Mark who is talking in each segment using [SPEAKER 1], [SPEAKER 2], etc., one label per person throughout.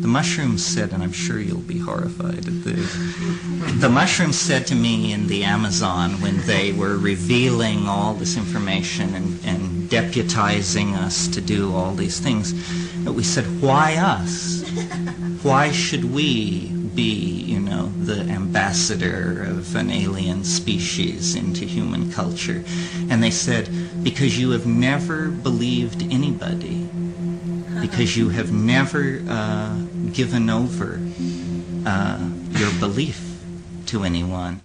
[SPEAKER 1] The mushrooms said, and I'm sure you'll be horrified at this, the mushrooms said to me in the Amazon when they were revealing all this information and deputizing us to do all these things, that we said, why us? Why should we be, the ambassador of an alien species into human culture? And they said, because you have never believed anybody, because you have never given over your belief to anyone.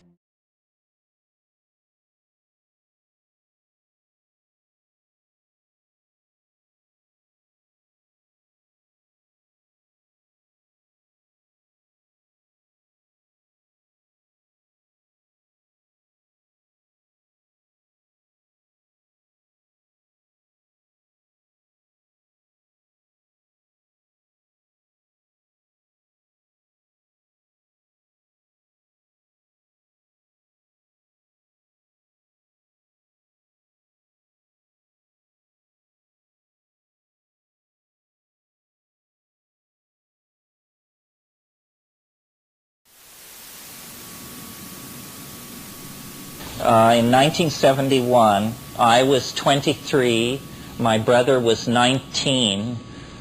[SPEAKER 1] In 1971, I was 23, my brother was 19.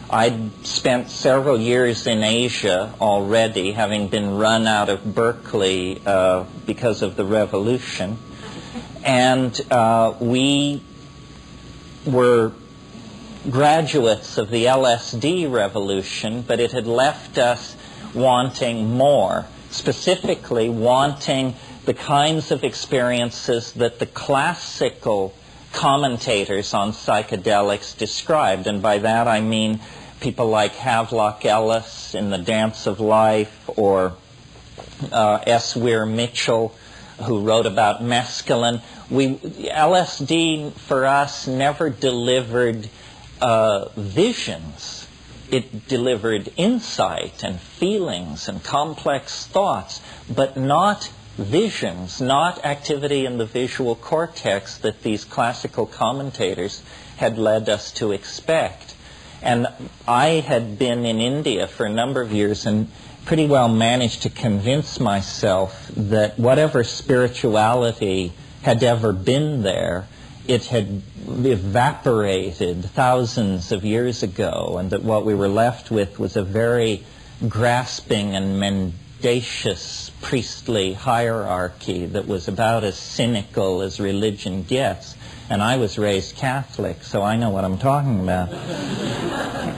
[SPEAKER 1] I'd spent several years in Asia already, having been run out of Berkeley because of the revolution. And we were graduates of the LSD revolution, but it had left us wanting more, specifically wanting the kinds of experiences that the classical commentators on psychedelics described. And by that I mean people like Havelock Ellis in The Dance of Life, or S. Weir Mitchell, who wrote about mescaline. LSD for us never delivered visions. It delivered insight and feelings and complex thoughts, but not visions, not activity in the visual cortex that these classical commentators had led us to expect. And I had been in India for a number of years and pretty well managed to convince myself that whatever spirituality had ever been there, it had evaporated thousands of years ago, and that what we were left with was a very grasping and mendacious priestly hierarchy that was about as cynical as religion gets. And I was raised Catholic, so I know what I'm talking about.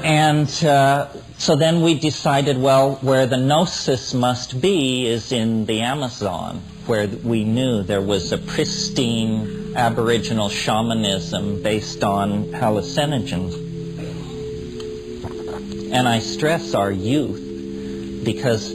[SPEAKER 1] And so then we decided, well, where the gnosis must be is in the Amazon, where we knew there was a pristine Aboriginal shamanism based on hallucinogens. And I stress our youth because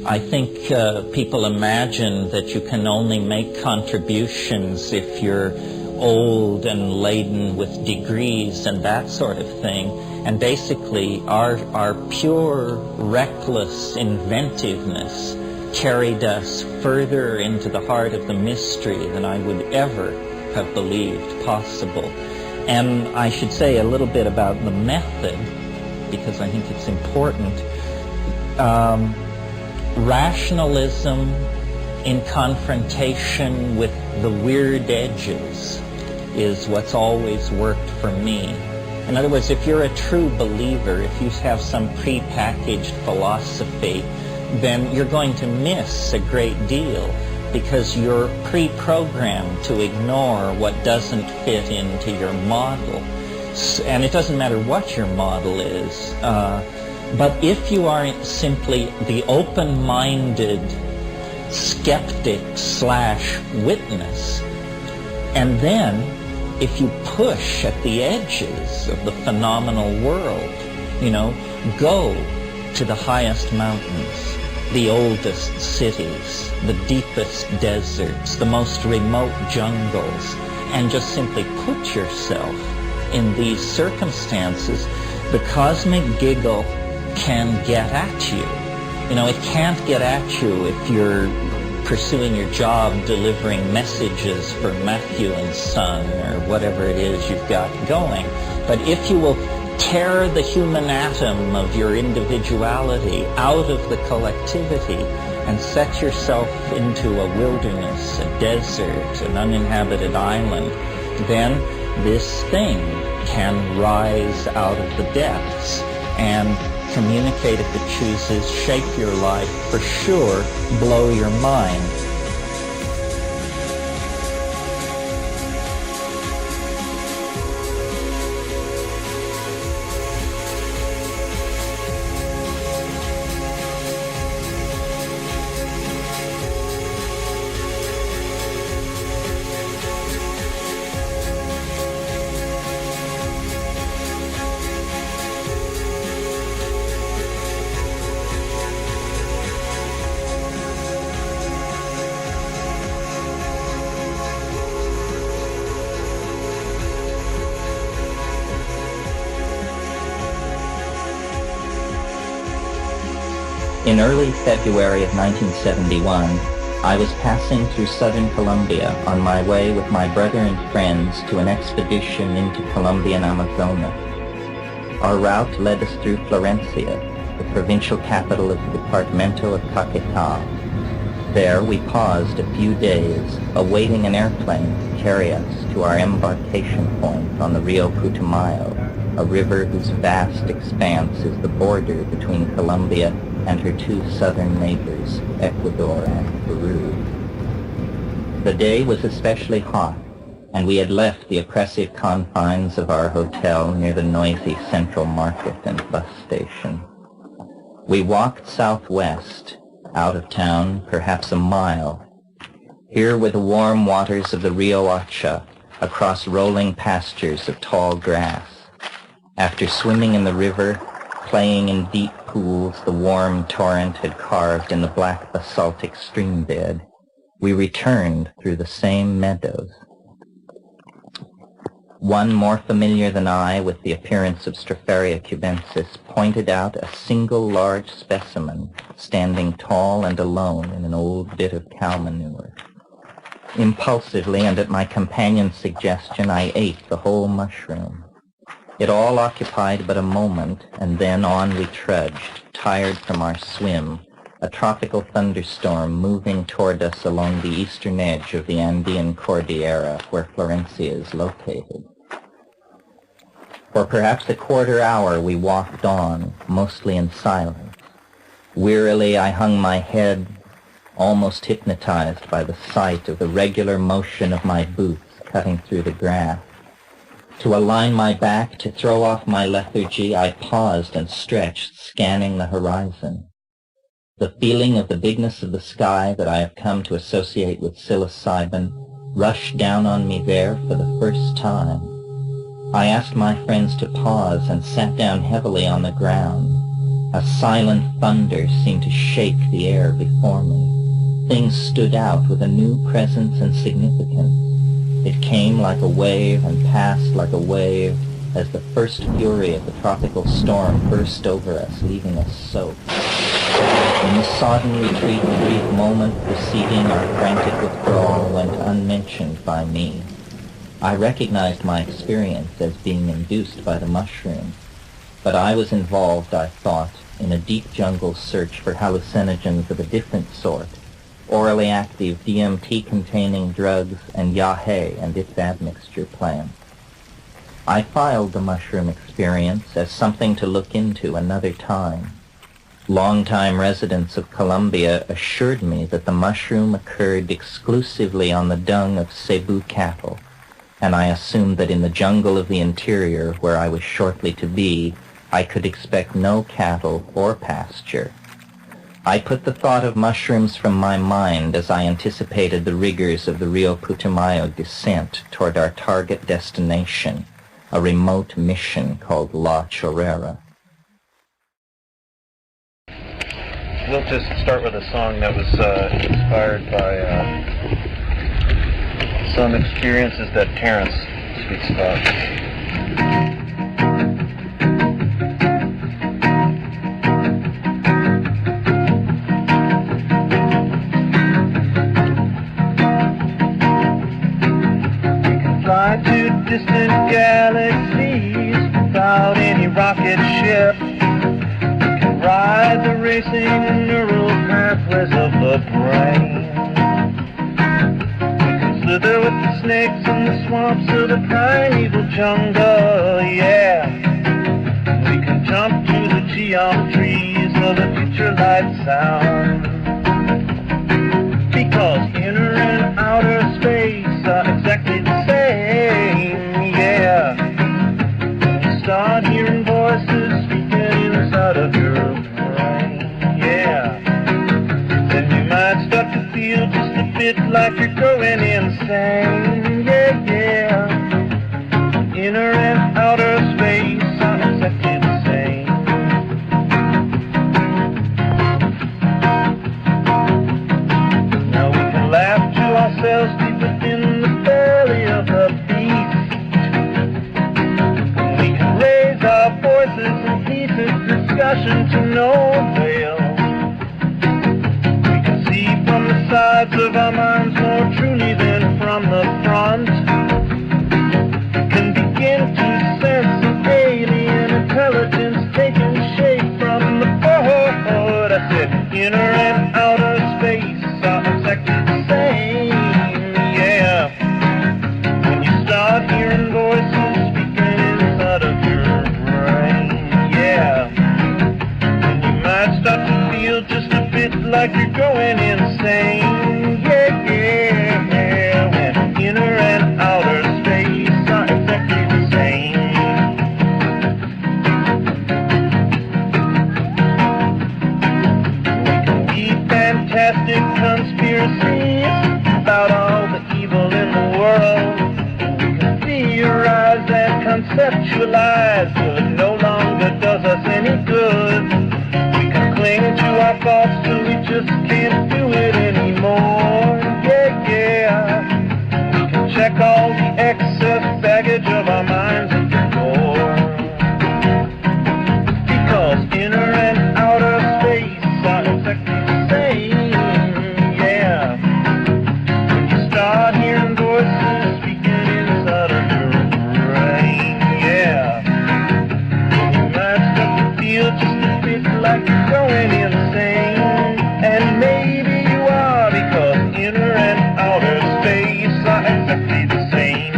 [SPEAKER 1] I think people imagine that you can only make contributions if you're old and laden with degrees and that sort of thing. And basically our pure, reckless inventiveness carried us further into the heart of the mystery than I would ever have believed possible. And I should say a little bit about the method, because I think it's important. Rationalism in confrontation with the weird edges is what's always worked for me. In other words, if you're a true believer, if you have some prepackaged philosophy, then you're going to miss a great deal because you're pre-programmed to ignore what doesn't fit into your model. And it doesn't matter what your model is. But if you are simply the open-minded skeptic / witness, and then if you push at the edges of the phenomenal world, go to the highest mountains, the oldest cities, the deepest deserts, the most remote jungles, and just simply put yourself in these circumstances, the cosmic giggle can get at you. It can't get at you if you're pursuing your job, delivering messages for Matthew and Son, or whatever it is you've got going. But if you will tear the human atom of your individuality out of the collectivity and set yourself into a wilderness, a desert, an uninhabited island, then this thing can rise out of the depths and communicate if it chooses, shape your life, for sure, blow your mind.
[SPEAKER 2] In early February of 1971, I was passing through southern Colombia on my way with my brother and friends to an expedition into Colombian Amazonas. Our route led us through Florencia, the provincial capital of the departamento of Caquetá. There we paused a few days, awaiting an airplane to carry us to our embarkation point on the Rio Putumayo, a river whose vast expanse is the border between Colombia and her two southern neighbors, Ecuador and Peru. The day was especially hot, and we had left the oppressive confines of our hotel near the noisy central market and bus station. We walked southwest, out of town perhaps a mile. Here were the warm waters of the Rio Hacha, across rolling pastures of tall grass. After swimming in the river, playing in deep pools the warm torrent had carved in the black basaltic stream bed, we returned through the same meadows. One more familiar than I with the appearance of Stropharia cubensis pointed out a single large specimen standing tall and alone in an old bit of cow manure. Impulsively and at my companion's suggestion, I ate the whole mushroom. It all occupied but a moment, and then on we trudged, tired from our swim, a tropical thunderstorm moving toward us along the eastern edge of the Andean Cordillera where Florencia is located. For perhaps a quarter hour we walked on, mostly in silence. Wearily I hung my head, almost hypnotized by the sight of the regular motion of my boots cutting through the grass. To align my back, to throw off my lethargy, I paused and stretched, scanning the horizon. The feeling of the bigness of the sky that I have come to associate with psilocybin rushed down on me there for the first time. I asked my friends to pause and sat down heavily on the ground. A silent thunder seemed to shake the air before me. Things stood out with a new presence and significance. It came like a wave and passed like a wave as the first fury of the tropical storm burst over us, leaving us soaked. In the sodden retreat, the brief moment preceding our frantic withdrawal went unmentioned by me. I recognized my experience as being induced by the mushroom, but I was involved, I thought, in a deep jungle search for hallucinogens of a different sort, orally active DMT-containing drugs and yahe and its admixture plants. I filed the mushroom experience as something to look into another time. Longtime residents of Colombia assured me that the mushroom occurred exclusively on the dung of Cebu cattle, and I assumed that in the jungle of the interior, where I was shortly to be, I could expect no cattle or pasture. I put the thought of mushrooms from my mind as I anticipated the rigors of the Rio Putumayo descent toward our target destination, a remote mission called La Chorrera.
[SPEAKER 3] We'll just start with a song that was inspired by some experiences that Terence speaks about. fly to distant galaxies without any rocket ship. We can ride the racing neural pathways of the brain. We can slither with the snakes in the swamps of the primeval jungle, yeah. We can jump to the geometries of the future light sound. Because inner and outer space are exactly the same, yeah. When you start hearing voices speaking inside of your brain, yeah, then you might start to feel just a bit like you're going insane, yeah, yeah. Inner and outer space are exactly the same. Now we can laugh to ourselves deep within the belly of the beast. And we can raise our voices in heated discussion to no avail. We can see from the sides of our minds more truly than from the front. We can begin to sense an alien intelligence taking shape from the forward. I said inner and outer space are exactly the same, yeah. When you start hearing voices speaking inside of your brain, yeah, then you might start to feel just a bit like you're going insane, yeah, yeah. When inner and outer space are exactly the same. Fantastic conspiracies about all the evil in the world. We can theorize and conceptualize till it no longer does us any good. We can cling to our thoughts till we just can't do it anymore. Yeah, yeah. We can check all the excess baggage of our minds at the door. Because inner and outer space are exactly the same, yeah. When you start hearing voices speaking inside of your brain, yeah, you might start to feel just a bit like you're going insane. And maybe you are, because inner and outer space are exactly the same.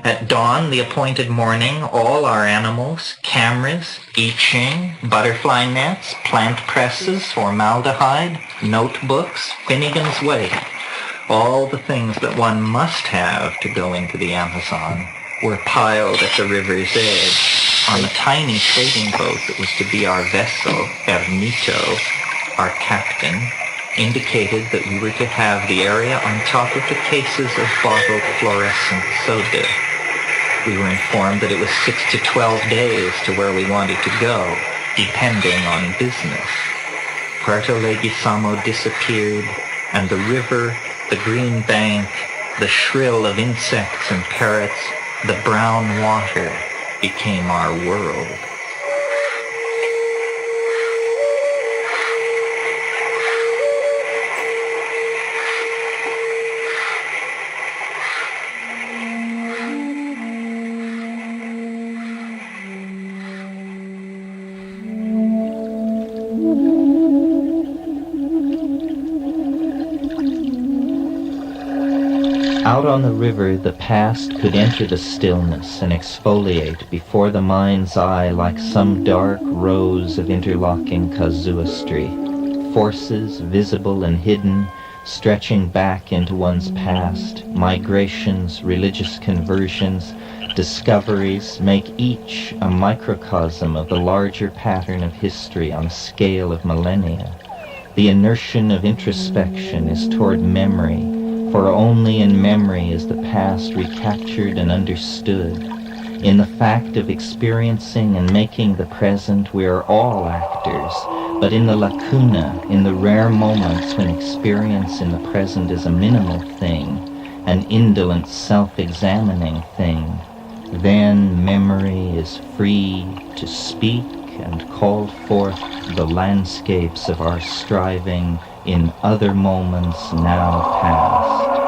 [SPEAKER 2] At dawn, the appointed morning, all our animals, cameras, I Ching, butterfly nets, plant presses, formaldehyde, notebooks, Finnegan's Wake, all the things that one must have to go into the Amazon, were piled at the river's edge. On a tiny trading boat that was to be our vessel, Ermito, our captain, indicated that we were to have the area on top of the cases of bottled fluorescent soda. We were informed that it was 6 to 12 days to where we wanted to go, depending on business. Puerto Leguizamo disappeared, and the river, the green bank, the shrill of insects and parrots, the brown water became our world. Out on the river, the past could enter the stillness and exfoliate before the mind's eye like some dark rows of interlocking casuistry, forces visible and hidden, stretching back into one's past, migrations, religious conversions, discoveries make each a microcosm of the larger pattern of history on a scale of millennia. The inertia of introspection is toward memory, for only in memory is the past recaptured and understood. In the fact of experiencing and making the present, we are all actors, but in the lacuna, in the rare moments when experience in the present is a minimal thing, an indolent self-examining thing, then memory is free to speak and call forth the landscapes of our striving in other moments now past.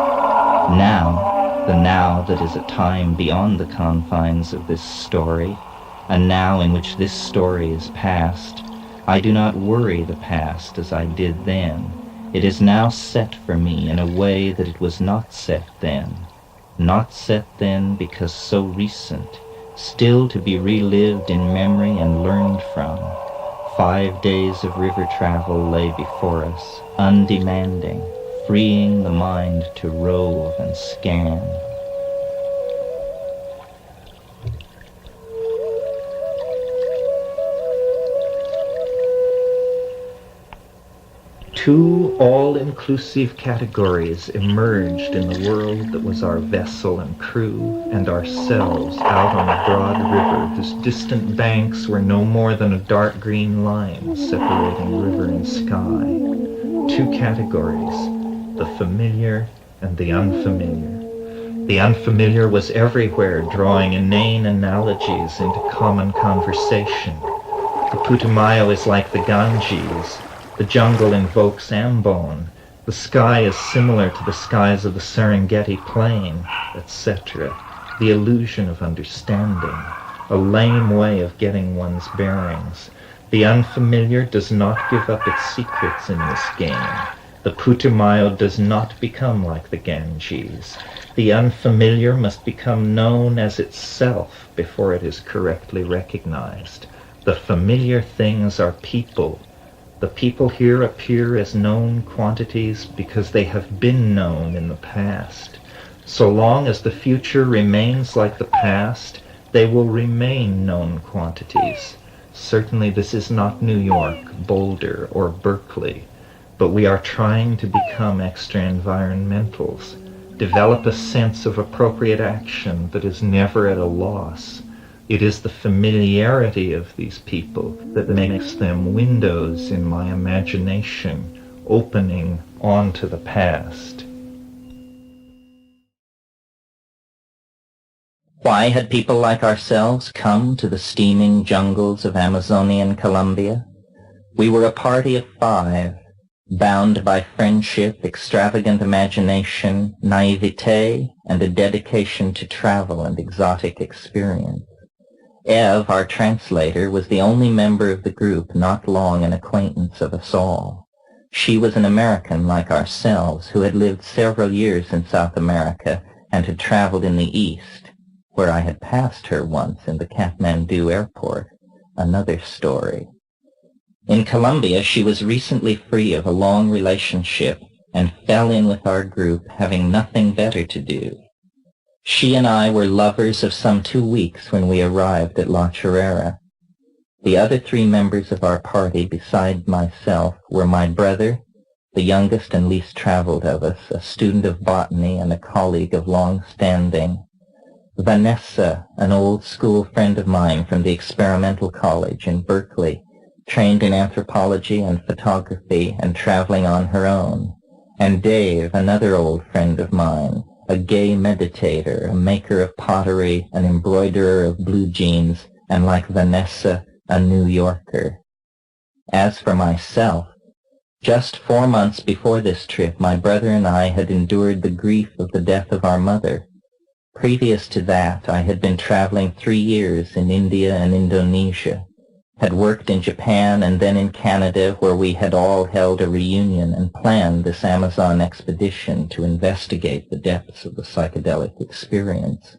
[SPEAKER 2] Now, the now that is a time beyond the confines of this story, a now in which this story is past, I do not worry the past as I did then. It is now set for me in a way that it was not set then. Not set then because so recent, still to be relived in memory and learned from. 5 days of river travel lay before us, undemanding, freeing the mind to rove and scan. Two all-inclusive categories emerged in the world that was our vessel and crew and ourselves out on a broad river whose distant banks were no more than a dark green line separating river and sky. Two categories, the familiar and the unfamiliar. The unfamiliar was everywhere, drawing inane analogies into common conversation. The Putumayo is like the Ganges. The jungle invokes Ambon. The sky is similar to the skies of the Serengeti Plain, etc. The illusion of understanding, a lame way of getting one's bearings. The unfamiliar does not give up its secrets in this game. The Putumayo does not become like the Ganges. The unfamiliar must become known as itself before it is correctly recognized. The familiar things are people. The people here appear as known quantities because they have been known in the past. So long as the future remains like the past, they will remain known quantities. Certainly this is not New York, Boulder, or Berkeley, but we are trying to become extra-environmentals, develop a sense of appropriate action that is never at a loss. It is the familiarity of these people that makes them windows in my imagination, opening onto the past. Why had people like ourselves come to the steaming jungles of Amazonian Colombia? We were a party of 5, bound by friendship, extravagant imagination, naivete, and a dedication to travel and exotic experience. Eve, our translator, was the only member of the group not long an acquaintance of us all. She was an American like ourselves who had lived several years in South America and had traveled in the East, where I had passed her once in the Kathmandu airport. Another story. In Colombia, she was recently free of a long relationship and fell in with our group, having nothing better to do. She and I were lovers of some 2 weeks when we arrived at La Chorrera. The other 3 members of our party, beside myself, were my brother, the youngest and least traveled of us, a student of botany and a colleague of long standing; Vanessa, an old school friend of mine from the Experimental College in Berkeley, trained in anthropology and photography and traveling on her own; and Dave, another old friend of mine, a gay meditator, a maker of pottery, an embroiderer of blue jeans, and like Vanessa, a New Yorker. As for myself, just 4 months before this trip, my brother and I had endured the grief of the death of our mother. Previous to that, I had been traveling 3 years in India and Indonesia, had worked in Japan and then in Canada, where we had all held a reunion and planned this Amazon expedition to investigate the depths of the psychedelic experience.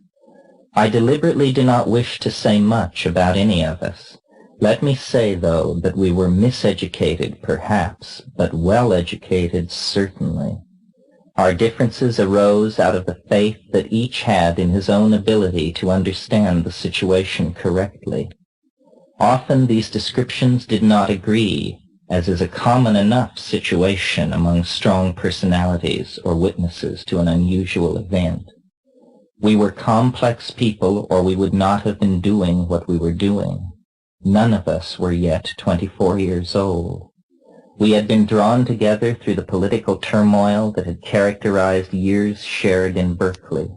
[SPEAKER 2] I deliberately do not wish to say much about any of us. Let me say, though, that we were miseducated, perhaps, but well-educated, certainly. Our differences arose out of the faith that each had in his own ability to understand the situation correctly. Often these descriptions did not agree, as is a common enough situation among strong personalities or witnesses to an unusual event. We were complex people, or we would not have been doing what we were doing. None of us were yet 24 years old. We had been drawn together through the political turmoil that had characterized years shared in Berkeley.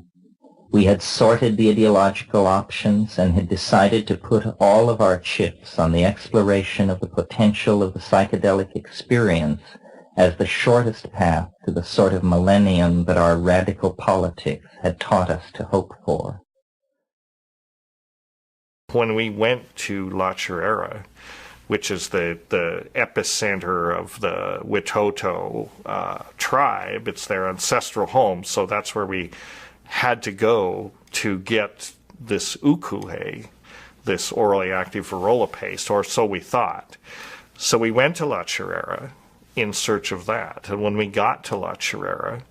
[SPEAKER 2] We had sorted the ideological options and had decided to put all of our chips on the exploration of the potential of the psychedelic experience as the shortest path to the sort of millennium that our radical politics had taught us to hope for.
[SPEAKER 4] When we went to La Chorrera, which is the epicenter of the Witoto tribe, it's their ancestral home, so that's where we had to go to get this ukuhe, this orally active varroa paste, or so we thought. So we went to La Chorrera in search of that. And when we got to La Chorrera,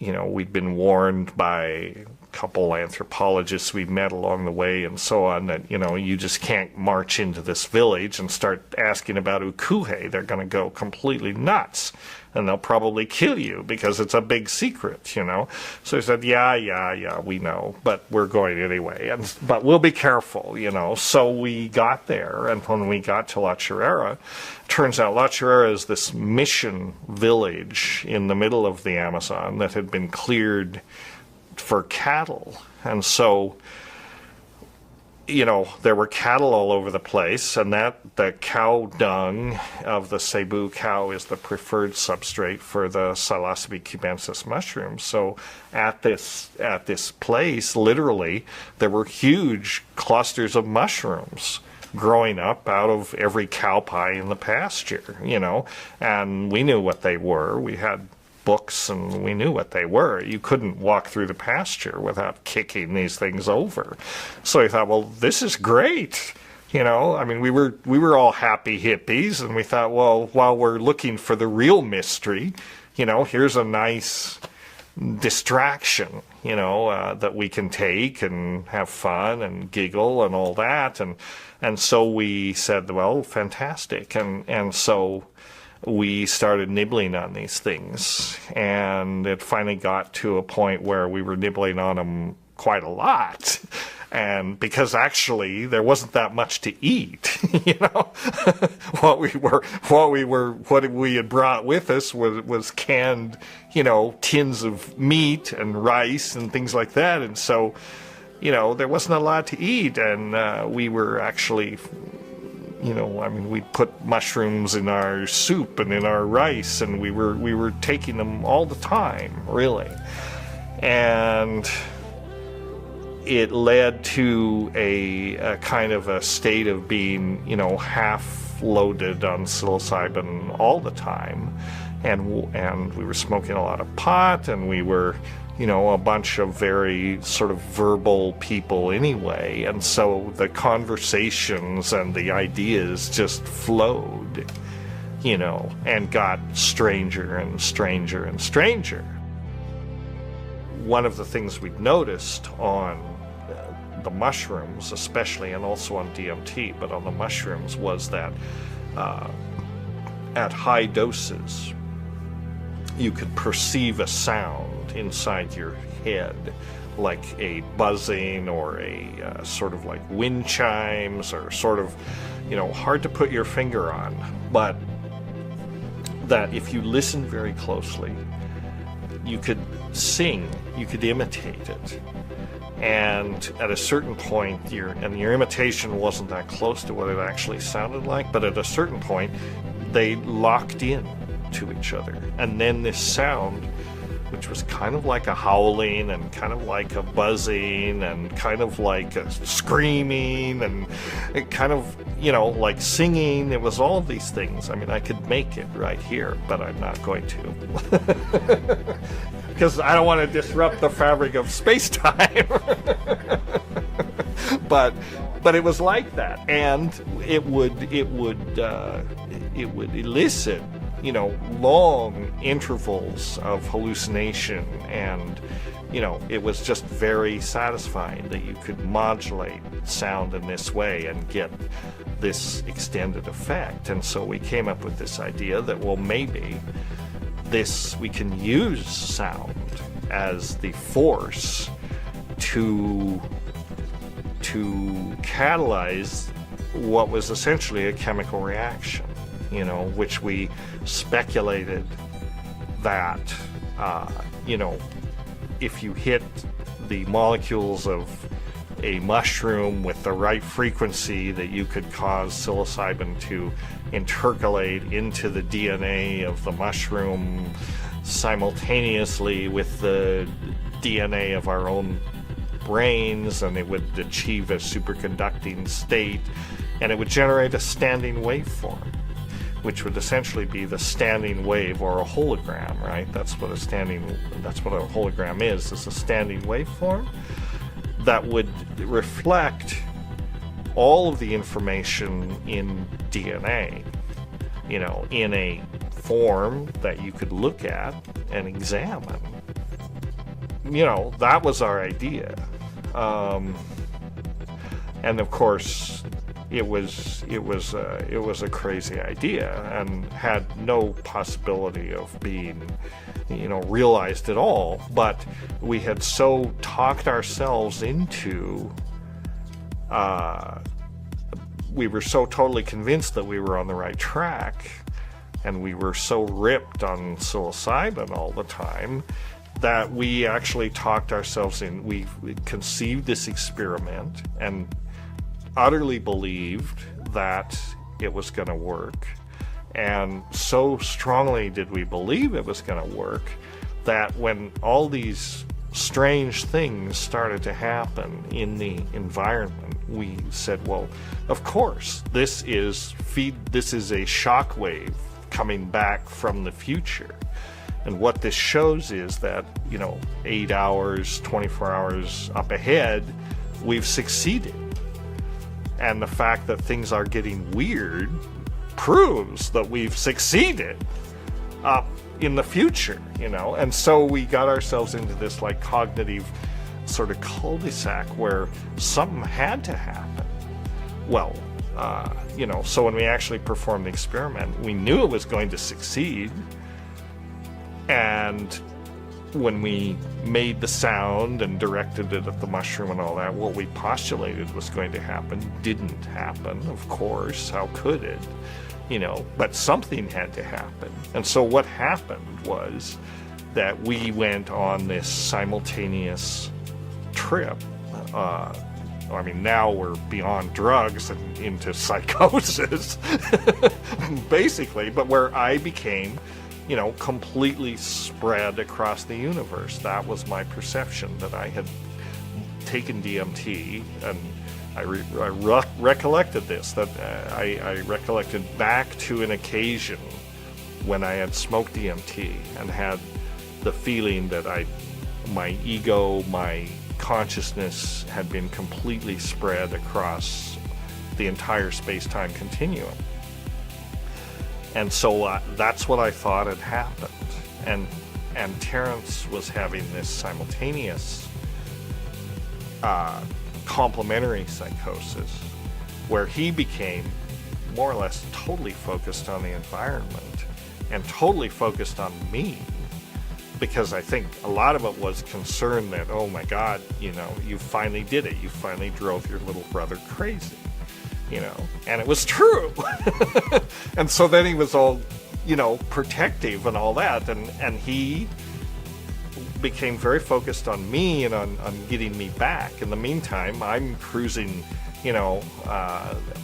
[SPEAKER 4] we'd been warned by a couple anthropologists we met along the way and so on that, you just can't march into this village and start asking about ukuhe. They're going to go completely nuts. And they'll probably kill you because it's a big secret, So he said, yeah, we know, but we're going anyway. But we'll be careful, So we got there, and when we got to La Chorrera, turns out La Chorrera is this mission village in the middle of the Amazon that had been cleared for cattle. And so, there were cattle all over the place, and the cow dung of the cebu cow is the preferred substrate for the Psilocybe cubensis mushrooms. So at this place, literally, there were huge clusters of mushrooms growing up out of every cow pie in the pasture, and we knew what they were. We had books and we knew what they were. You couldn't walk through the pasture without kicking these things over. So I thought, well, this is great. We were all happy hippies, and we thought, well, while we're looking for the real mystery, here's a nice distraction, that we can take and have fun and giggle and all that. And so we said, well, fantastic. And so we started nibbling on these things, and it finally got to a point where we were nibbling on them quite a lot. And because actually there wasn't that much to eat, what we had brought with us was canned, tins of meat and rice and things like that. And so, there wasn't a lot to eat, and we were actually, we put mushrooms in our soup and in our rice, and we were taking them all the time, really. And it led to a kind of a state of being, half loaded on psilocybin all the time. And we were smoking a lot of pot, and we were, a bunch of very sort of verbal people anyway. And so the conversations and the ideas just flowed, and got stranger and stranger and stranger. One of the things we'd noticed on the mushrooms, especially, and also on DMT, but on the mushrooms, was that at high doses, you could perceive a sound inside your head, like a buzzing or a sort of like wind chimes, or sort of, hard to put your finger on, but that if you listen very closely, you could sing, you could imitate it. And at a certain point, your imitation wasn't that close to what it actually sounded like, but at a certain point, they locked in to each other. And then this sound, which was kind of like a howling and kind of like a buzzing and kind of like a screaming and it kind of, like singing. It was all of these things. I could make it right here, but I'm not going to. Because I don't want to disrupt the fabric of space-time. But it was like that, and it would elicit, long intervals of hallucination, and it was just very satisfying that you could modulate sound in this way and get this extended effect. And so we came up with this idea that, well, maybe we can use sound as the force to catalyze what was essentially a chemical reaction, which we speculated that, if you hit the molecules of a mushroom with the right frequency that you could cause psilocybin to intercalate into the DNA of the mushroom simultaneously with the DNA of our own brains, and it would achieve a superconducting state, and it would generate a standing waveform, which would essentially be the standing wave, or a hologram, right? That's what a hologram is. It's a standing waveform that would reflect all of the information in DNA, you know, in a form that you could look at and examine. You know, that was our idea. And of course, it was a crazy idea and had no possibility of being, you know, realized at all. But we had so talked ourselves into, we were so totally convinced that we were on the right track, and we were so ripped on psilocybin all the time, that we actually talked ourselves in. We conceived this experiment and utterly believed that it was going to work. And so strongly did we believe it was going to work that when all these strange things started to happen in the environment, we said, well, of course, this is a shock wave coming back from the future. And what this shows is that, you know, 8 hours, 24 hours up ahead, we've succeeded. And the fact that things are getting weird proves that we've succeeded up in the future, you know. And so we got ourselves into this like cognitive sort of cul-de-sac where something had to happen. Well, you know, so when we actually performed the experiment, we knew it was going to succeed. And when we made the sound and directed it at the mushroom and all that, what we postulated was going to happen didn't happen, of course. How could it? You know, but something had to happen. And so what happened was that we went on this simultaneous trip. I mean, now we're beyond drugs and into psychosis, basically, but where I became, you know, completely spread across the universe. That was my perception, that I had taken DMT, and I recollected this, that I recollected back to an occasion when I had smoked DMT and had the feeling that my ego, my consciousness had been completely spread across the entire space-time continuum. And so that's what I thought had happened. And Terence was having this simultaneous complementary psychosis where he became more or less totally focused on the environment and totally focused on me, because I think a lot of it was concern that, oh my God, you know, you finally did it. You finally drove your little brother crazy. You know, and it was true. And so then he was all, you know, protective and all that, and he became very focused on me and on getting me back. In the meantime, I'm cruising, you know,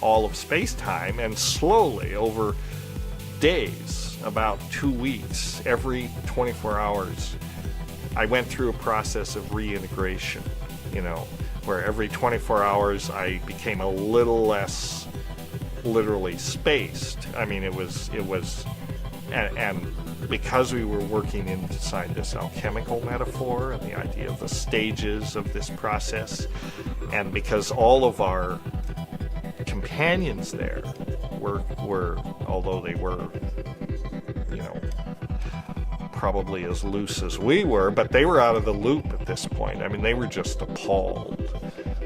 [SPEAKER 4] all of space-time, and slowly over days, about 2 weeks, every 24 hours, I went through a process of reintegration, you know, where every 24 hours I became a little less literally spaced. I mean, it was, and because we were working inside this alchemical metaphor and the idea of the stages of this process, and because all of our companions there were although they were, you know, probably as loose as we were, but they were out of the loop at this point. I mean, they were just appalled.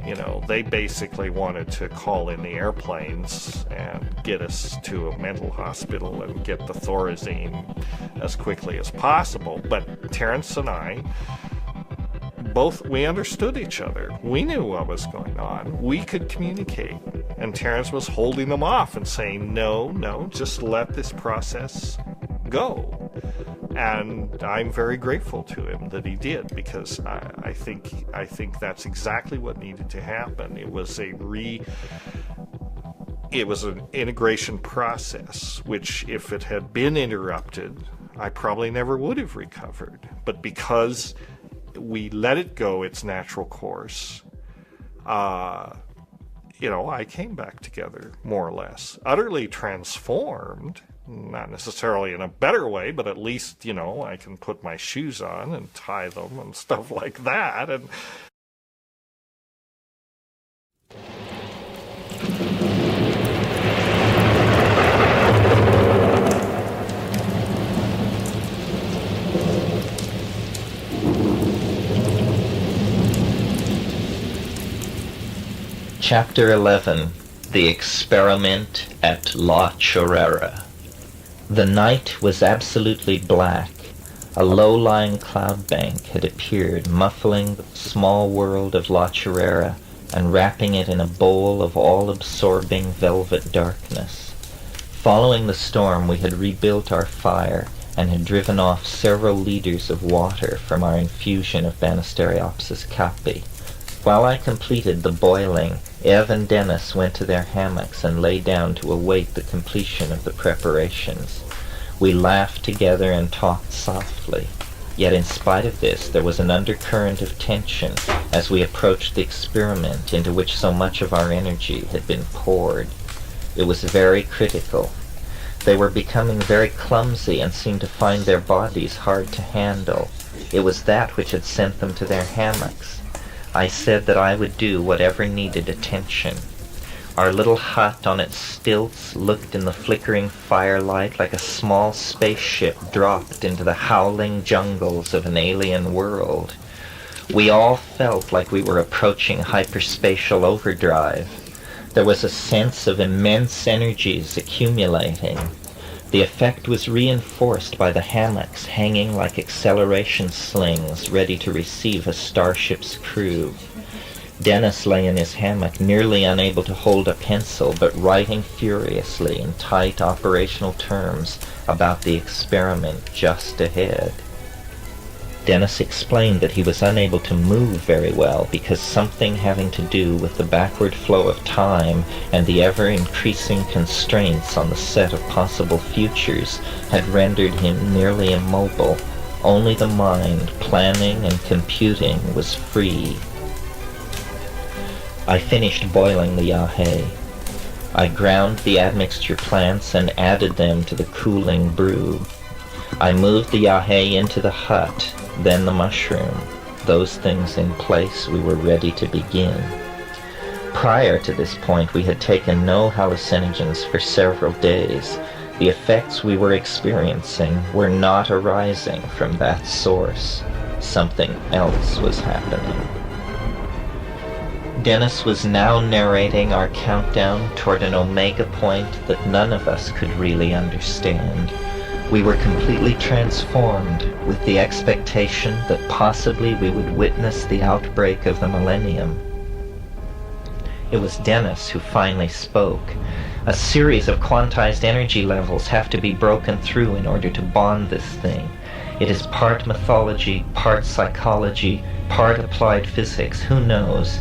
[SPEAKER 4] You know, they basically wanted to call in the airplanes and get us to a mental hospital and get the Thorazine as quickly as possible. But Terence and I, we understood each other. We knew what was going on. We could communicate. And Terence was holding them off and saying, no, just let this process go. And I'm very grateful to him that he did, because I think that's exactly what needed to happen. It was an integration process, which if it had been interrupted, I probably never would have recovered. But because we let it go its natural course, I came back together, more or less, utterly transformed. Not necessarily in a better way, but at least, I can put my shoes on and tie them and stuff like that. And
[SPEAKER 2] Chapter 11. The Experiment at La Chorrera. The night was absolutely black. A low-lying cloud bank had appeared, muffling the small world of La Chorrera and wrapping it in a bowl of all-absorbing velvet darkness. Following the storm, we had rebuilt our fire and had driven off several liters of water from our infusion of Banisteriopsis caapi. While I completed the boiling, Ev and Dennis went to their hammocks and lay down to await the completion of the preparations. We laughed together and talked softly. Yet in spite of this, there was an undercurrent of tension as we approached the experiment into which so much of our energy had been poured. It was very critical. They were becoming very clumsy and seemed to find their bodies hard to handle. It was that which had sent them to their hammocks. I said that I would do whatever needed attention. Our little hut on its stilts looked in the flickering firelight like a small spaceship dropped into the howling jungles of an alien world. We all felt like we were approaching hyperspatial overdrive. There was a sense of immense energies accumulating. The effect was reinforced by the hammocks hanging like acceleration slings ready to receive a starship's crew. Dennis lay in his hammock, nearly unable to hold a pencil, but writing furiously in tight operational terms about the experiment just ahead. Dennis explained that he was unable to move very well because something having to do with the backward flow of time and the ever-increasing constraints on the set of possible futures had rendered him nearly immobile. Only the mind, planning and computing, was free. I finished boiling the yahe. I ground the admixture plants and added them to the cooling brew. I moved the yahe into the hut, then the mushroom. Those things in place, we were ready to begin. Prior to this point, we had taken no hallucinogens for several days. The effects we were experiencing were not arising from that source. Something else was happening. Dennis was now narrating our countdown toward an omega point that none of us could really understand. We were completely transformed with the expectation that possibly we would witness the outbreak of the millennium. It was Dennis who finally spoke. A series of quantized energy levels have to be broken through in order to bond this thing. It is part mythology, part psychology, part applied physics, who knows?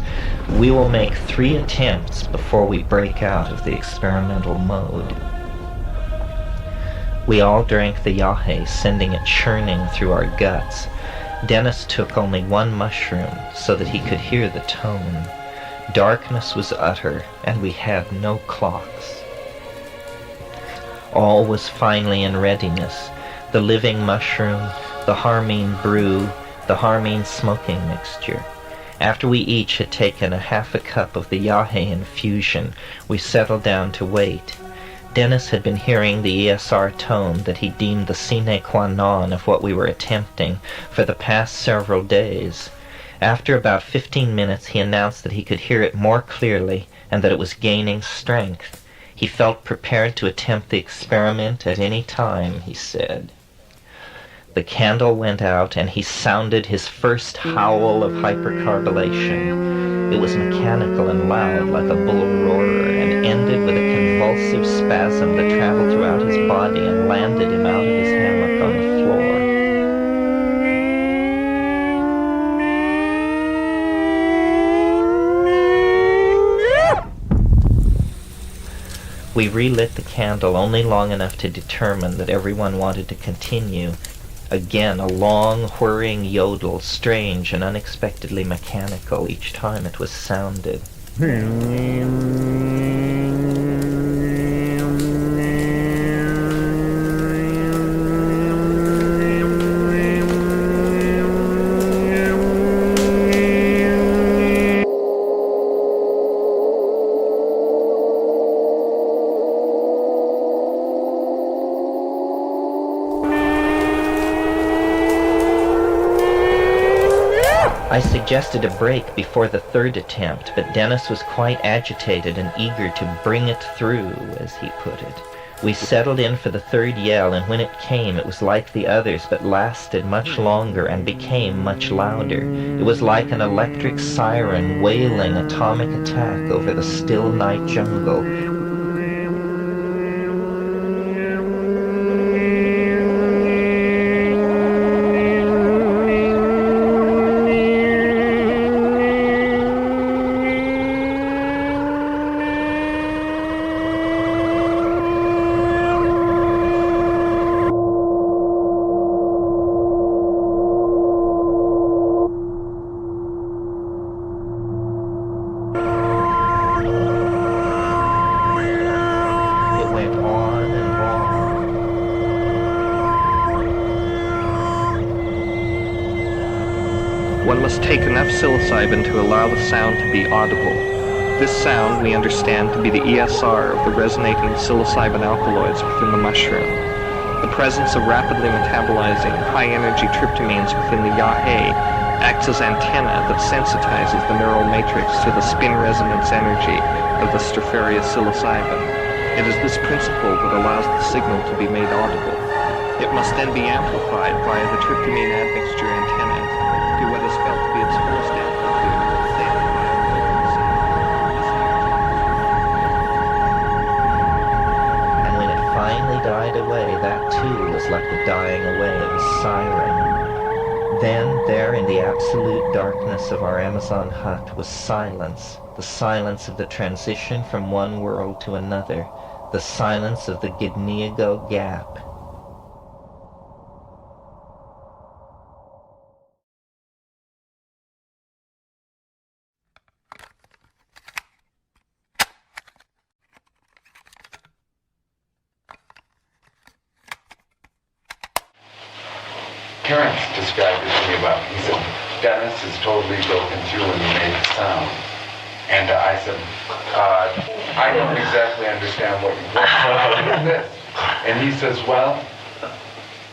[SPEAKER 2] We will make 3 attempts before we break out of the experimental mode. We all drank the yahe, sending it churning through our guts. Dennis took only 1 mushroom so that he could hear the tone. Darkness was utter, and we had no clocks. All was finally in readiness. The living mushroom, the harmine brew, the harmine smoking mixture. After we each had taken a half a cup of the yahe infusion, we settled down to wait. Dennis had been hearing the ESR tone that he deemed the sine qua non of what we were attempting for the past several days. After about 15 minutes, he announced that he could hear it more clearly and that it was gaining strength. He felt prepared to attempt the experiment at any time, he said. The candle went out and he sounded his first howl of hypercarbylation. It was mechanical and loud like a bull roarer and ended with a convulsive spasm that traveled throughout his body and landed him out of his hammock on the floor. We relit the candle only long enough to determine that everyone wanted to continue. Again, a long, whirring yodel, strange and unexpectedly mechanical each time it was sounded. I suggested a break before the third attempt, but Dennis was quite agitated and eager to bring it through, as he put it. We settled in for the third yell, and when it came, it was like the others, but lasted much longer and became much louder. It was like an electric siren wailing atomic attack over the still night jungle.
[SPEAKER 5] One must take enough psilocybin to allow the sound to be audible. This sound we understand to be the ESR of the resonating psilocybin alkaloids within the mushroom. The presence of rapidly metabolizing high-energy tryptamines within the yahe acts as antenna that sensitizes the neural matrix to the spin resonance energy of the Stropharia psilocybin. It is this principle that allows the signal to be made audible. It must then be amplified via the tryptamine admixture antenna to what is felt to be its first amplitude.
[SPEAKER 2] And when it finally died away, that too was like the dying away of a siren. Then, there in the absolute darkness of our Amazon hut was silence, the silence of the transition from one world to another, the silence of the Gidneago Gap.
[SPEAKER 6] Terence described it to me he said, Dennis is totally broken through when he made the sound. And I said, I don't exactly understand what is this? And he says, well,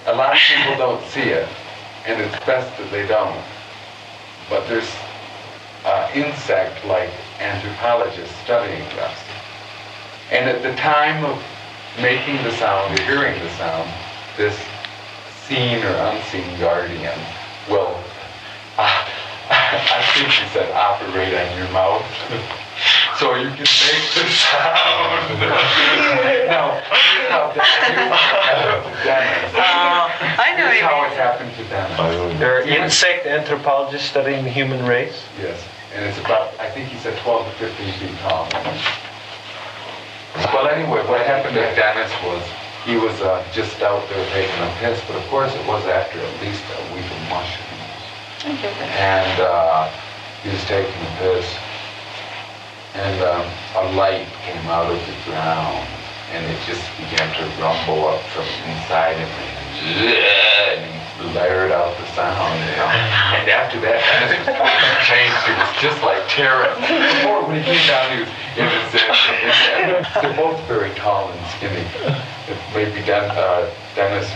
[SPEAKER 6] a lot of people don't see it, and it's best that they don't. But there's insect-like anthropologists studying this. And at the time of making the sound, or hearing the sound, this seen or unseen guardian will, I think he said, operate on your mouth. So you can make the sound. Now, here's how Dennis.
[SPEAKER 7] I know
[SPEAKER 6] Here's how it happened to Dennis.
[SPEAKER 5] There are insect anthropologists studying the human race.
[SPEAKER 6] Yes, and it's about, I think he said 12 to 15 feet tall. Well, anyway, what happened to Dennis was, he was just out there taking a piss, but of course it was after at least a week of mushrooms. And he was taking a piss, and a light came out of the ground, and it just began to rumble up from inside him, and he blared out the sound, you know. And after that, Dennis was totally changed. It was just like Terence. Before, when he came down, he was innocent. They're both very tall and skinny. Maybe Dennis is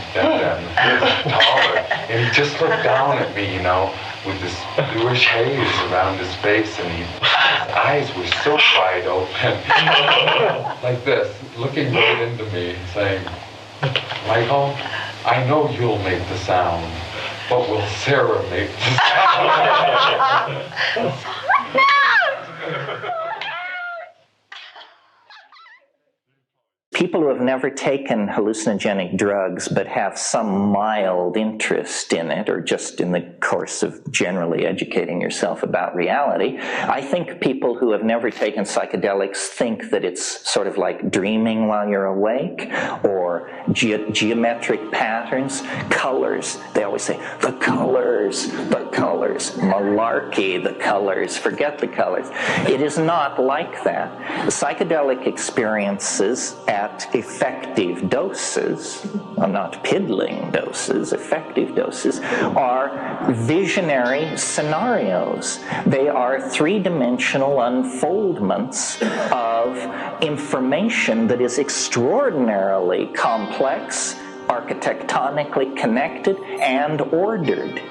[SPEAKER 6] taller, and he just looked down at me, you know, with this bluish haze around his face, and his eyes were so wide open, like this, looking right into me, saying, Michael, I know you'll make the sound, but will Sarah make the sound?
[SPEAKER 2] people who have never taken hallucinogenic drugs but have some mild interest in it, or just in the course of generally educating yourself about reality, I think people who have never taken psychedelics think that it's sort of like dreaming while you're awake, or geometric patterns, colors. They always say, the colors, malarkey, the colors, forget the colors. It is not like that. Psychedelic experiences at effective doses, not piddling doses, effective doses, are visionary scenarios. They are three-dimensional unfoldments of information that is extraordinarily complex, architectonically connected, and ordered.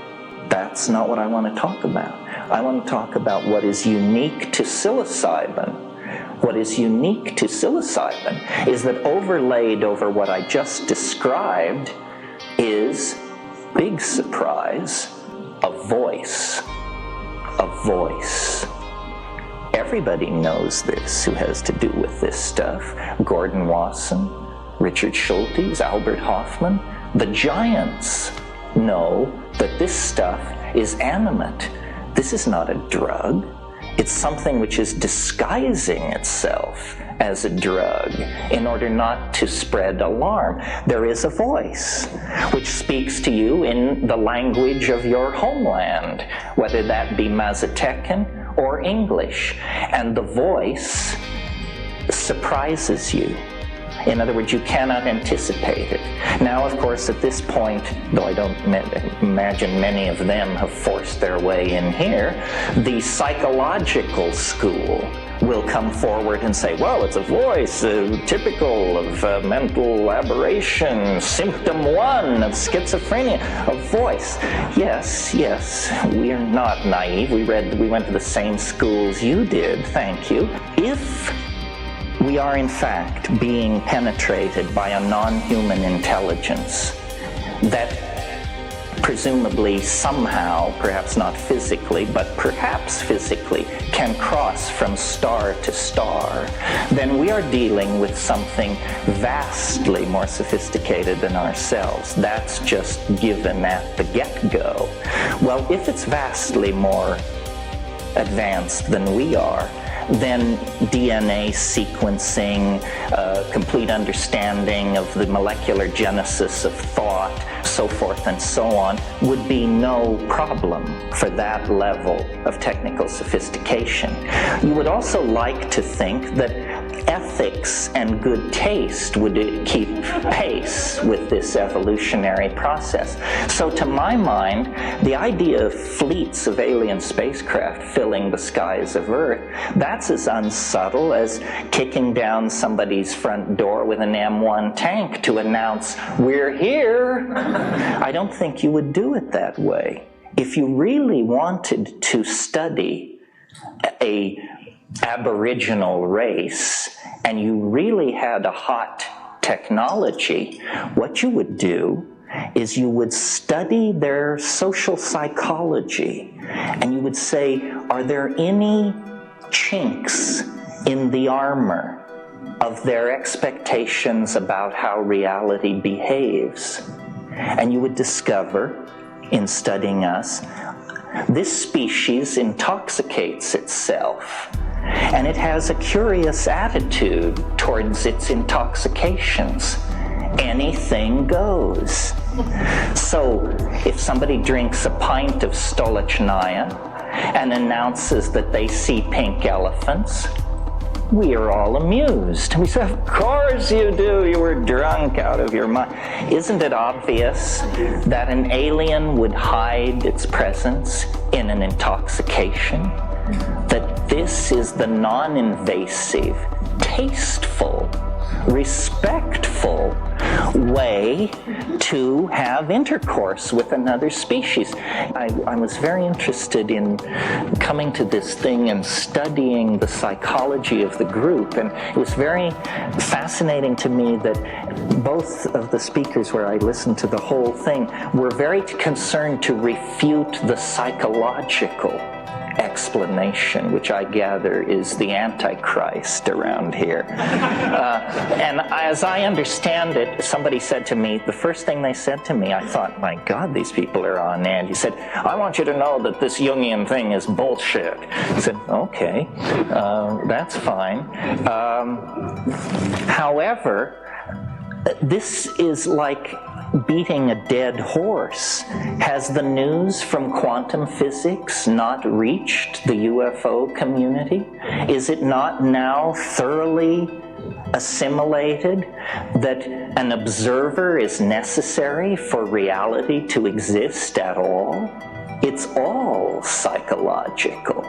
[SPEAKER 2] That's not what I want to talk about. I want to talk about what is unique to psilocybin. What is unique to psilocybin is that overlaid over what I just described is, big surprise, a voice. A voice. Everybody knows this who has to do with this stuff. Gordon Wasson, Richard Schultes, Albert Hoffman. The giants know that this stuff is animate. This is not a drug. It's something which is disguising itself as a drug in order not to spread alarm. There is a voice which speaks to you in the language of your homeland, whether that be Mazatecan or English, and the voice surprises you. In other words, you cannot anticipate it. Now, of course, at this point, though I don't imagine many of them have forced their way in here, the psychological school will come forward and say, well, it's a voice typical of mental aberration, symptom 1 of schizophrenia, a voice. Yes, we are not naive. We went to the same schools you did, thank you. If we are in fact being penetrated by a non-human intelligence that presumably somehow, perhaps not physically, but perhaps physically, can cross from star to star, then we are dealing with something vastly more sophisticated than ourselves. That's just given at the get-go. Well, if it's vastly more advanced than we are, then DNA sequencing, complete understanding of the molecular genesis of thought, so forth and so on, would be no problem for that level of technical sophistication. You would also like to think that ethics and good taste would keep pace with this evolutionary process. So to my mind, the idea of fleets of alien spacecraft filling the skies of Earth, that's as unsubtle as kicking down somebody's front door with an M1 tank to announce, we're here. I don't think you would do it that way. If you really wanted to study a aboriginal race and you really had a hot technology, what you would do is you would study their social psychology and you would say, are there any chinks in the armor of their expectations about how reality behaves? And you would discover, in studying us, this species intoxicates itself, and it has a curious attitude towards its intoxications. Anything goes. So if somebody drinks a pint of Stolichnaya and announces that they see pink elephants, we are all amused. We say, of course you do, you were drunk out of your mind. Isn't it obvious that an alien would hide its presence in an intoxication? That this is the non-invasive, tasteful, respectful way to have intercourse with another species. I was very interested in coming to this thing and studying the psychology of the group, and it was very fascinating to me that both of the speakers, where I listened to the whole thing, were very concerned to refute the psychological explanation, which I gather is the Antichrist around here. And as I understand it, somebody said to me, the first thing they said to me, I thought, my God, these people are on end. He said, I want you to know that this Jungian thing is bullshit. I said, okay, that's fine. However, this is like beating a dead horse. Has the news from quantum physics not reached the UFO community? Is it not now thoroughly assimilated that an observer is necessary for reality to exist at all? It's all psychological.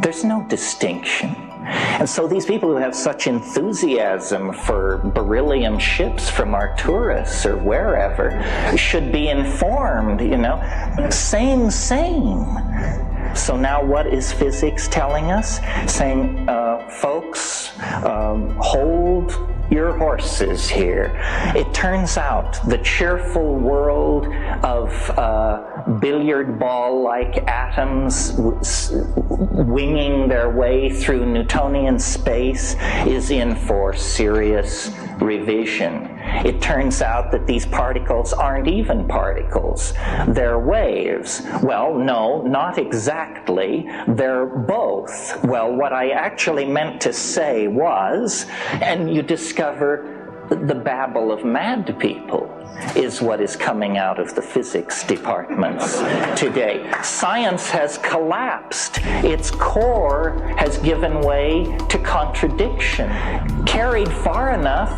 [SPEAKER 2] There's no distinction. And so these people who have such enthusiasm for beryllium ships from Arcturus or wherever should be informed, you know, same. So now what is physics telling us? Saying, folks, hold your horses here. It turns out the cheerful world of billiard ball-like atoms winging their way through Newtonian space is in for serious revision. It turns out that these particles aren't even particles. They're waves. Well, no, not exactly. They're both. Well, what I actually meant to say was, and you discover the babble of mad people is what is coming out of the physics departments today. Science has collapsed. Its core has given way to contradiction. Carried far enough,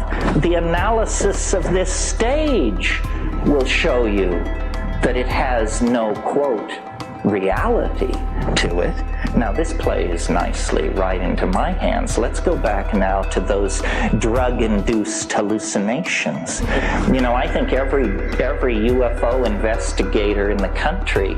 [SPEAKER 2] the analysis of this stage will show you that it has no, quote, reality to it. Now this plays nicely right into my hands. Let's go back now to those drug-induced hallucinations. You know, I think every UFO investigator in the country,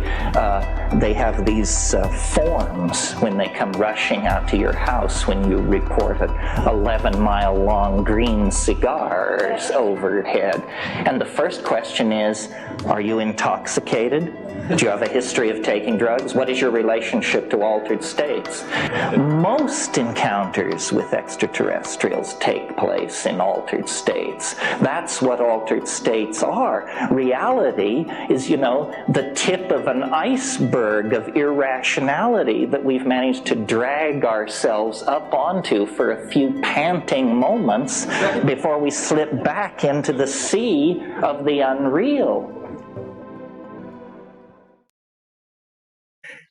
[SPEAKER 2] they have these forms when they come rushing out to your house when you report an 11-mile-long green cigars overhead. And the first question is, are you intoxicated? Do you have a history of taking drugs? What is your relationship to altered states? Most encounters with extraterrestrials take place in altered states. That's what altered states are. Reality is, you know, the tip of an iceberg of irrationality that we've managed to drag ourselves up onto for a few panting moments before we slip back into the sea of the unreal.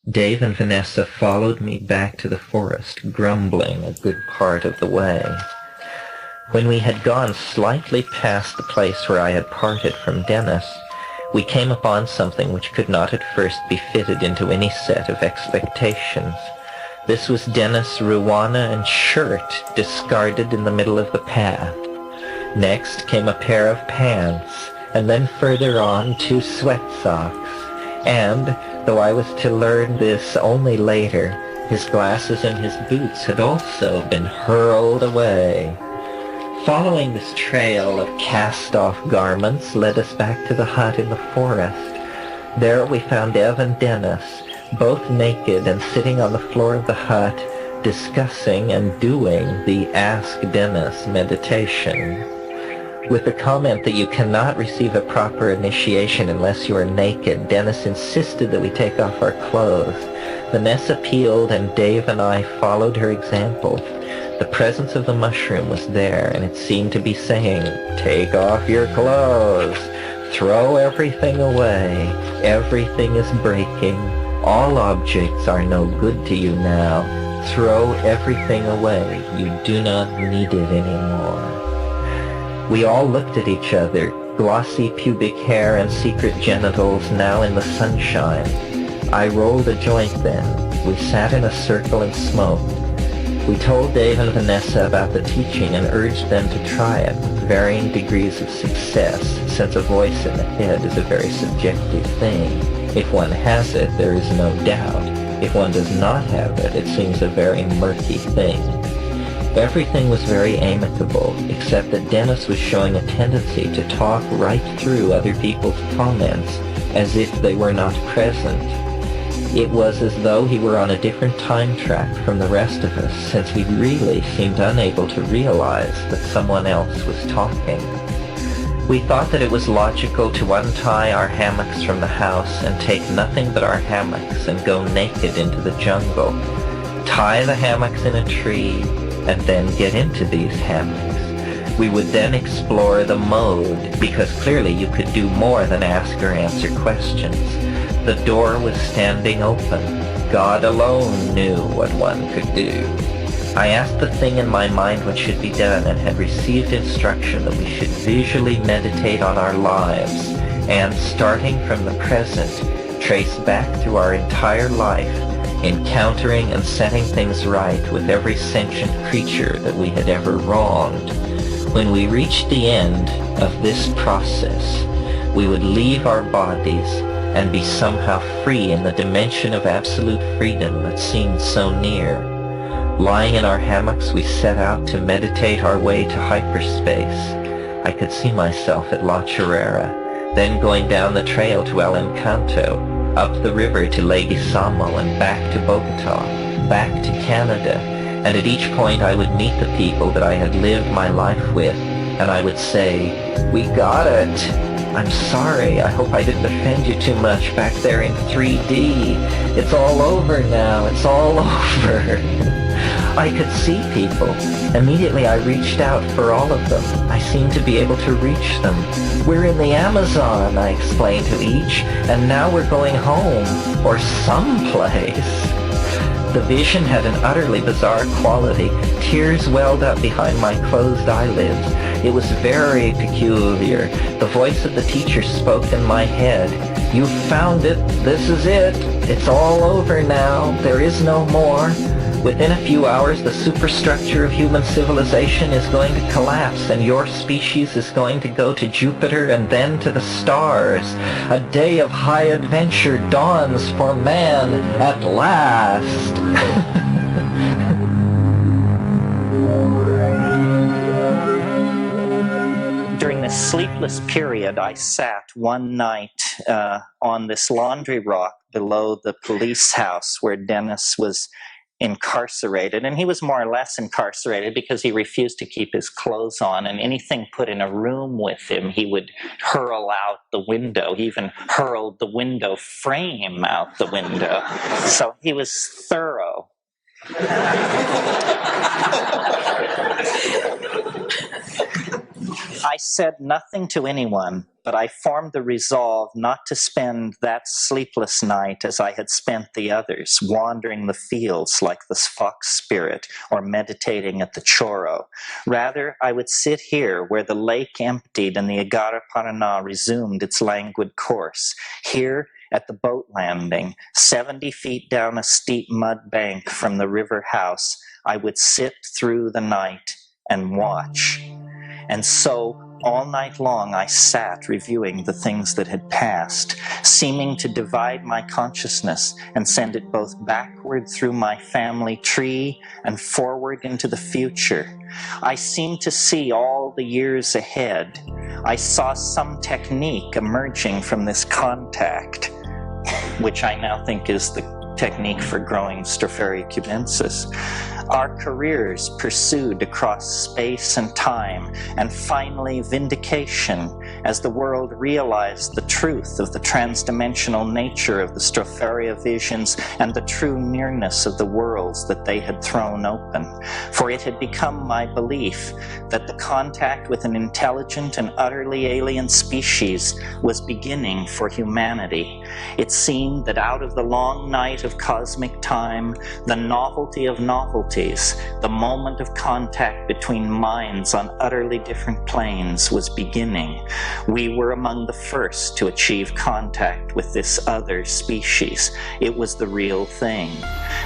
[SPEAKER 2] Dave and Vanessa followed me back to the forest, grumbling a good part of the way. When we had gone slightly past the place where I had parted from Dennis, we came upon something which could not at first be fitted into any set of expectations. This was Dennis' ruana and shirt discarded in the middle of the path. Next came a pair of pants, and then further on 2 sweat socks. And, though I was to learn this only later, his glasses and his boots had also been hurled away. Following this trail of cast-off garments led us back to the hut in the forest. There we found Ev and Dennis, both naked and sitting on the floor of the hut, discussing and doing the Ask Dennis meditation. With the comment that you cannot receive a proper initiation unless you are naked, Dennis insisted that we take off our clothes. Vanessa peeled, and Dave and I followed her example. The presence of the mushroom was there, and it seemed to be saying, "Take off your clothes. Throw everything away. Everything is breaking. All objects are no good to you now. Throw everything away. You do not need it anymore." We all looked at each other, glossy pubic hair and secret genitals now in the sunshine. I rolled a joint then. We sat in a circle and smoked. We told Dave and Vanessa about the teaching and urged them to try it with varying degrees of success, since a voice in the head is a very subjective thing. If one has it, there is no doubt. If one does not have it, it seems a very murky thing. Everything was very amicable, except that Dennis was showing a tendency to talk right through other people's comments, as if they were not present. It was as though he were on a different time track from the rest of us, since we really seemed unable to realize that someone else was talking. We thought that it was logical to untie our hammocks from the house and take nothing but our hammocks and go naked into the jungle, tie the hammocks in a tree, and then get into these hammocks. We would then explore the mode, because clearly you could do more than ask or answer questions. The door was standing open. God alone knew what one could do. I asked the thing in my mind what should be done and had received instruction that we should visually meditate on our lives and, starting from the present, trace back through our entire life, encountering and setting things right with every sentient creature that we had ever wronged. When we reached the end of this process, we would leave our bodies and be somehow free in the dimension of absolute freedom that seemed so near. Lying in our hammocks, we set out to meditate our way to hyperspace. I could see myself at La Chorrera, then going down the trail to El Encanto, up the river to Leguizamo and back to Bogota, back to Canada, and at each point I would meet the people that I had lived my life with, and I would say, "We got it. I'm sorry, I hope I didn't offend you too much back there in 3D. It's all over now, it's all over." I could see people. Immediately I reached out for all of them. I seemed to be able to reach them. "We're in the Amazon," I explained to each, "and now we're going home, or someplace." The vision had an utterly bizarre quality. Tears welled up behind my closed eyelids. It was very peculiar. The voice of the teacher spoke in my head. "You've found it. This is it. It's all over now. There is no more. Within a few hours, the superstructure of human civilization is going to collapse, and your species is going to go to Jupiter and then to the stars. A day of high adventure dawns for man at last."
[SPEAKER 7] During this sleepless period, I sat one night on this laundry rock below the police house where Dennis was incarcerated, and he was more or less incarcerated because he refused to keep his clothes on, and anything put in a room with him he would hurl out the window. He even hurled the window frame out the window. So he was thorough. I said nothing to anyone, but I formed the resolve not to spend that sleepless night as I had spent the others, wandering the fields like the fox spirit or meditating at the Chorro. Rather, I would sit here where the lake emptied and the Agara Paraná resumed its languid course, here at the boat landing, 70 feet down a steep mud bank from the river house. I would sit through the night and watch. And so, all night long, I sat reviewing the things that had passed, seeming to divide my consciousness and send it both backward through my family tree and forward into the future. I seemed to see all the years ahead. I saw some technique emerging from this contact, which I now think is the technique for growing Stropharia cubensis. Our careers pursued across space and time, and finally vindication as the world realized the truth of the transdimensional nature of the Stropharia visions and the true nearness of the worlds that they had thrown open. For it had become my belief that the contact with an intelligent and utterly alien species was beginning for humanity. It seemed that out of the long night of cosmic time, the novelty of novelties, the moment of contact between minds on utterly different planes was beginning. We were among the first to achieve contact with this other species. It was the real thing.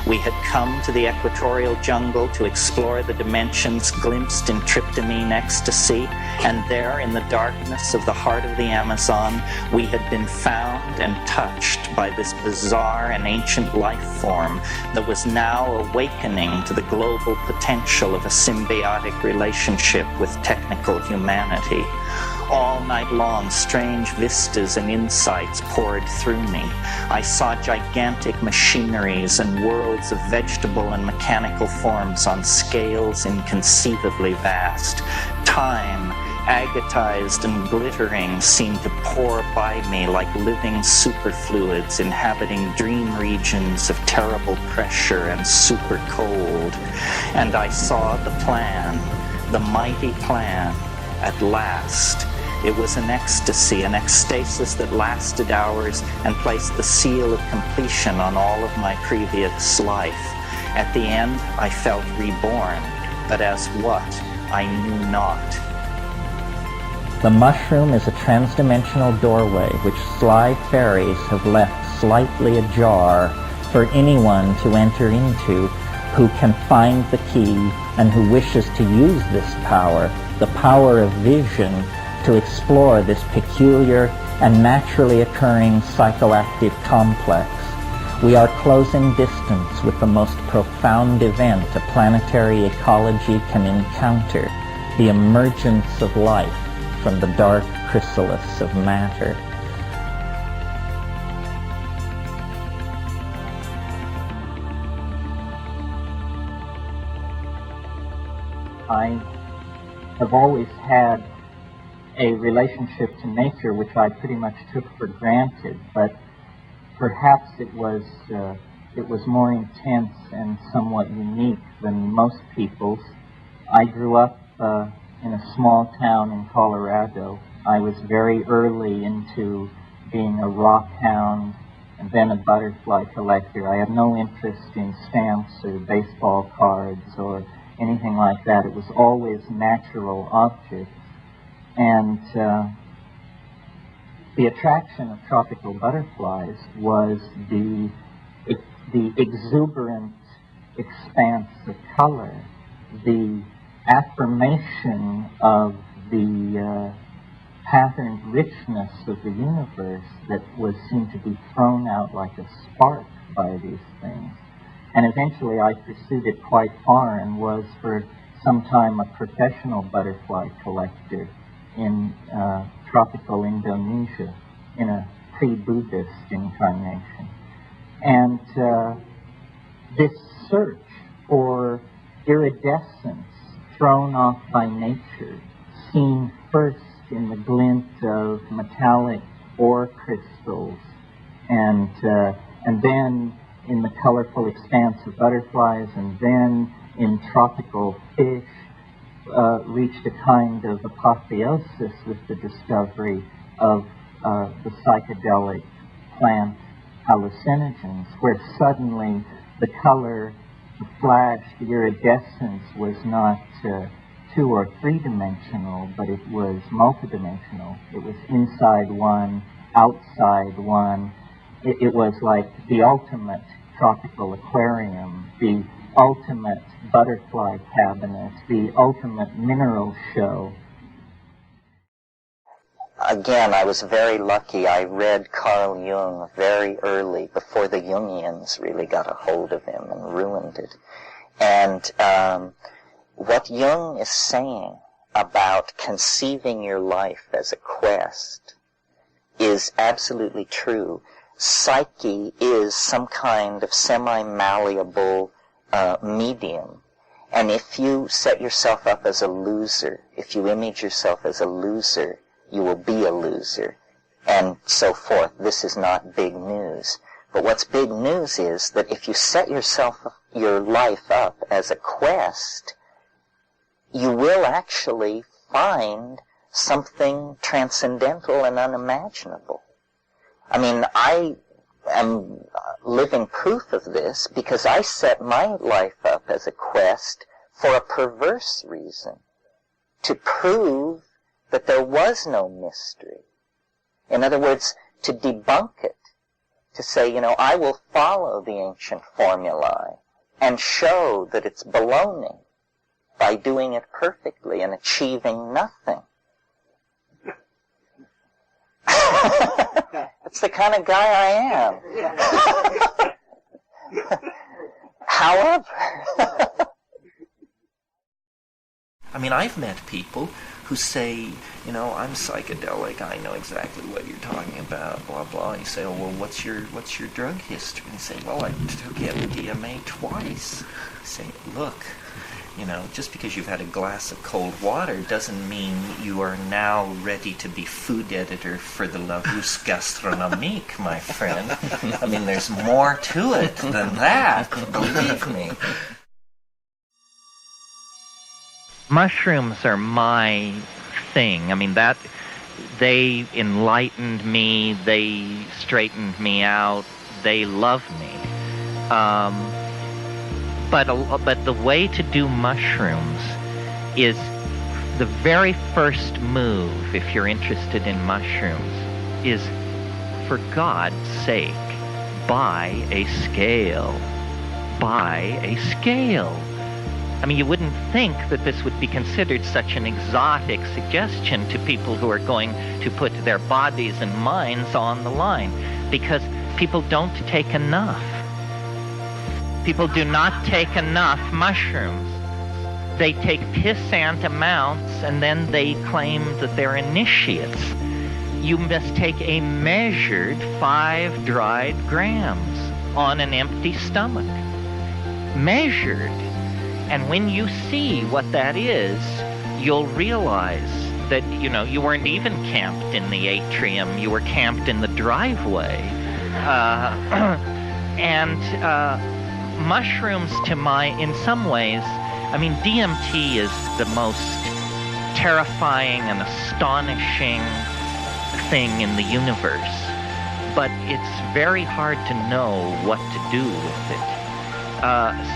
[SPEAKER 7] We had come to the equatorial jungle to explore the dimensions glimpsed in tryptamine ecstasy, and there in the darkness of the heart of the Amazon, we had been found and touched by this bizarre and ancient life form that was now awakening to the global potential of a symbiotic relationship with technical humanity. All night long, strange vistas and insights poured through me. I saw gigantic machineries and worlds of vegetable and mechanical forms on scales inconceivably vast. Time, agatized and glittering, seemed to pour by me like living superfluids inhabiting dream regions of terrible pressure and super cold. And I saw the plan, the mighty plan, at last. It was an ecstasy, an ecstasis that lasted hours and placed the seal of completion on all of my previous life. At the end, I felt reborn, but as what, I knew not.
[SPEAKER 1] The mushroom is a transdimensional doorway which sly fairies have left slightly ajar for anyone to enter into who can find the key and who wishes to use this power, the power of vision, to explore this peculiar and naturally occurring psychoactive complex. We are closing distance with the most profound event a planetary ecology can encounter, the emergence of life from the dark chrysalis of matter.
[SPEAKER 2] I have always had a relationship to nature which I pretty much took for granted, but perhaps it was more intense and somewhat unique than most people's. I grew up in a small town in Colorado. I was very early into being a rock hound and then a butterfly collector. I had no interest in stamps or baseball cards or anything like that. It was always natural objects. And the attraction of tropical butterflies was the exuberant expanse of color, the affirmation of the patterned richness of the universe that seemed to be thrown out like a spark by these things. And eventually I pursued it quite far and was for some time a professional butterfly collector in tropical Indonesia in a pre-Buddhist incarnation. And this search for iridescence thrown off by nature, seen first in the glint of metallic ore crystals, and then in the colorful expanse of butterflies, and then in tropical fish, reached a kind of apotheosis with the discovery of the psychedelic plant hallucinogens, where suddenly the color, the flash, the iridescence was not 2 or 3 dimensional, but it was multidimensional. It was inside one, outside one. It was like the ultimate tropical aquarium, the ultimate butterfly cabinet, the ultimate mineral show.
[SPEAKER 7] Again, I was very lucky. I read Carl Jung very early, before the Jungians really got a hold of him and ruined it. And what Jung is saying about conceiving your life as a quest is absolutely true. Psyche is some kind of semi-malleable medium. And if you set yourself up as a loser, if you image yourself as a loser, you will be a loser, and so forth. This is not big news. But what's big news is that if you set your life up as a quest, you will actually find something transcendental and unimaginable. I mean, I am living proof of this because I set my life up as a quest for a perverse reason, to prove that there was no mystery. In other words, to debunk it, to say, I will follow the ancient formulae and show that it's baloney by doing it perfectly and achieving nothing. That's the kind of guy I am. However,
[SPEAKER 8] I mean, I've met people who say,
[SPEAKER 2] I'm psychedelic, I know exactly what you're talking about, blah, blah. You say, oh, well, what's your drug history? And you say, well, I took MDMA twice. You say, look, just because you've had a glass of cold water doesn't mean you are now ready to be food editor for the La Rus Gastronomique, my friend. I mean, there's more to it than that, believe me. Mushrooms are my thing. I mean, that they enlightened me, they straightened me out, they love me. But the way to do mushrooms is the very first move, if you're interested in mushrooms, is, for God's sake, buy a scale. Buy a scale. I mean, you wouldn't think that this would be considered such an exotic suggestion to people who are going to put their bodies and minds on the line, because people don't take enough. People do not take enough mushrooms. They take pissant amounts and then they claim that they're initiates. You must take a measured 5 dried grams on an empty stomach. Measured. And when you see what that is, you'll realize that, you weren't even camped in the atrium. You were camped in the driveway. Mushrooms, in some ways, I mean, DMT is the most terrifying and astonishing thing in the universe. But it's very hard to know what to do with it.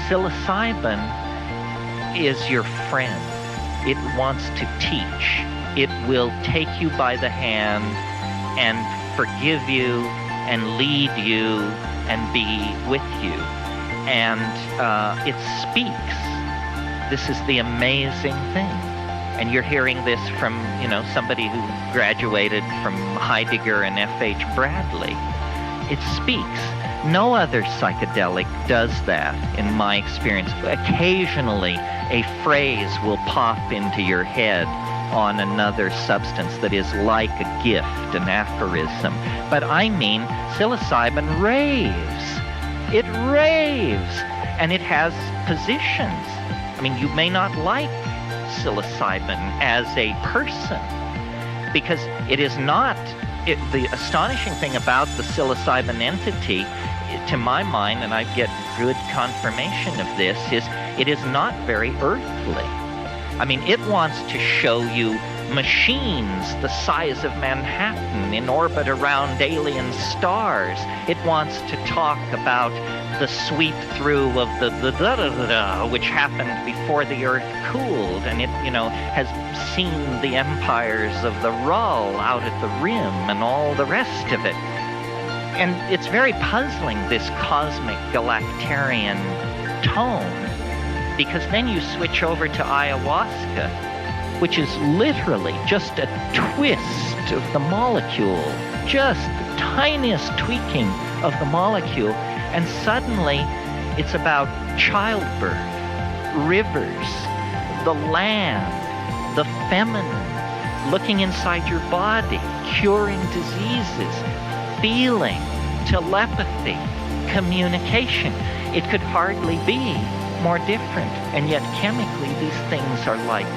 [SPEAKER 2] Psilocybin is your friend. It wants to teach. It will take you by the hand and forgive you and lead you and be with you. And it speaks. This is the amazing thing. And you're hearing this from, somebody who graduated from Heidegger and F.H. Bradley. It speaks. No other psychedelic does that, in my experience. Occasionally, a phrase will pop into your head on another substance that is like a gift, an aphorism. But I mean, psilocybin raves. It raves. And it has positions. I mean, you may not like psilocybin as a person, because it is not... the astonishing thing about the psilocybin entity, to my mind, and I get good confirmation of this, is it is not very earthly. I mean, it wants to show you machines the size of Manhattan in orbit around alien stars. It wants to talk about the sweep through of the da-da-da-da, which happened before the Earth cooled, and it, has seen the empires of the Rull out at the rim and all the rest of it. And it's very puzzling, this cosmic galactarian tone, because then you switch over to ayahuasca, which is literally just a twist of the molecule, just the tiniest tweaking of the molecule, and suddenly it's about childbirth, rivers, the land, the feminine, looking inside your body, curing diseases, feeling, telepathy, communication. It could hardly be more different, and yet chemically these things are like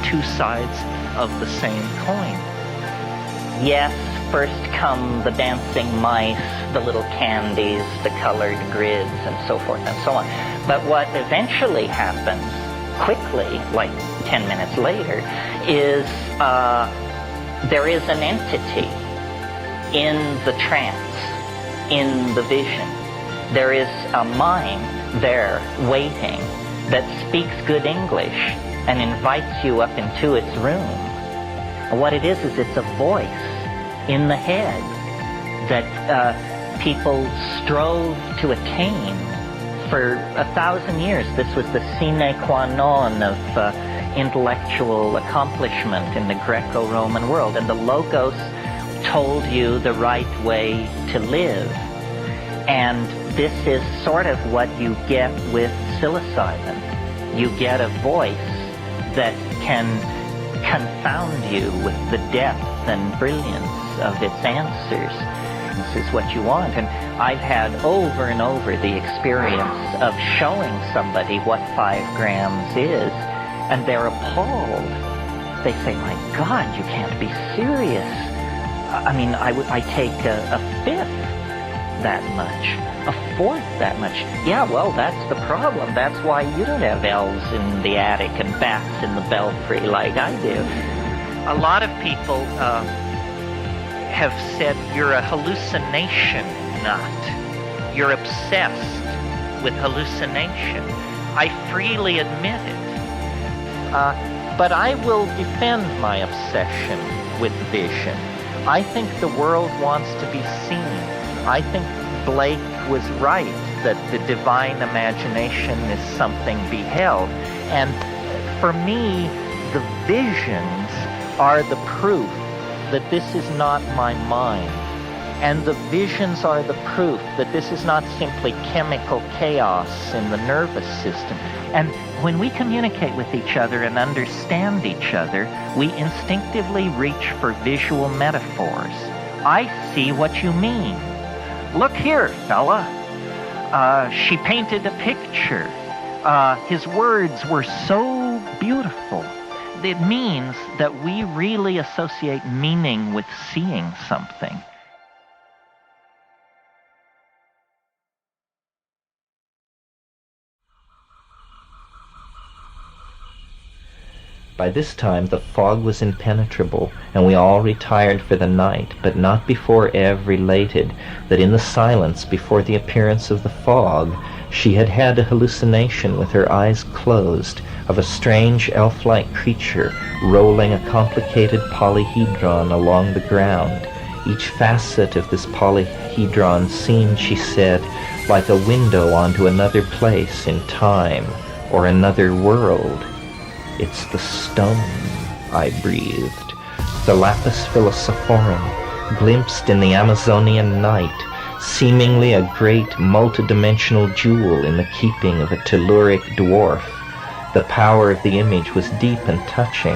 [SPEAKER 2] two sides of the same coin. Yes, first come the dancing mice, the little candies, the colored grids, and so forth and so on. But what eventually happens quickly, like 10 minutes later, is there is an entity in the trance, in the vision. There is a mind there waiting that speaks good English and invites you up into its room. And what it is it's a voice in the head that people strove to attain for 1,000 years. This was the sine qua non of intellectual accomplishment in the Greco-Roman world, and the Logos told you the right way to live. And this is sort of what you get with psilocybin. You get a voice that can confound you with the depth and brilliance of its answers. This is what you want. And I've had over and over the experience of showing somebody what 5 grams is, and they're appalled. They say, my God, you can't be serious. I mean, I take a fifth that much, a fourth that much. Yeah, well, that's the problem. That's why you don't have elves in the attic and bats in the belfry like I do. A lot of people have said you're a hallucination nut. You're obsessed with hallucination. I freely admit it. But I will defend my obsession with vision. I think the world wants to be seen. I think Blake was right that the divine imagination is something beheld. And for me, the visions are the proof that this is not my mind. And the visions are the proof that this is not simply chemical chaos in the nervous system. And when we communicate with each other and understand each other, we instinctively reach for visual metaphors. I see what you mean. Look here, fella. She painted a picture. His words were so beautiful. It means that we really associate meaning with seeing something. By this time the fog was impenetrable, and we all retired for the night, but not before Eve related that in the silence before the appearance of the fog, she had had a hallucination with her eyes closed of a strange elf-like creature rolling a complicated polyhedron along the ground. Each facet of this polyhedron seemed, she said, like a window onto another place in time, or another world. It's the stone, I breathed. The lapis philosophorum, glimpsed in the Amazonian night, seemingly a great multidimensional jewel in the keeping of a telluric dwarf. The power of the image was deep and touching.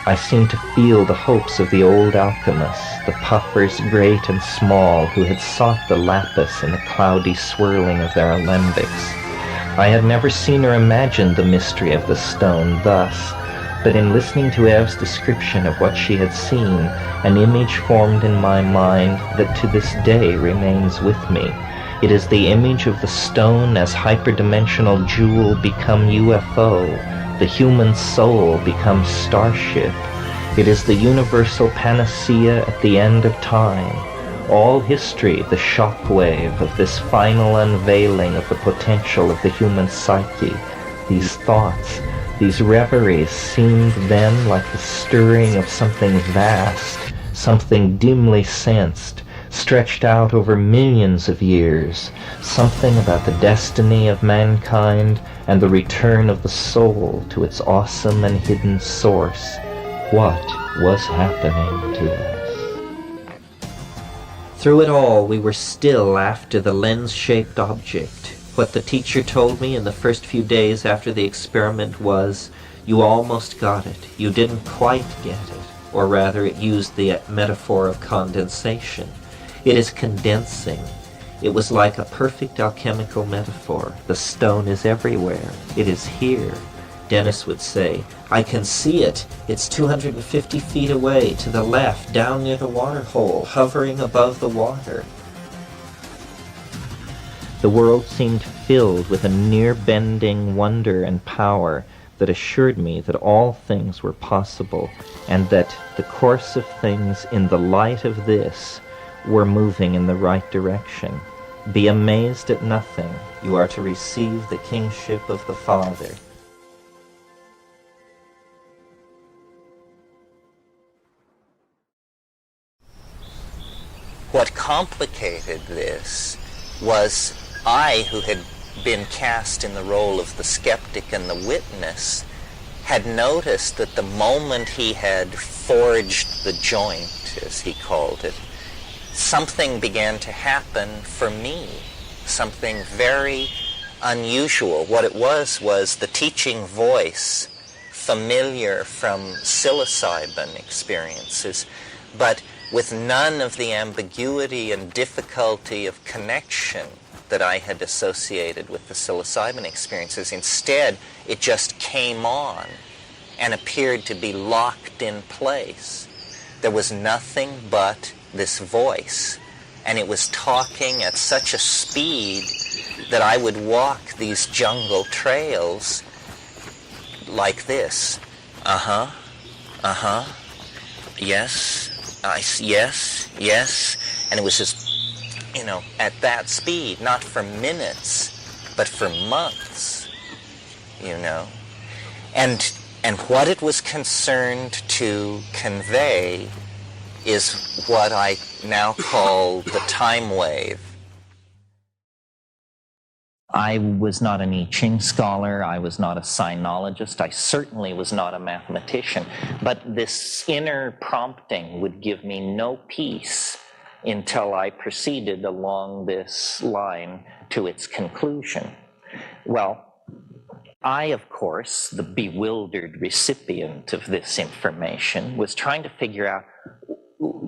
[SPEAKER 2] I seemed to feel the hopes of the old alchemists, the puffers great and small, who had sought the lapis in the cloudy swirling of their alembics. I had never seen or imagined the mystery of the stone thus, but in listening to Eve's description of what she had seen, an image formed in my mind that to this day remains with me. It is the image of the stone as hyperdimensional jewel become UFO, the human soul becomes starship. It is the universal panacea at the end of time. All history, the shockwave of this final unveiling of the potential of the human psyche. These thoughts, these reveries seemed then like the stirring of something vast, something dimly sensed, stretched out over millions of years, something about the destiny of mankind and the return of the soul to its awesome and hidden source. What was happening to us? Through it all, we were still after the lens-shaped object. What the teacher told me in the first few days after the experiment was, you almost got it. You didn't quite get it. Or rather, it used the metaphor of condensation. It is condensing. It was like a perfect alchemical metaphor. The stone is everywhere. It is here. Dennis would say, I can see it. It's 250 feet away, to the left, down near the water hole, hovering above the water. The world seemed filled with a near-bending wonder and power that assured me that all things were possible, and that the course of things in the light of this were moving in the right direction. Be amazed at nothing. You are to receive the kingship of the Father. What complicated this was I, who had been cast in the role of the skeptic and the witness, had noticed that the moment he had forged the joint, as he called it, something began to happen for me, something very unusual. What it was the teaching voice familiar from psilocybin experiences, but with none of the ambiguity and difficulty of connection that I had associated with the psilocybin experiences. Instead, it just came on and appeared to be locked in place. There was nothing but this voice, and it was talking at such a speed that I would walk these jungle trails like this. Uh-huh, uh-huh, yes, yes, yes. And it was just, you know, at that speed, not for minutes, but for months, you know. And what it was concerned to convey is what I now call the time wave. I was not an I Ching scholar, I was not a sinologist, I certainly was not a mathematician, but this inner prompting would give me no peace until I proceeded along this line to its conclusion. Well, I, of course, the bewildered recipient of this information, was trying to figure out,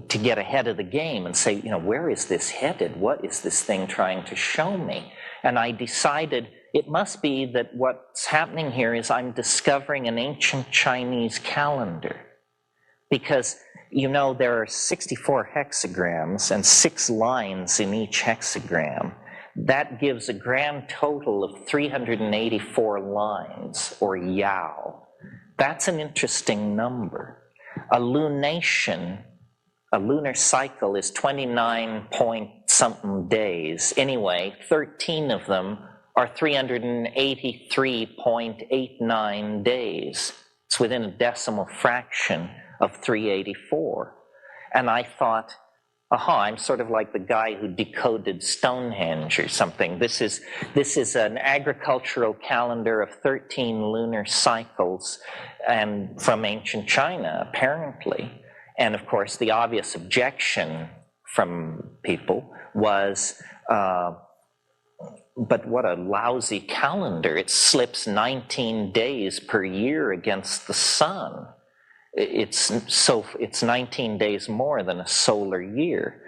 [SPEAKER 2] to get ahead of the game and say, you know, where is this headed? What is this thing trying to show me? And I decided it must be that what's happening here is I'm discovering an ancient Chinese calendar. Because, you know, there are 64 hexagrams and 6 lines in each hexagram. That gives a grand total of 384 lines, or yao. That's an interesting number. A lunation, a lunar cycle, is 29 point something days. Anyway, 13 of them are 383.89 days. It's within a decimal fraction of 384. And I thought, aha, I'm sort of like the guy who decoded Stonehenge or something. This is an agricultural calendar of 13 lunar cycles, and from ancient China, apparently. And of course, the obvious objection from people was, but what a lousy calendar. It slips 19 days per year against the sun. It's 19 days more than a solar year.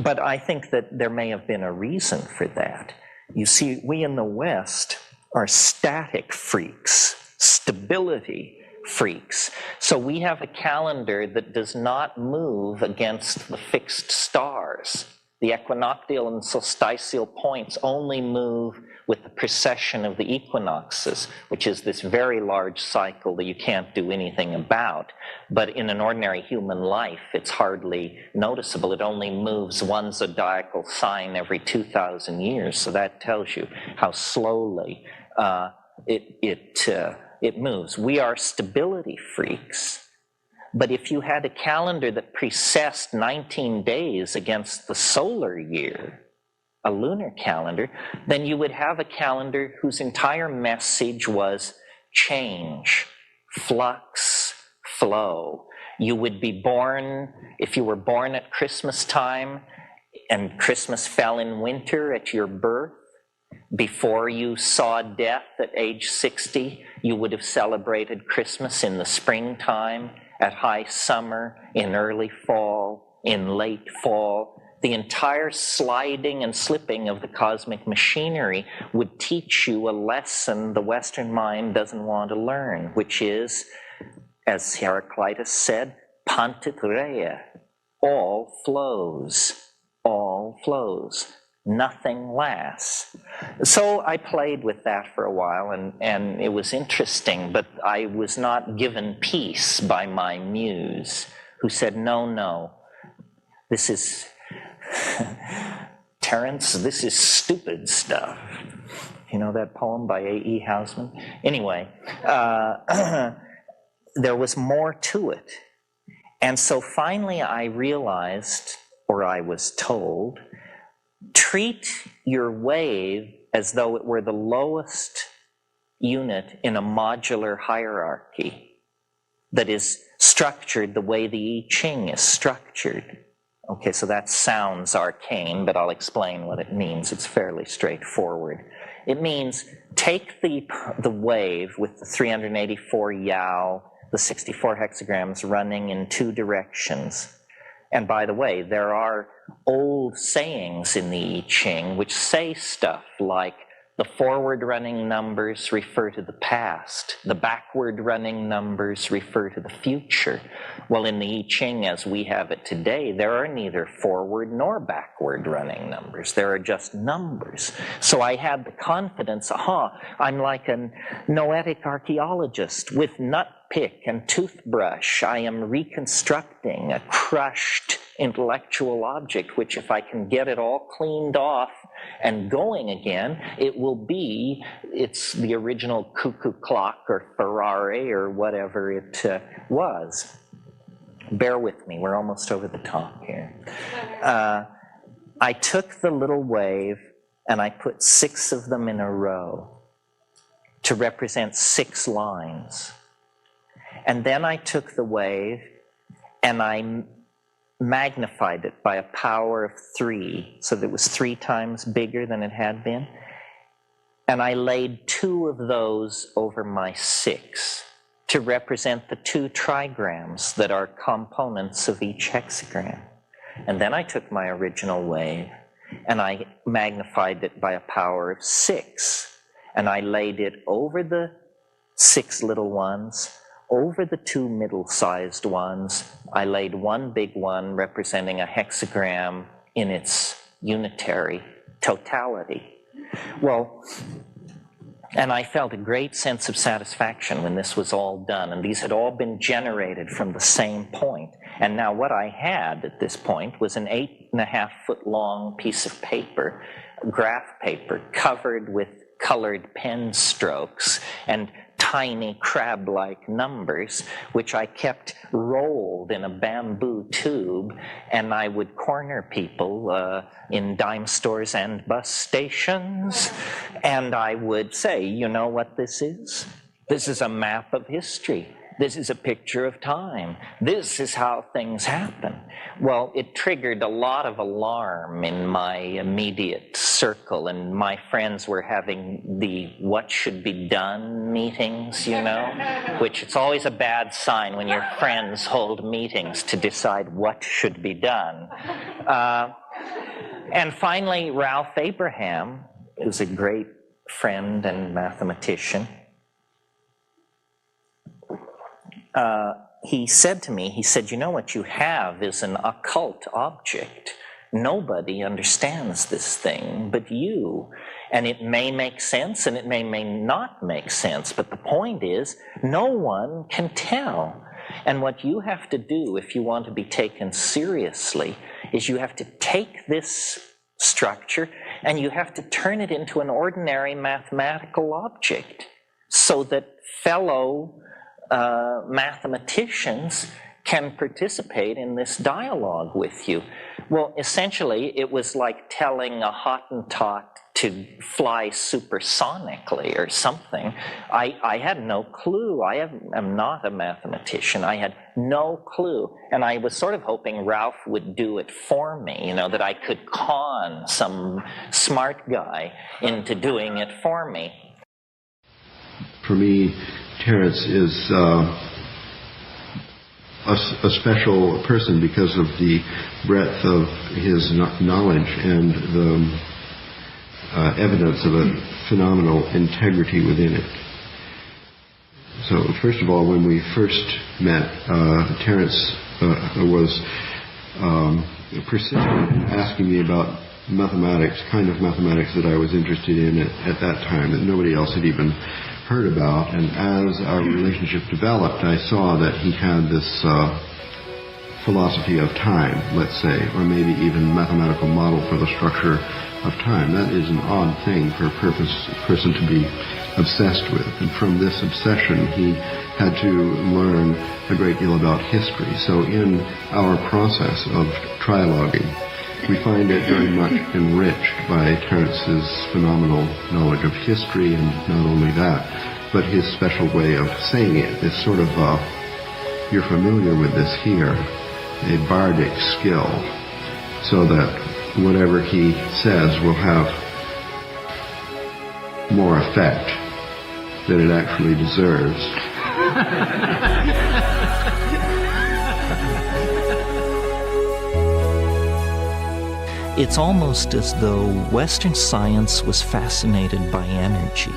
[SPEAKER 2] But I think that there may have been a reason for that. You see, we in the West are static freaks, stability freaks. So we have a calendar that does not move against the fixed stars. The equinoctial and solstitial points only move with the precession of the equinoxes, which is this very large cycle that you can't do anything about. But in an ordinary human life, it's hardly noticeable. It only moves one zodiacal sign every 2,000 years. So that tells you how slowly it moves. We are stability freaks. But if you had a calendar that precessed 19 days against the solar year, a lunar calendar, then you would have a calendar whose entire message was change, flux, flow. You would be born, if you were born at Christmas time and Christmas fell in winter at your birth, before you saw death at age 60, you would have celebrated Christmas in the springtime, at high summer, in early fall, in late fall. The entire sliding and slipping of the cosmic machinery would teach you a lesson the Western mind doesn't want to learn, which is, as Heraclitus said, pantit rea, all flows, nothing lasts. So I played with that for a while, and it was interesting, but I was not given peace by my muse, who said, no, this is, Terence, this is stupid stuff. You know that poem by A.E. Housman? Anyway, there was more to it. And so finally I realized, or I was told, treat your wave as though it were the lowest unit in a modular hierarchy that is structured the way the I Ching is structured.
[SPEAKER 7] Okay, so that sounds arcane, but I'll explain what it means. It's fairly straightforward. It means take the wave with the 384 yao, the 64 hexagrams running in two directions. And by the way, there are old sayings in the I Ching which say stuff like the forward-running numbers refer to the past, the backward-running numbers refer to the future. Well, in the I Ching as we have it today, there are neither forward nor backward-running numbers. There are just numbers. So I had the confidence, I'm like a noetic archaeologist with nut pick and toothbrush. I am reconstructing a crushed intellectual object, which if I can get it all cleaned off and going again, it's the original cuckoo clock or Ferrari or whatever it was. Bear with me, we're almost over the top here. I took the little wave and I put 6 of them in a row to represent 6 lines. And then I took the wave and I magnified it by a power of 3, so that it was 3 times bigger than it had been. And I laid 2 of those over my 6 to represent the 2 trigrams that are components of each hexagram. And then I took my original wave and I magnified it by a power of 6. And I laid it over the 6 little ones, over the 2 middle-sized ones. I laid 1 big one representing a hexagram in its unitary totality. Well, and I felt a great sense of satisfaction when this was all done, and these had all been generated from the same point. And now what I had at this point was an 8.5-foot long piece of paper, graph paper, covered with colored pen strokes and tiny crab-like numbers, which I kept rolled in a bamboo tube, and I would corner people in dime stores and bus stations, and I would say, you know what this is? This is a map of history. This is a picture of time. This is how things happen. Well, it triggered a lot of alarm in my immediate circle, and my friends were having the what should be done meetings, you know, which it's always a bad sign when your friends hold meetings to decide what should be done. And finally, Ralph Abraham, who's a great friend and mathematician, he said to me, you know, what you have is an occult object. Nobody understands this thing but you. And it may make sense and it may not make sense, but the point is, no one can tell. And what you have to do if you want to be taken seriously is you have to take this structure and you have to turn it into an ordinary mathematical object so that fellow mathematicians can participate in this dialogue with you. Well, essentially, it was like telling a Hottentot to fly supersonically or something. I had no clue. I am not a mathematician. I had no clue. And I was sort of hoping Ralph would do it for me, you know, that I could con some smart guy into doing it for me.
[SPEAKER 8] For me, Terence is a special person because of the breadth of his knowledge and the evidence of a phenomenal integrity within it. So, first of all, when we first met, Terence was persistent in asking me about mathematics, kind of mathematics that I was interested in at that time, that nobody else had even heard about. And as our relationship developed, I saw that he had this philosophy of time, let's say, or maybe even mathematical model for the structure of time. That is an odd thing for a person to be obsessed with. And from this obsession, he had to learn a great deal about history. So in our process of trialoguing, we find it very much enriched by Terence's phenomenal knowledge of history, and not only that, but his special way of saying it. This sort of, you're familiar with this here, a bardic skill so that whatever he says will have more effect than it actually deserves.
[SPEAKER 2] It's almost as though Western science was fascinated by energy.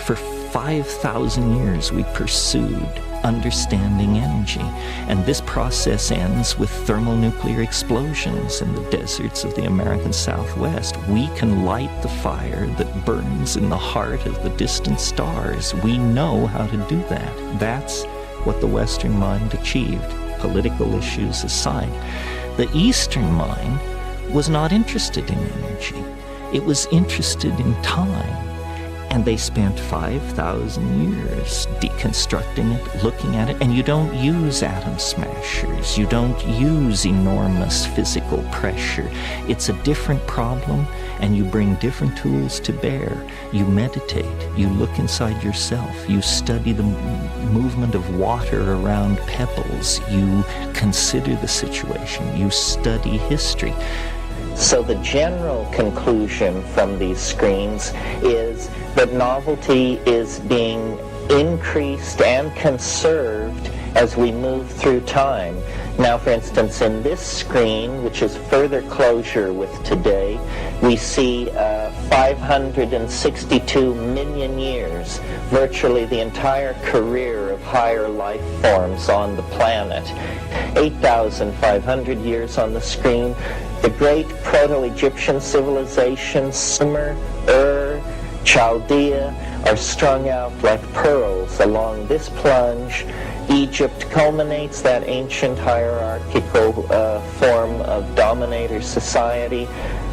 [SPEAKER 2] For 5,000 years we pursued understanding energy, and this process ends with thermonuclear explosions in the deserts of the American Southwest. We can light the fire that burns in the heart of the distant stars. We know how to do that. That's what the Western mind achieved, political issues aside. The Eastern mind was not interested in energy. It was interested in time. And they spent 5,000 years deconstructing it, looking at it, and you don't use atom smashers. You don't use enormous physical pressure. It's a different problem, and you bring different tools to bear. You meditate. You look inside yourself. You study the movement of water around pebbles. You consider the situation. You study history.
[SPEAKER 7] So the general conclusion from these screens is that novelty is being increased and conserved as we move through time. Now, for instance, in this screen, which is further closure with today, we see 562 million years, virtually the entire career of higher life forms on the planet. 8,500 years on the screen. The great Proto-Egyptian civilizations, Sumer, Ur, Chaldea, are strung out like pearls along this plunge. Egypt culminates that ancient hierarchical form of dominator society.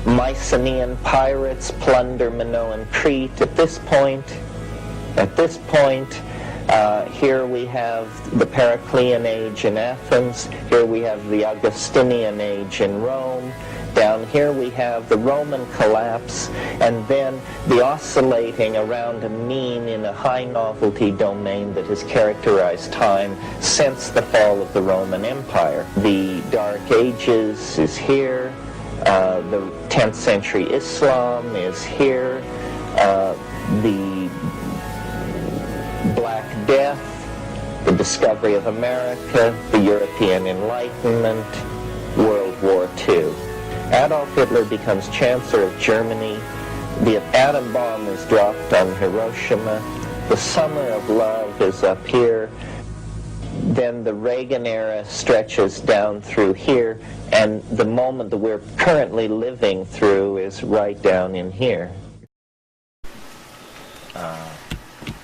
[SPEAKER 7] Mycenaean pirates plunder Minoan Crete. At this point, here we have the Periclean age in Athens. Here we have the Augustinian age in Rome. Down here we have the Roman collapse, and then the oscillating around a mean in a high novelty domain that has characterized time since the fall of the Roman Empire. The Dark Ages is here. The 10th century Islam is here. The Black Death, the discovery of America, the European Enlightenment, World War II. Adolf Hitler becomes Chancellor of Germany. The atom bomb is dropped on Hiroshima. The summer of love is up here. Then the Reagan era stretches down through here, and the moment that we're currently living through is right down in here.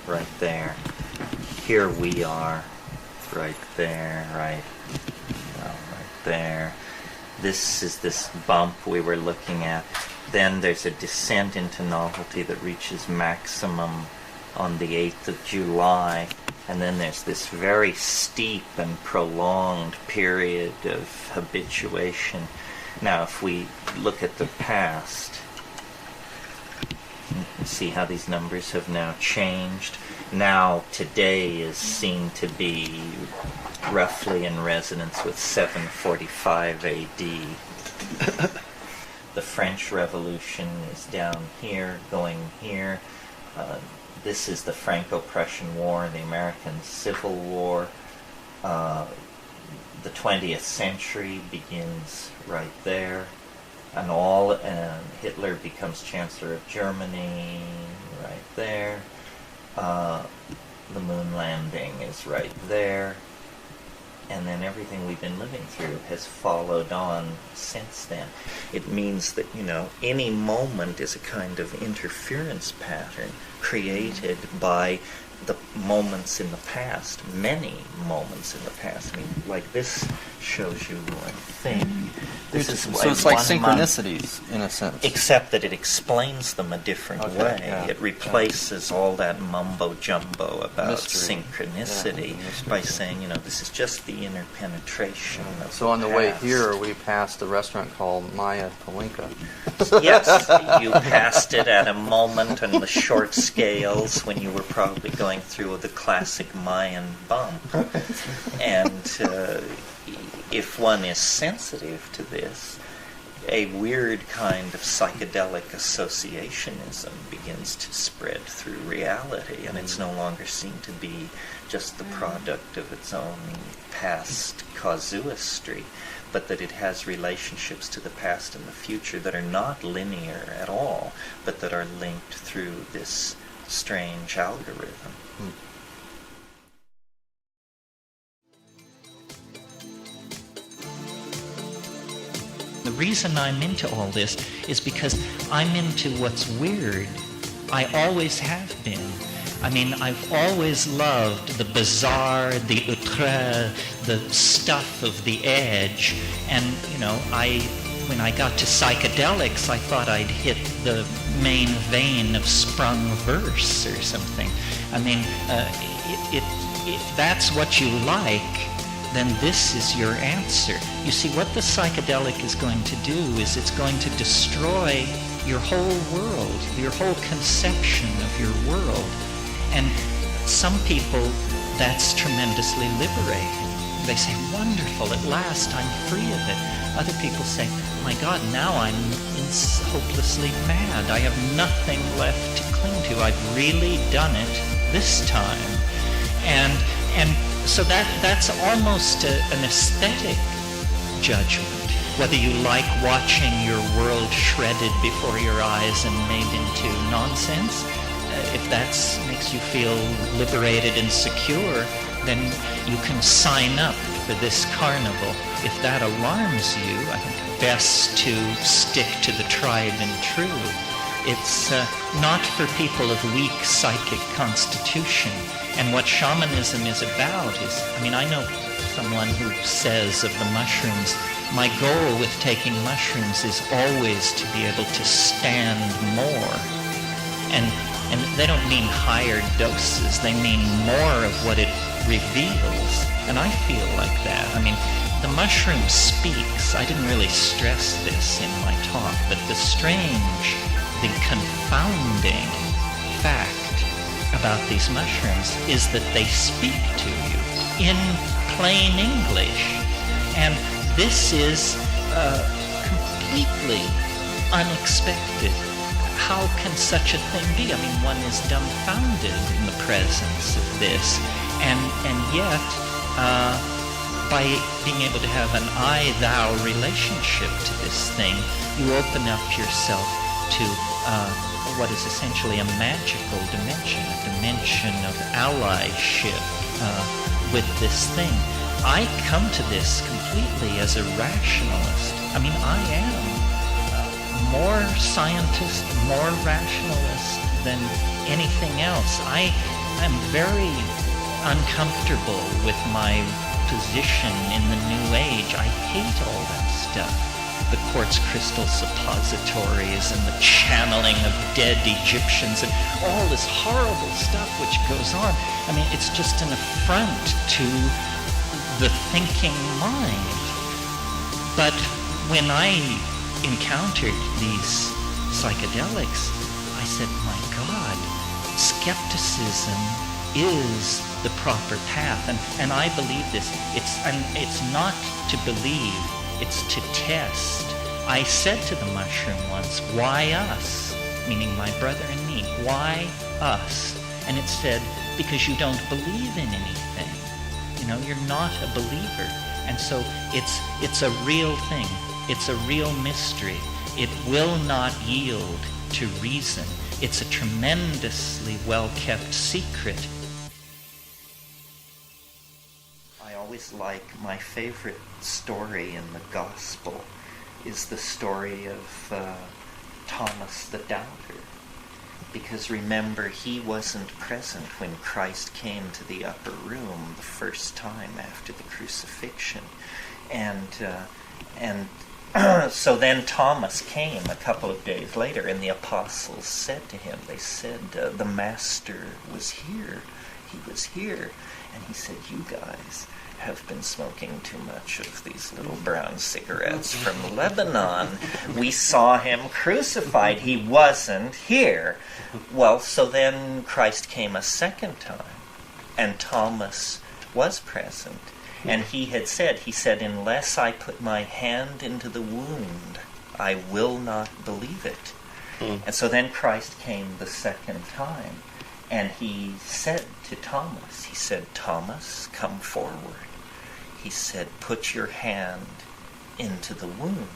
[SPEAKER 2] Right there. Here we are. Right there, right there. This is this bump we were looking at. Then there's a descent into novelty that reaches maximum on the 8th of July. And then there's this very steep and prolonged period of habituation. Now, if we look at the past, you can see how these numbers have now changed. Now, today is seen to be roughly in resonance with 745 AD. The French Revolution is down here, going here. This is the Franco-Prussian War, the American Civil War. The 20th century begins right there. And Hitler becomes Chancellor of Germany right there. The moon landing is right there. And then everything we've been living through has followed on since then. It means that, any moment is a kind of interference pattern created by the moments in the past, many moments in the past. I mean, like this shows you, I think.
[SPEAKER 9] So it's like synchronicities, in a sense.
[SPEAKER 2] Except that it explains them a different way. Yeah. It replaces all that mumbo-jumbo about
[SPEAKER 9] mystery.
[SPEAKER 2] Synchronicity by saying, this is just the inner penetration of
[SPEAKER 9] So on the
[SPEAKER 2] past.
[SPEAKER 9] way here, we passed a restaurant called Maya Palinka.
[SPEAKER 2] Yes, you passed it at a moment on the short scales when you were probably going through the classic Mayan bump. And if one is sensitive to this,
[SPEAKER 7] a weird kind of psychedelic associationism begins to spread through reality, and it's no longer seen to be just the product of its own past casuistry, but that it has relationships to the past and the future that are not linear at all, but that are linked through this strange algorithm.
[SPEAKER 1] The reason I'm into all this is because I'm into what's weird. I always have been. I mean, I've always loved the bizarre, the outre, the stuff of the edge. And, you know, when I got to psychedelics, I thought I'd hit the main vein of sprung verse or something. I mean, if that's what you like, then this is your answer. You see, what the psychedelic is going to do is it's going to destroy your whole world, your whole conception of your world. And some people, that's tremendously liberating. They say, wonderful, at last I'm free of it. Other people say, my God, now I'm hopelessly mad. I have nothing left to cling to. I've really done it this time. And so that's almost an aesthetic judgment. Whether you like watching your world shredded before your eyes and made into nonsense, if that makes you feel liberated and secure, then you can sign up for this carnival. If that alarms you, I think best to stick to the tried and true. It's not for people of weak psychic constitution. And what shamanism is about is, I mean, I know someone who says of the mushrooms, my goal with taking mushrooms is always to be able to stand more. And they don't mean higher doses, they mean more of what it reveals. And I feel like that. I mean, the mushroom speaks. I didn't really stress this in my talk, but the strange, the confounding fact about these mushrooms is that they speak to you in plain English. And this is completely unexpected. How can such a thing be? I mean, one is dumbfounded in the presence of this. And yet, by being able to have an I-thou relationship to this thing, you open up yourself to what is essentially a magical dimension, a dimension of allyship with this thing. I come to this completely as a rationalist. I mean, I am more scientist, more rationalist than anything else. I am very uncomfortable with my position in the New Age. I hate all that stuff. The quartz crystal suppositories and the channeling of dead Egyptians and all this horrible stuff which goes on. I mean, it's just an affront to the thinking mind. But when I encountered these psychedelics, I said, my God, skepticism is the proper path. And I believe this. It's not to believe, it's to test. I said to the mushroom once, why us? Meaning my brother and me. Why us? And it said, because you don't believe in anything. You know, you're not a believer. And so it's a real thing. It's a real mystery. It will not yield to reason. It's a tremendously well-kept secret. I always like, my favorite story in the gospel is the story of Thomas the Doubter. Because remember, he wasn't present when Christ came to the upper room the first time after the crucifixion. And so then Thomas came a couple of days later, and the apostles said to him, they said, the Master was here. He was here. And he said, you guys have been smoking too much of these little brown cigarettes from Lebanon. We saw him crucified. He wasn't here. Well, so then Christ came a second time, and Thomas was present. And he said, unless I put my hand into the wound
[SPEAKER 2] I will not believe it. And so then Christ came the second time, and he said to Thomas, he said, Thomas, come forward. He said, put your hand into the wound.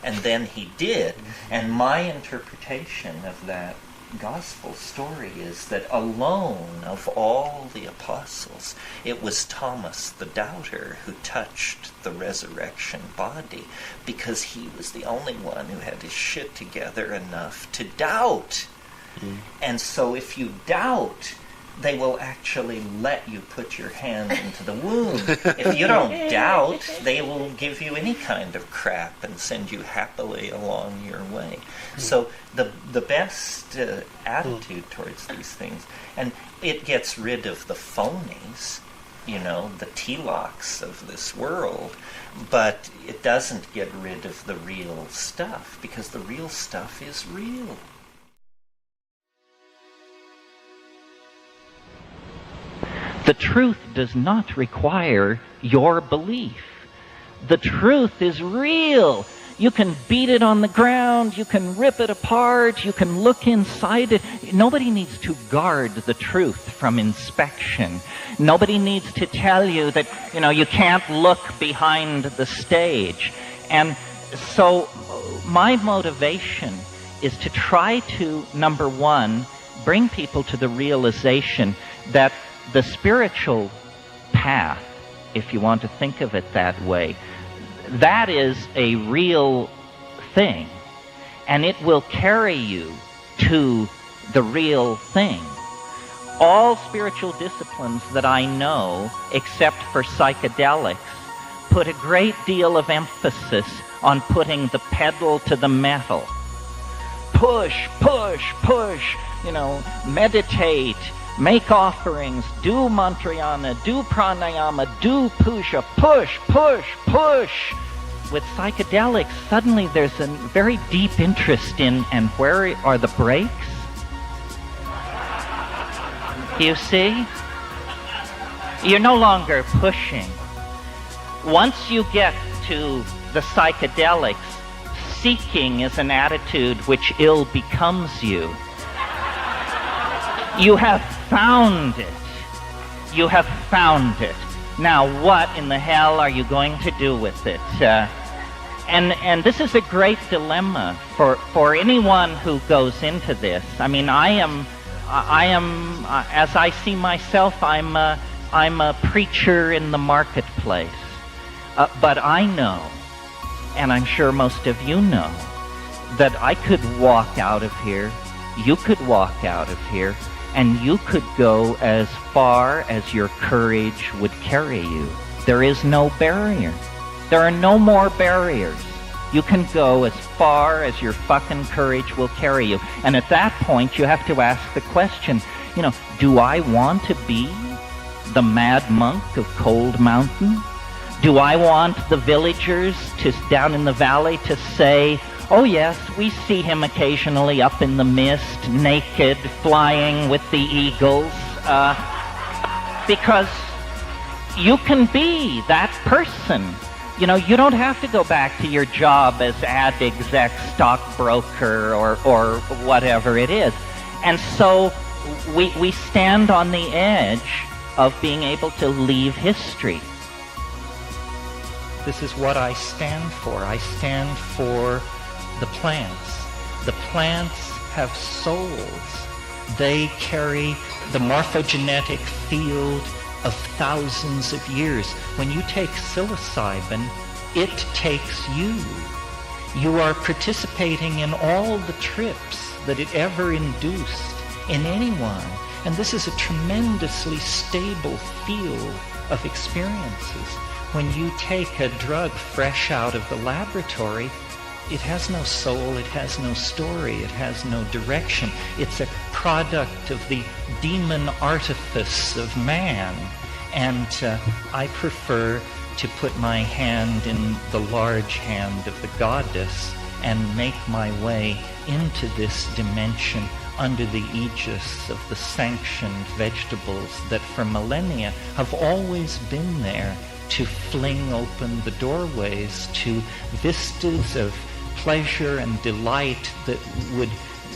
[SPEAKER 2] And then he did. And my interpretation of that gospel story is that alone of all the apostles, it was Thomas the doubter who touched the resurrection body, because he was the only one who had his shit together enough to doubt. And so if you doubt, they will actually let you put your hand into the wound. If you don't doubt, they will give you any kind of crap and send you happily along your way. So the best attitude towards these things, and it gets rid of the phonies, the Telocs of this world, but it doesn't get rid of the real stuff, because the real stuff is real.
[SPEAKER 10] The truth does not require your belief. The truth is real. You can beat it on the ground, you can rip it apart, you can look inside it. Nobody needs to guard the truth from inspection. Nobody needs to tell you that, you can't look behind the stage. And so my motivation is to try to, number one, bring people to the realization that the spiritual path, if you want to think of it that way, that is a real thing, and it will carry you to the real thing. All spiritual disciplines that I know, except for psychedelics, put a great deal of emphasis on putting the pedal to the metal. Push, push, push, meditate, make offerings, do mantrayana, do pranayama, do puja, push, push, push. With psychedelics, suddenly there's a very deep interest in, and where are the brakes? You see? You're no longer pushing. Once you get to the psychedelics, seeking is an attitude which ill becomes you. You have found it. You have found it. Now, what in the hell are you going to do with it? And this is a great dilemma for anyone who goes into this. I mean, I am, as I see myself, I'm a preacher in the marketplace. But I know, and I'm sure most of you know, that I could walk out of here, you could walk out of here, and you could go as far as your courage would carry you. There is no barrier. There are no more barriers. You can go as far as your fucking courage will carry you. And at that point, you have to ask the question, do I want to be the mad monk of Cold Mountain? Do I want the villagers down in the valley to say, oh yes, we see him occasionally up in the mist, naked, flying with the eagles, because you can be that person. You don't have to go back to your job as ad exec, stockbroker, or whatever it is. And so we stand on the edge of being able to leave history. This is what I stand for. I stand for the plants. The plants have souls. They carry the morphogenetic field of thousands of years. When you take psilocybin, it takes you. You are participating in all the trips that it ever induced in anyone. And this is a tremendously stable field of experiences. When you take a drug fresh out of the laboratory, it has no soul, it has no story, it has no direction. It's a product of the demon artifice of man. And I prefer to put my hand in the large hand of the goddess and make my way into this dimension under the aegis of the sanctioned vegetables that for millennia have always been there to fling open the doorways to vistas of pleasure and delight that would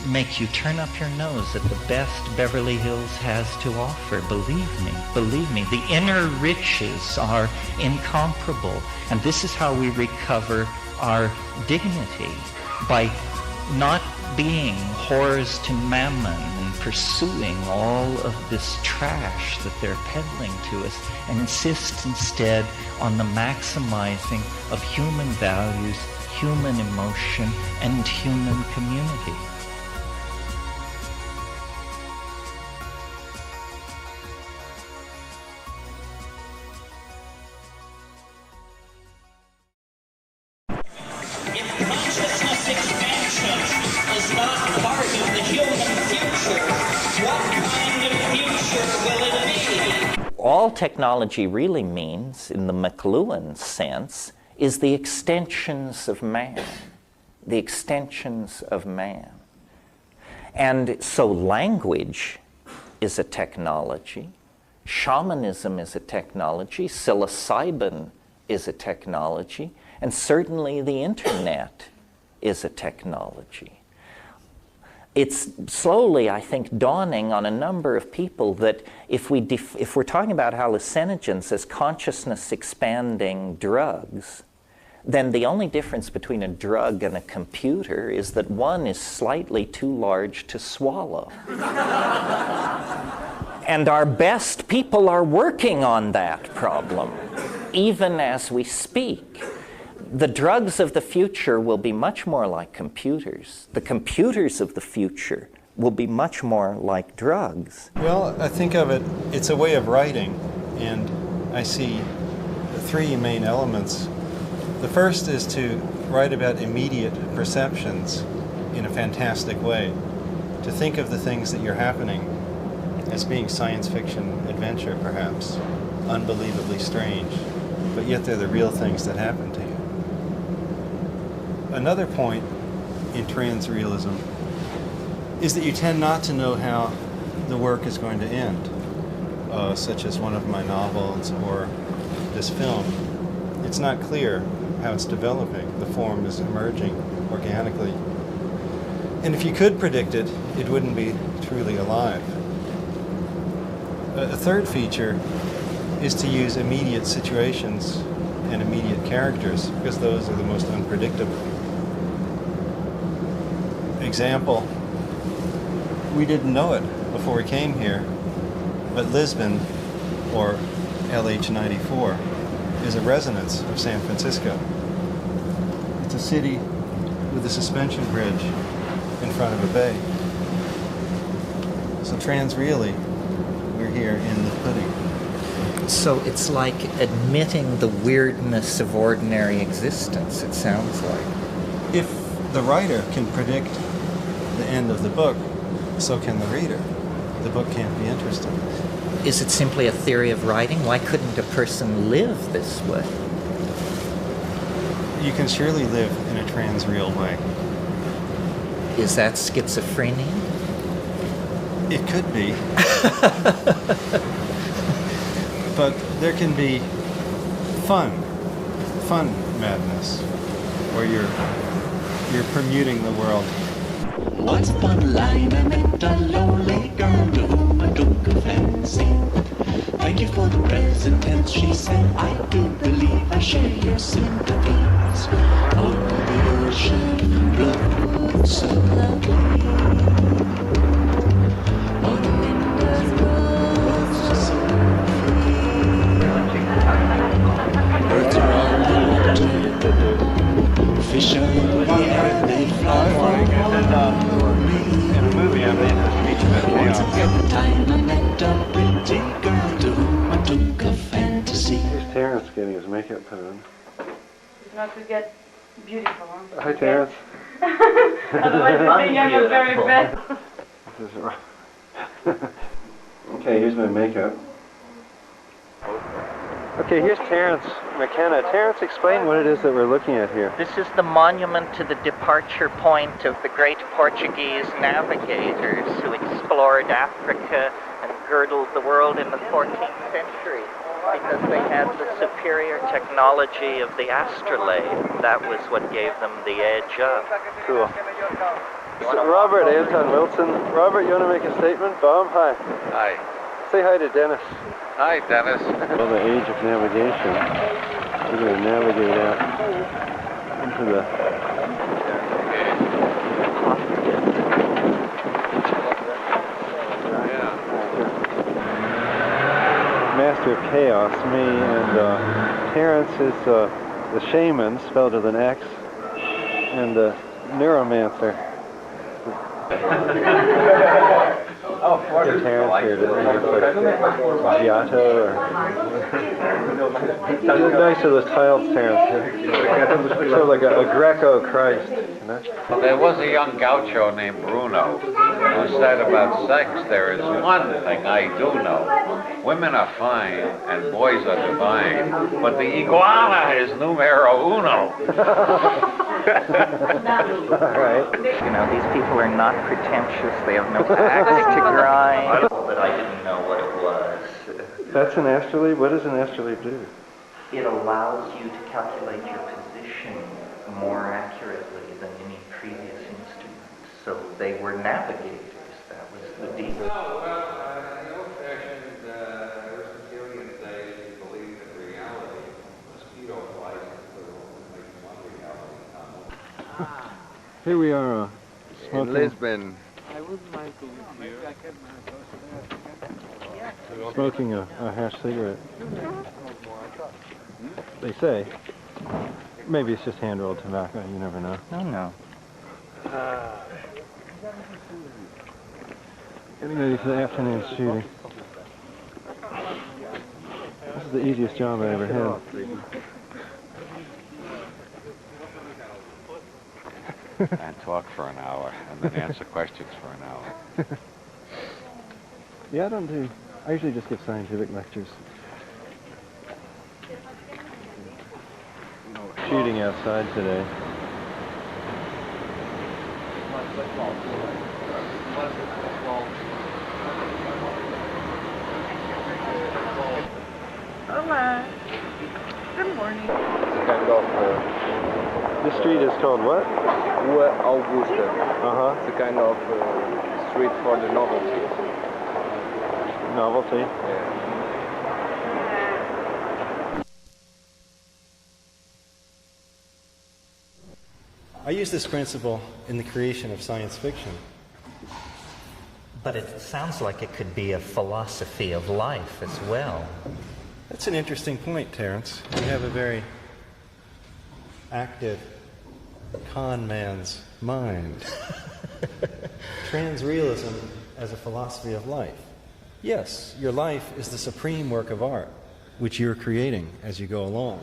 [SPEAKER 10] make you turn up your nose at the best Beverly Hills has to offer. Believe me, the inner riches are incomparable. And this is how we recover our dignity, by not being whores to mammon and pursuing all of this trash that they're peddling to us, and insist instead on the maximizing of human values, human emotion, and human community.
[SPEAKER 2] All technology really means, in the McLuhan sense, is the extensions of man. The extensions of man. And so language is a technology, shamanism is a technology, psilocybin is a technology, and certainly the internet is a technology. It's slowly, I think, dawning on a number of people that if we're talking about hallucinogens as consciousness-expanding drugs, then the only difference between a drug and a computer is that one is slightly too large to swallow. And our best people are working on that problem, even as we speak. The drugs of the future will be much more like computers. The computers of the future will be much more like drugs.
[SPEAKER 11] Well, I think of it, it's a way of writing, and I see three main elements. The first is to write about immediate perceptions in a fantastic way, to think of the things that are happening as being science fiction adventure, perhaps, unbelievably strange, but yet they're the real things that happen to you. Another point in transrealism is that you tend not to know how the work is going to end, such as one of my novels or this film. It's not clear how it's developing. The form is emerging organically. And if you could predict it, it wouldn't be truly alive. A third feature is to use immediate situations and immediate characters, because those are the most unpredictable. Example, we didn't know it before we came here, but Lisbon, or LH94, is a resonance of San Francisco. It's a city with a suspension bridge in front of a bay. So transreally, we're here in the pudding.
[SPEAKER 2] So it's like admitting the weirdness of ordinary existence, it sounds like.
[SPEAKER 11] If the writer can predict the end of the book, so can the reader. The book can't be interesting.
[SPEAKER 2] Is it simply a theory of writing? Why couldn't a person live this way?
[SPEAKER 11] You can surely live in a transreal way.
[SPEAKER 2] Is that schizophrenia?
[SPEAKER 11] It could be. But there can be fun madness, where you're permuting the world.
[SPEAKER 12] Once upon a line, I met a lonely girl to whom I took a fancy. Thank you for the present tense, she said. I do believe I share your sympathies. On the ocean, blood so lovely. On the windows, rose so free. Birds are on the water, fish are in the air, they fly for
[SPEAKER 11] In a movie, I made a speech about
[SPEAKER 12] once
[SPEAKER 11] chaos.
[SPEAKER 12] upon a time I met a pretty girl to whom I took a fantasy.
[SPEAKER 11] Here's Terence getting his makeup put on.
[SPEAKER 13] It's not to get beautiful, huh?
[SPEAKER 11] Hi, Terence.
[SPEAKER 13] Otherwise they think I'm a very bad.
[SPEAKER 11] This is right. Okay, here's my makeup. Okay, here's Terence McKenna. Terence, explain what it is that we're looking at here.
[SPEAKER 2] This is the monument to the departure point of the great Portuguese navigators who explored Africa and girdled the world in the 14th century.
[SPEAKER 10] Because they had the superior technology of the astrolabe. That was what gave them the edge up.
[SPEAKER 11] Cool. So Robert, Anton Wilson. Robert, you want to make a statement? Bob, hi.
[SPEAKER 6] Hi.
[SPEAKER 11] Say hi to Dennis.
[SPEAKER 6] Hi, Dennis.
[SPEAKER 11] Well, the age of navigation. We're going to navigate out into the... Master of Chaos, me, and Terence is the shaman, spelled with an X, and the neuromancer. Terence here to Giotto or... You look nice with those tiles, Terence. Sort of like a Greco Christ, you know?
[SPEAKER 6] Well, there was a young gaucho named Bruno who said about sex, there is one thing I do know. Women are fine and boys are divine, but the iguana is numero uno.
[SPEAKER 11] All right.
[SPEAKER 10] You know, these people are not pretentious. They have no axe to grind. But I didn't know what it was.
[SPEAKER 11] That's an astrolabe? What does an astrolabe do?
[SPEAKER 10] It allows you to calculate your position more accurately than any previous instrument. So they were navigators. That was the deal.
[SPEAKER 6] In the old-fashioned Aristotelian days, you believed in reality. Mosquito flies make one reality.
[SPEAKER 11] Here we are
[SPEAKER 6] In Lisbon.
[SPEAKER 11] Smoking a hash cigarette. They say. Maybe it's just hand-rolled tobacco, you never know.
[SPEAKER 10] No.
[SPEAKER 11] Getting ready for the afternoon shooting. This is the easiest job I ever had.
[SPEAKER 6] And talk for an hour, and then answer questions for an hour.
[SPEAKER 11] Yeah, I usually just give scientific lectures. Shooting outside today.
[SPEAKER 13] Hola. Good morning.
[SPEAKER 11] Kind of, this street is called what?
[SPEAKER 14] Rue Auguste.
[SPEAKER 11] Uh-huh.
[SPEAKER 14] It's a kind of street for the novelty.
[SPEAKER 11] Novelty?
[SPEAKER 14] Yeah.
[SPEAKER 11] I use this principle in the creation of science fiction.
[SPEAKER 7] But it sounds like it could be a philosophy of life as well.
[SPEAKER 11] That's an interesting point, Terence. You have a very active con man's mind. Transrealism as a philosophy of life. Yes, your life is the supreme work of art, which you're creating as you go along.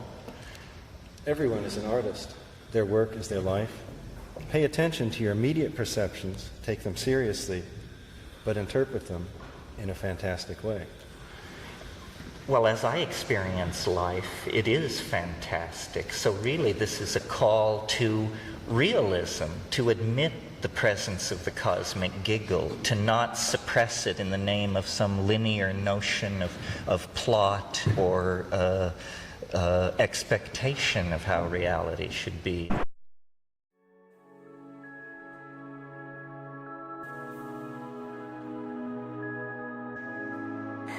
[SPEAKER 11] Everyone is an artist. Their work is their life. Pay attention to your immediate perceptions, take them seriously, but interpret them in a fantastic way.
[SPEAKER 7] Well, as I experience life, it is fantastic. So really, this is a call to realism, to admit the presence of the cosmic giggle, to not suppress it in the name of some linear notion of plot or expectation of how reality should be.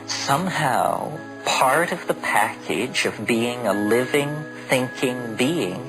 [SPEAKER 7] Somehow, part of the package of being a living, thinking being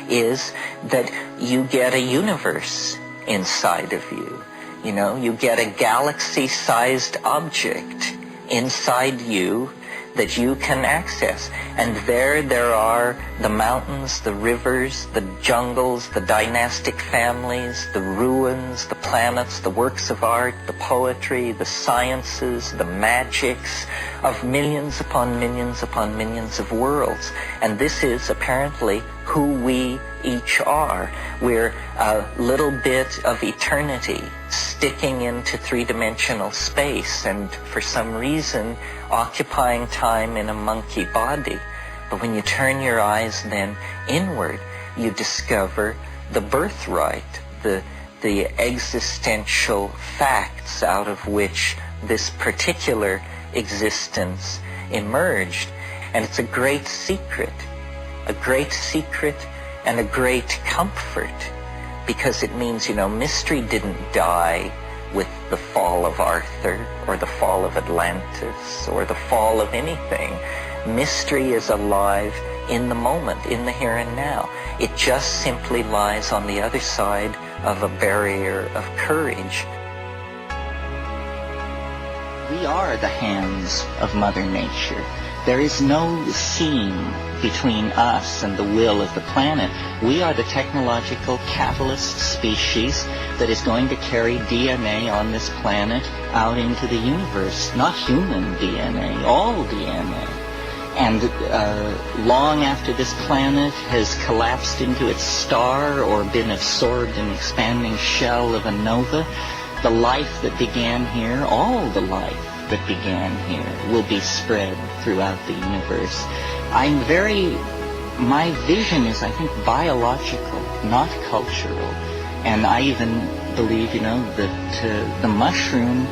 [SPEAKER 7] is that you get a universe inside of you. You know, you get a galaxy-sized object inside you that you can access. And there are the mountains, the rivers, the jungles, the dynastic families, the ruins, the planets, the works of art, the poetry, the sciences, the magics of millions upon millions upon millions of worlds. And this is apparently who we each are. We're a little bit of eternity sticking into three-dimensional space and for some reason occupying time in a monkey body. But when you turn your eyes then inward, you discover the birthright, the existential facts out of which this particular existence emerged.
[SPEAKER 2] And it's a great secret and a great comfort, because it means, mystery didn't die with the fall of Arthur or the fall of Atlantis or the fall of anything. Mystery is alive in the moment, in the here and now. It just simply lies on the other side of a barrier of courage.
[SPEAKER 10] We are the hands of Mother Nature. There is no seam between us and the will of the planet. We are the technological catalyst species that is going to carry DNA on this planet out into the universe. Not human DNA, all DNA. And long after this planet has collapsed into its star or been absorbed in the expanding shell of a nova, the life that began here, all the life that began here, will be spread throughout the universe. My vision is, I think, biological, not cultural. And I even believe, that the mushroom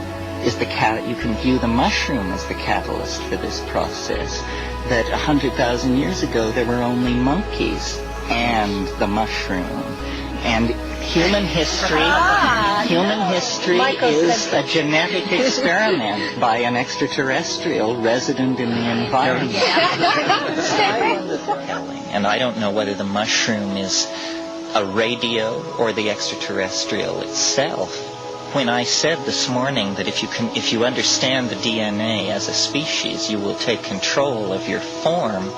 [SPEAKER 10] is you can view the mushroom as the catalyst for this process. That 100,000 years ago there were only monkeys and the mushroom. And human history is a genetic experiment by an extraterrestrial resident in the environment. And I don't know whether the mushroom is a radio or the extraterrestrial itself. When I said this morning that if you understand the DNA as a species, you will take control of your form,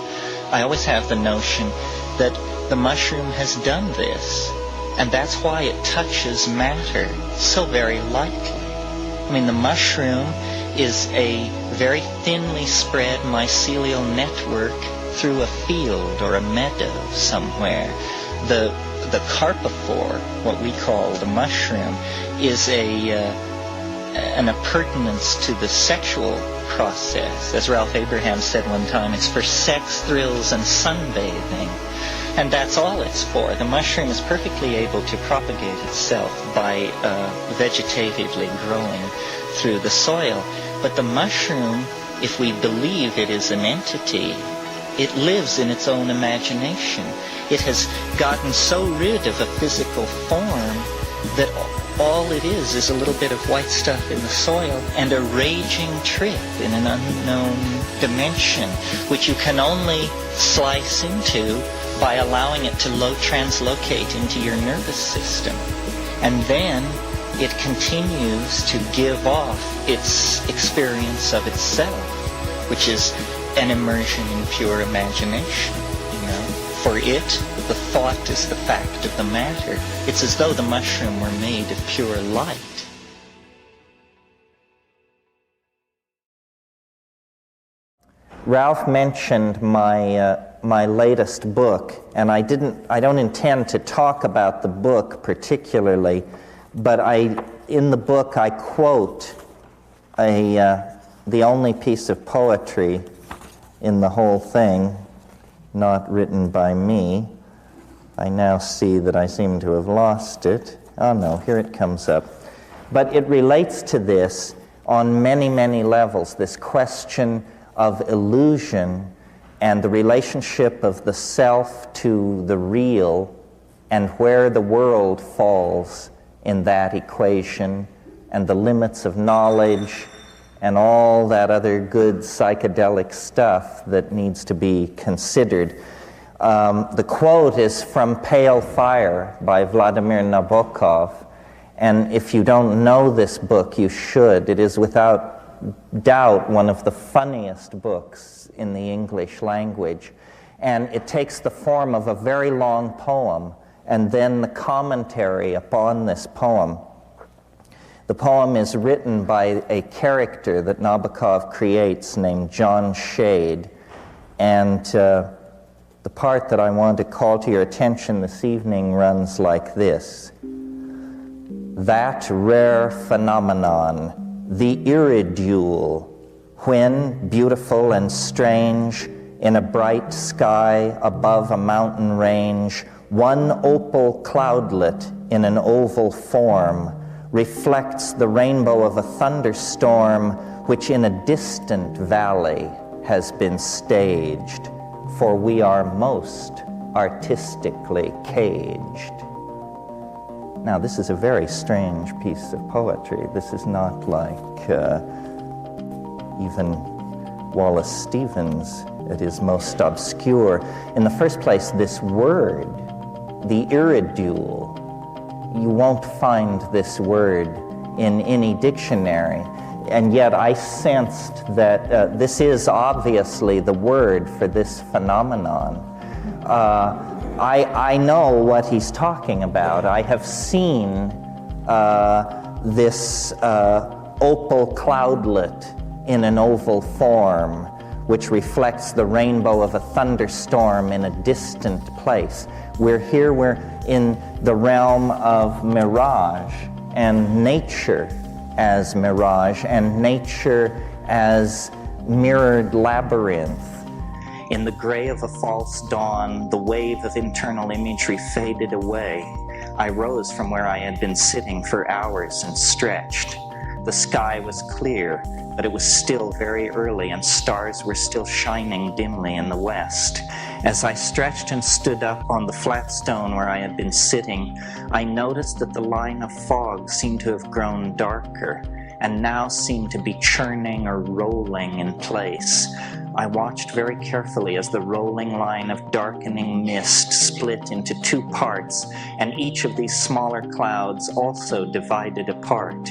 [SPEAKER 10] I always have the notion that the mushroom has done this. And that's why it touches matter so very lightly. I mean, the mushroom is a very thinly spread mycelial network through a field or a meadow somewhere. The carpophore, what we call the mushroom, is an appurtenance to the sexual process. As Ralph Abraham said one time, it's for sex, thrills, and sunbathing. And that's all it's for. The mushroom is perfectly able to propagate itself by vegetatively growing through the soil. But the mushroom, if we believe it is an entity, it lives in its own imagination. It has gotten so rid of a physical form that all it is a little bit of white stuff in the soil and a raging trip in an unknown dimension, which you can only slice into by allowing it to translocate into your nervous system. And then it continues to give off its experience of itself, which is an immersion in pure imagination. For it, the thought is the fact of the matter. It's as though the mushroom were made of pure light.
[SPEAKER 2] Ralph mentioned my latest book, and I don't intend to talk about the book particularly, but in the book I quote the only piece of poetry in the whole thing, not written by me. I now see that I seem to have lost it. Oh no, here it comes up. But it relates to this on many, many levels, this question of illusion and the relationship of the self to the real and where the world falls in that equation and the limits of knowledge and all that other good psychedelic stuff that needs to be considered. The quote is from Pale Fire by Vladimir Nabokov, and if you don't know this book, you should. It is without doubt one of the funniest books in the English language, and it takes the form of a very long poem and then the commentary upon this poem. The poem is written by a character that Nabokov creates named John Shade, and the part that I want to call to your attention this evening runs like this. That rare phenomenon, the iridule, when, beautiful and strange, in a bright sky above a mountain range, one opal cloudlet in an oval form reflects the rainbow of a thunderstorm which in a distant valley has been staged, for we are most artistically caged. Now, this is a very strange piece of poetry. This is not like even Wallace Stevens at his most obscure. In the first place, this word, the iridule, you won't find this word in any dictionary. And yet I sensed that this is obviously the word for this phenomenon. I know what he's talking about. I have seen this opal cloudlet in an oval form, which reflects the rainbow of a thunderstorm in a distant place. We're in the realm of mirage, and nature as mirage, and nature as mirrored labyrinth.
[SPEAKER 7] In the gray of a false dawn, the wave of internal imagery faded away. I rose from where I had been sitting for hours and stretched. The sky was clear, but it was still very early and stars were still shining dimly in the west. As I stretched and stood up on the flat stone where I had been sitting, I noticed that the line of fog seemed to have grown darker and now seemed to be churning or rolling in place. I watched very carefully as the rolling line of darkening mist split into two parts, and each of these smaller clouds also divided apart.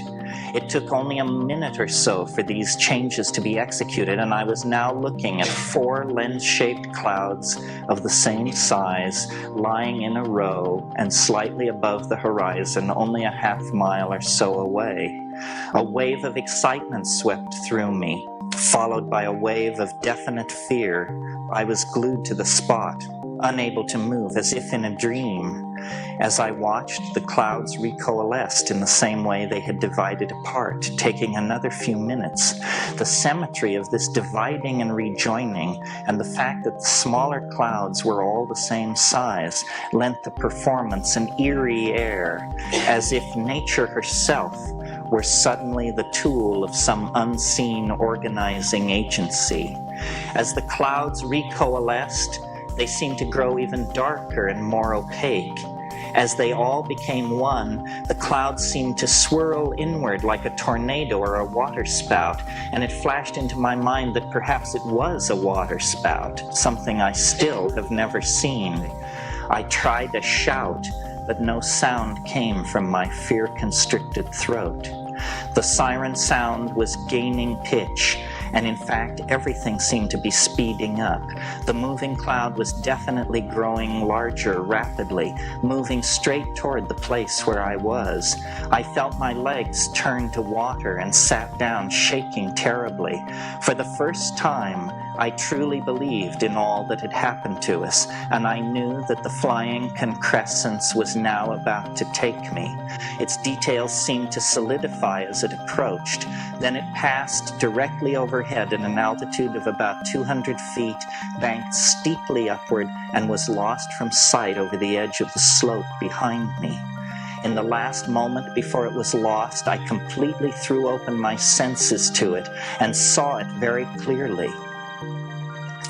[SPEAKER 7] It took only a minute or so for these changes to be executed, and I was now looking at four lens-shaped clouds of the same size, lying in a row and slightly above the horizon, only a half-mile or so away. A wave of excitement swept through me, followed by a wave of definite fear. I was glued to the spot, unable to move, as if in a dream. As I watched, the clouds recoalesced in the same way they had divided apart, taking another few minutes. The symmetry of this dividing and rejoining, and the fact that the smaller clouds were all the same size, lent the performance an eerie air, as if nature herself were suddenly the tool of some unseen organizing agency. As the clouds recoalesced, they seemed to grow even darker and more opaque. As they all became one, the clouds seemed to swirl inward like a tornado or a waterspout, and it flashed into my mind that perhaps it was a waterspout, something I still have never seen. I tried to shout, but no sound came from my fear-constricted throat. The siren sound was gaining pitch, and in fact everything seemed to be speeding up. The moving cloud was definitely growing larger rapidly, moving straight toward the place where I was. I felt my legs turn to water and sat down, shaking terribly. For the first time, I truly believed in all that had happened to us, and I knew that the flying concrescence was now about to take me. Its details seemed to solidify as it approached. Then it passed directly overhead at an altitude of about 200 feet, banked steeply upward, and was lost from sight over the edge of the slope behind me. In the last moment before it was lost, I completely threw open my senses to it and saw it very clearly.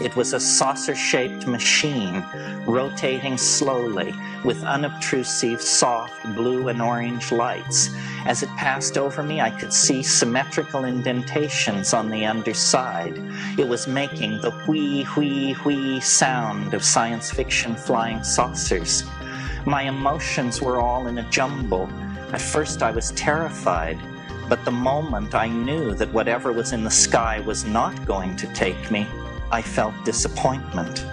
[SPEAKER 7] It was a saucer-shaped machine, rotating slowly, with unobtrusive, soft blue and orange lights. As it passed over me, I could see symmetrical indentations on the underside. It was making the whee, whee, whee sound of science fiction flying saucers. My emotions were all in a jumble. At first I was terrified, but the moment I knew that whatever was in the sky was not going to take me, I felt disappointment.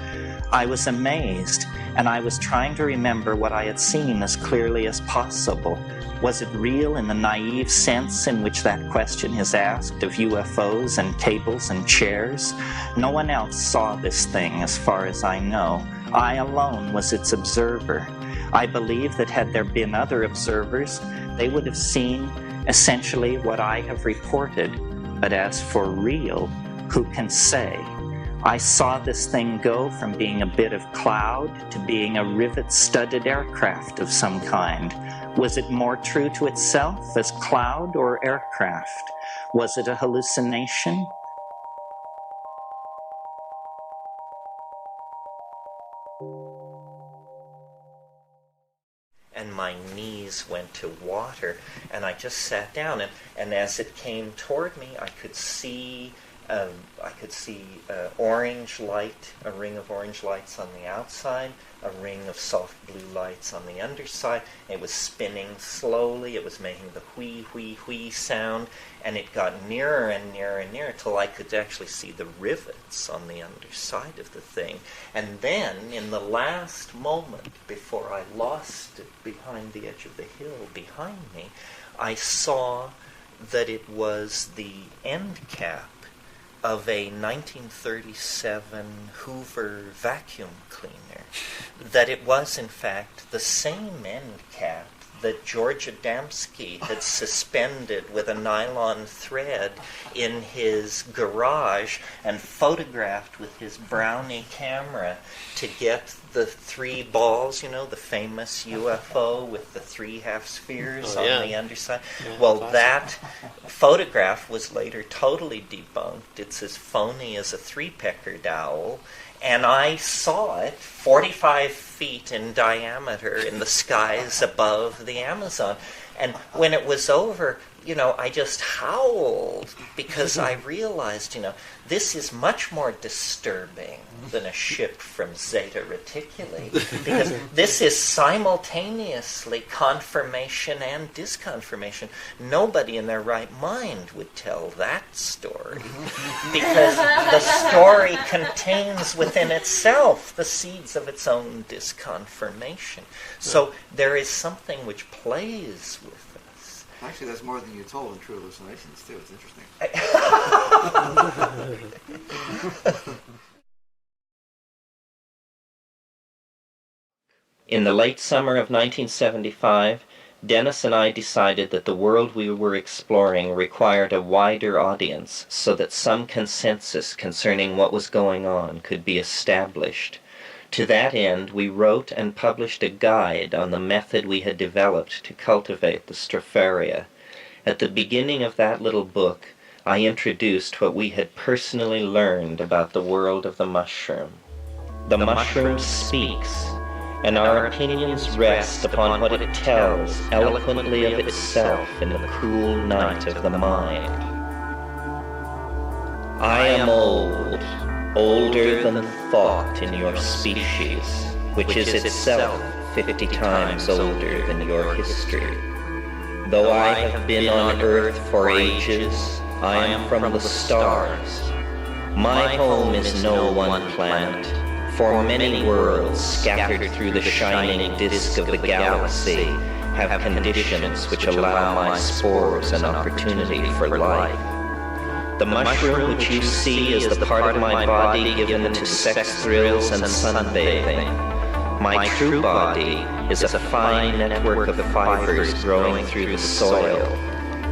[SPEAKER 7] I was amazed, and I was trying to remember what I had seen as clearly as possible. Was it real in the naive sense in which that question is asked of UFOs and tables and chairs? No one else saw this thing, as far as I know. I alone was its observer. I believe that had there been other observers, they would have seen essentially what I have reported. But as for real, who can say? I saw this thing go from being a bit of cloud to being a rivet-studded aircraft of some kind. Was it more true to itself as cloud or aircraft? Was it a hallucination?
[SPEAKER 2] eyes went to water, and I just sat down, and as it came toward me, I could see orange light, a ring of orange lights on the outside, a ring of soft blue lights on the underside. It was spinning slowly. It was making the whee, whee, whee sound, and it got nearer and nearer and nearer till I could actually see the rivets on the underside of the thing. And then, in the last moment, before I lost it behind the edge of the hill behind me, I saw that it was the end cap of a 1937 Hoover vacuum cleaner, that it was in fact the same end cap that George Adamski had suspended with a nylon thread in his garage and photographed with his Brownie camera to get the 3 balls, the famous UFO with the 3 half spheres on the underside. That photograph was later totally debunked. It's as phony as a 3-peckered owl. And I saw it 45 feet in diameter in the skies above the Amazon. And when it was over, I just howled because I realized, this is much more disturbing than a ship from Zeta Reticuli, because this is simultaneously confirmation and disconfirmation. Nobody in their right mind would tell that story, because the story contains within itself the seeds of its own disconfirmation. So there is something which plays with us.
[SPEAKER 15] Actually, that's more than you told in True Hallucinations, too. It's interesting.
[SPEAKER 2] In the late summer of 1975, Dennis and I decided that the world we were exploring required a wider audience so that some consensus concerning what was going on could be established. To that end, we wrote and published a guide on the method we had developed to cultivate the Stropharia. At the beginning of that little book, I introduced what we had personally learned about the world of the mushroom. The mushroom speaks, and our opinions rest upon what it tells eloquently of itself in the cool night of the mind. I am old, older than thought in your species, which is itself 50 times older than your history. Though I have been on Earth for ages, I am from the stars. My home is no one planet, for many worlds scattered through the shining disk of the galaxy have conditions which allow my spores an opportunity for life. The mushroom which you see is the part of my body given to sex thrills and sunbathing. My true body is a fine network of fibers growing through the soil.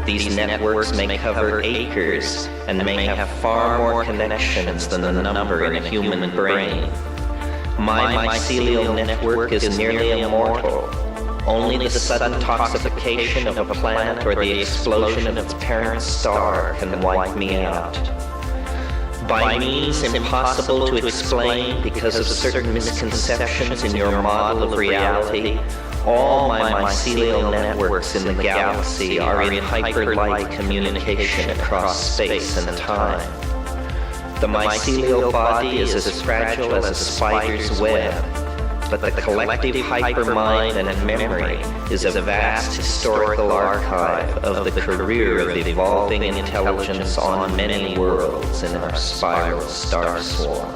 [SPEAKER 2] These networks may cover acres and may have far more connections than the number in a human brain. My mycelial network is nearly immortal. Only the sudden toxification of a planet or the explosion of its parent star can wipe me out. By means impossible to explain because of certain misconceptions in your model of reality, all my mycelial networks in the galaxy are in hyperlight communication across space and time. The mycelial body is as fragile as a spider's web, but the collective hypermind and memory is a vast historical archive of the career of evolving intelligence on many worlds in our spiral star swarm.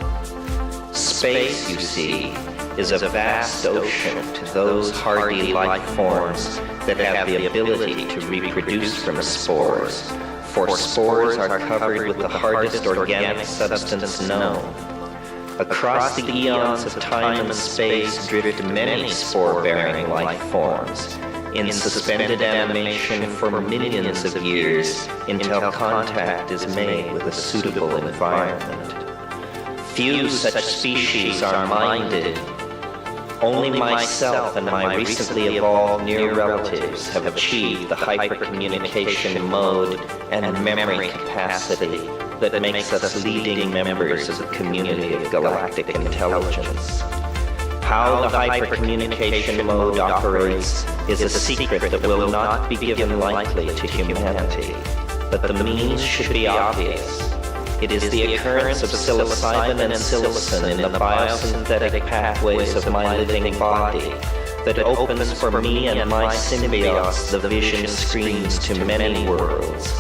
[SPEAKER 2] Space, you see, is a vast ocean to those hardy life forms that have the ability to reproduce from spores, for spores are covered with the hardest organic substance known. Across the eons of time and space drift many spore-bearing life forms, in suspended animation for millions of years until contact is made with a suitable environment. Few such species are minded. Only myself and my recently evolved near relatives have achieved the hypercommunication mode and memory capacity that makes us leading members of the community of galactic intelligence.
[SPEAKER 10] How the hypercommunication mode operates is a secret that will not be given lightly to humanity, but the means should be obvious. It is the occurrence of psilocybin and psilocin in the biosynthetic pathways of my living body that opens for me and my symbiotes the vision screens to many worlds.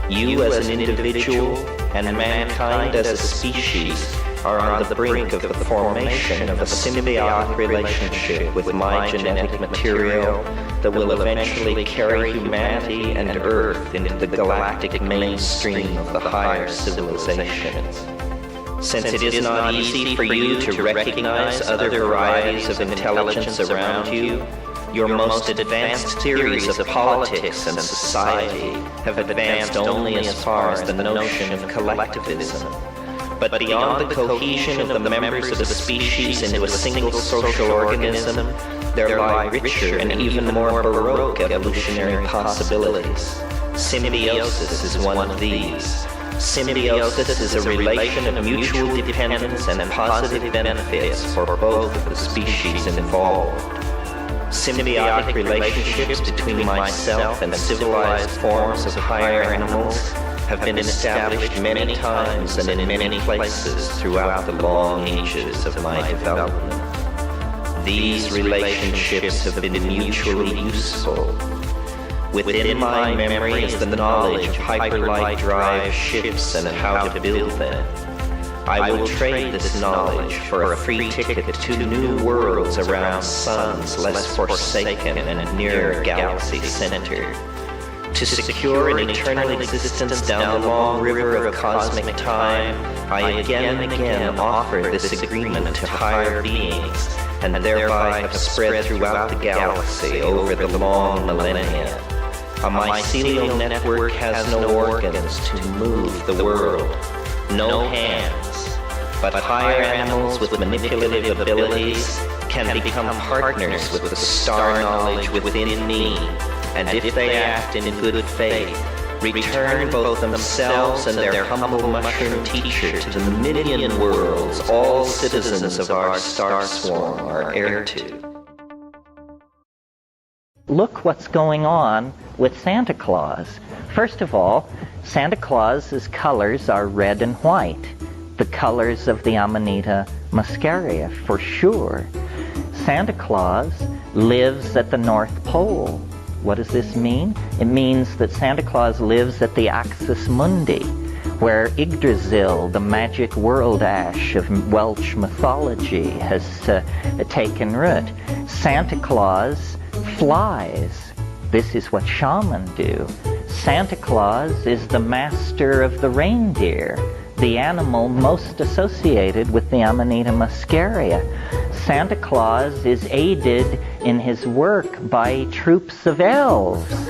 [SPEAKER 10] You as an individual and mankind as a species are on the brink of the formation of a symbiotic relationship with my genetic material that will eventually carry humanity and Earth into the galactic mainstream of the higher civilizations. Since it is not easy for you to recognize other varieties of intelligence around you, your most advanced theories of politics and society have advanced only as far as the notion of collectivism. But beyond the cohesion of the members of the species into a single social organism, there lie richer and even more baroque evolutionary possibilities. Symbiosis is one of these. Symbiosis is a relation of mutual dependence and positive benefits for both of the species involved. Symbiotic relationships between myself and civilized forms of higher animals have been established many times and in many places throughout the long ages of my development. These relationships have been mutually useful. Within my memory is the knowledge of hyperlight drive ships and how to build them. I will trade this knowledge for a free ticket to new worlds around suns less forsaken and nearer galaxy center. To secure an eternal existence down the long river of cosmic time, I again and again offer this agreement to higher beings, and thereby have spread throughout the galaxy over the long millennia. A mycelial network has no organs to move the world, no hands, but higher animals with manipulative abilities can become partners with the star knowledge within me, and if they act in good faith, return both themselves and their humble mushroom teacher to the million worlds all citizens of our star swarm are heir to.
[SPEAKER 2] Look what's going on with Santa Claus. First of all, Santa Claus's colors are red and white, the colors of the Amanita muscaria, for sure. Santa Claus lives at the North Pole. What does this mean? It means that Santa Claus lives at the Axis Mundi, where Yggdrasil, the magic world ash of Welsh mythology, has taken root. Santa Claus flies. This is what shamans do. Santa Claus is the master of the reindeer, the animal most associated with the Amanita muscaria. Santa Claus is aided in his work by troops of elves.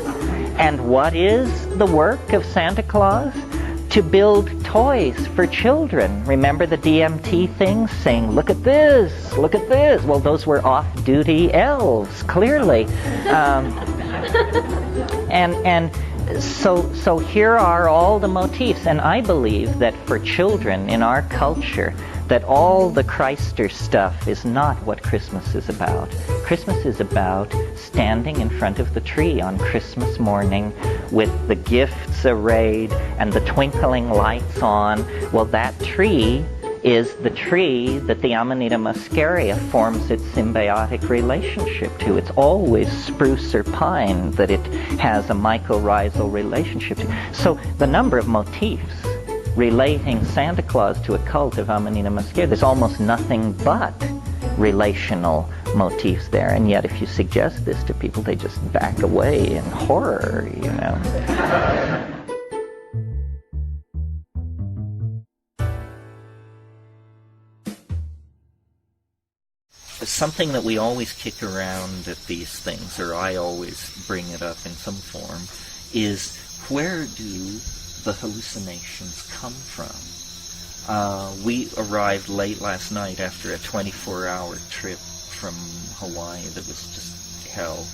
[SPEAKER 2] And what is the work of Santa Claus? To build toys for children. Remember the DMT things saying, look at this, look at this. Well, those were off-duty elves, clearly. So here are all the motifs. And I believe that for children in our culture, that all the Christer stuff is not what Christmas is about. Christmas is about standing in front of the tree on Christmas morning with the gifts arrayed and the twinkling lights on. Well, that tree is the tree that the Amanita muscaria forms its symbiotic relationship to. It's always spruce or pine that it has a mycorrhizal relationship to. So the number of motifs relating Santa Claus to a cult of Amanita muscaria, there's almost nothing but relational motifs there. And yet if you suggest this to people, they just back away in horror, you know. Something that we always kick around at these things, or I always bring it up in some form, is where do the hallucinations come from? We arrived late last night after a 24-hour trip from Hawaii that was just hell.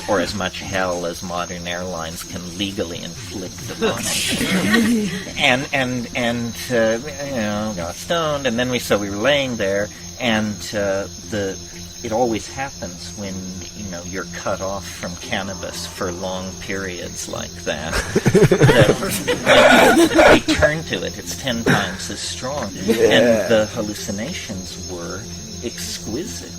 [SPEAKER 10] or as much hell as modern airlines can legally inflict upon it. and got stoned, and then we were laying there, and it always happens when you're cut off from cannabis for long periods like that. When we turn to it, it's 10 times as strong, and the hallucinations were exquisite.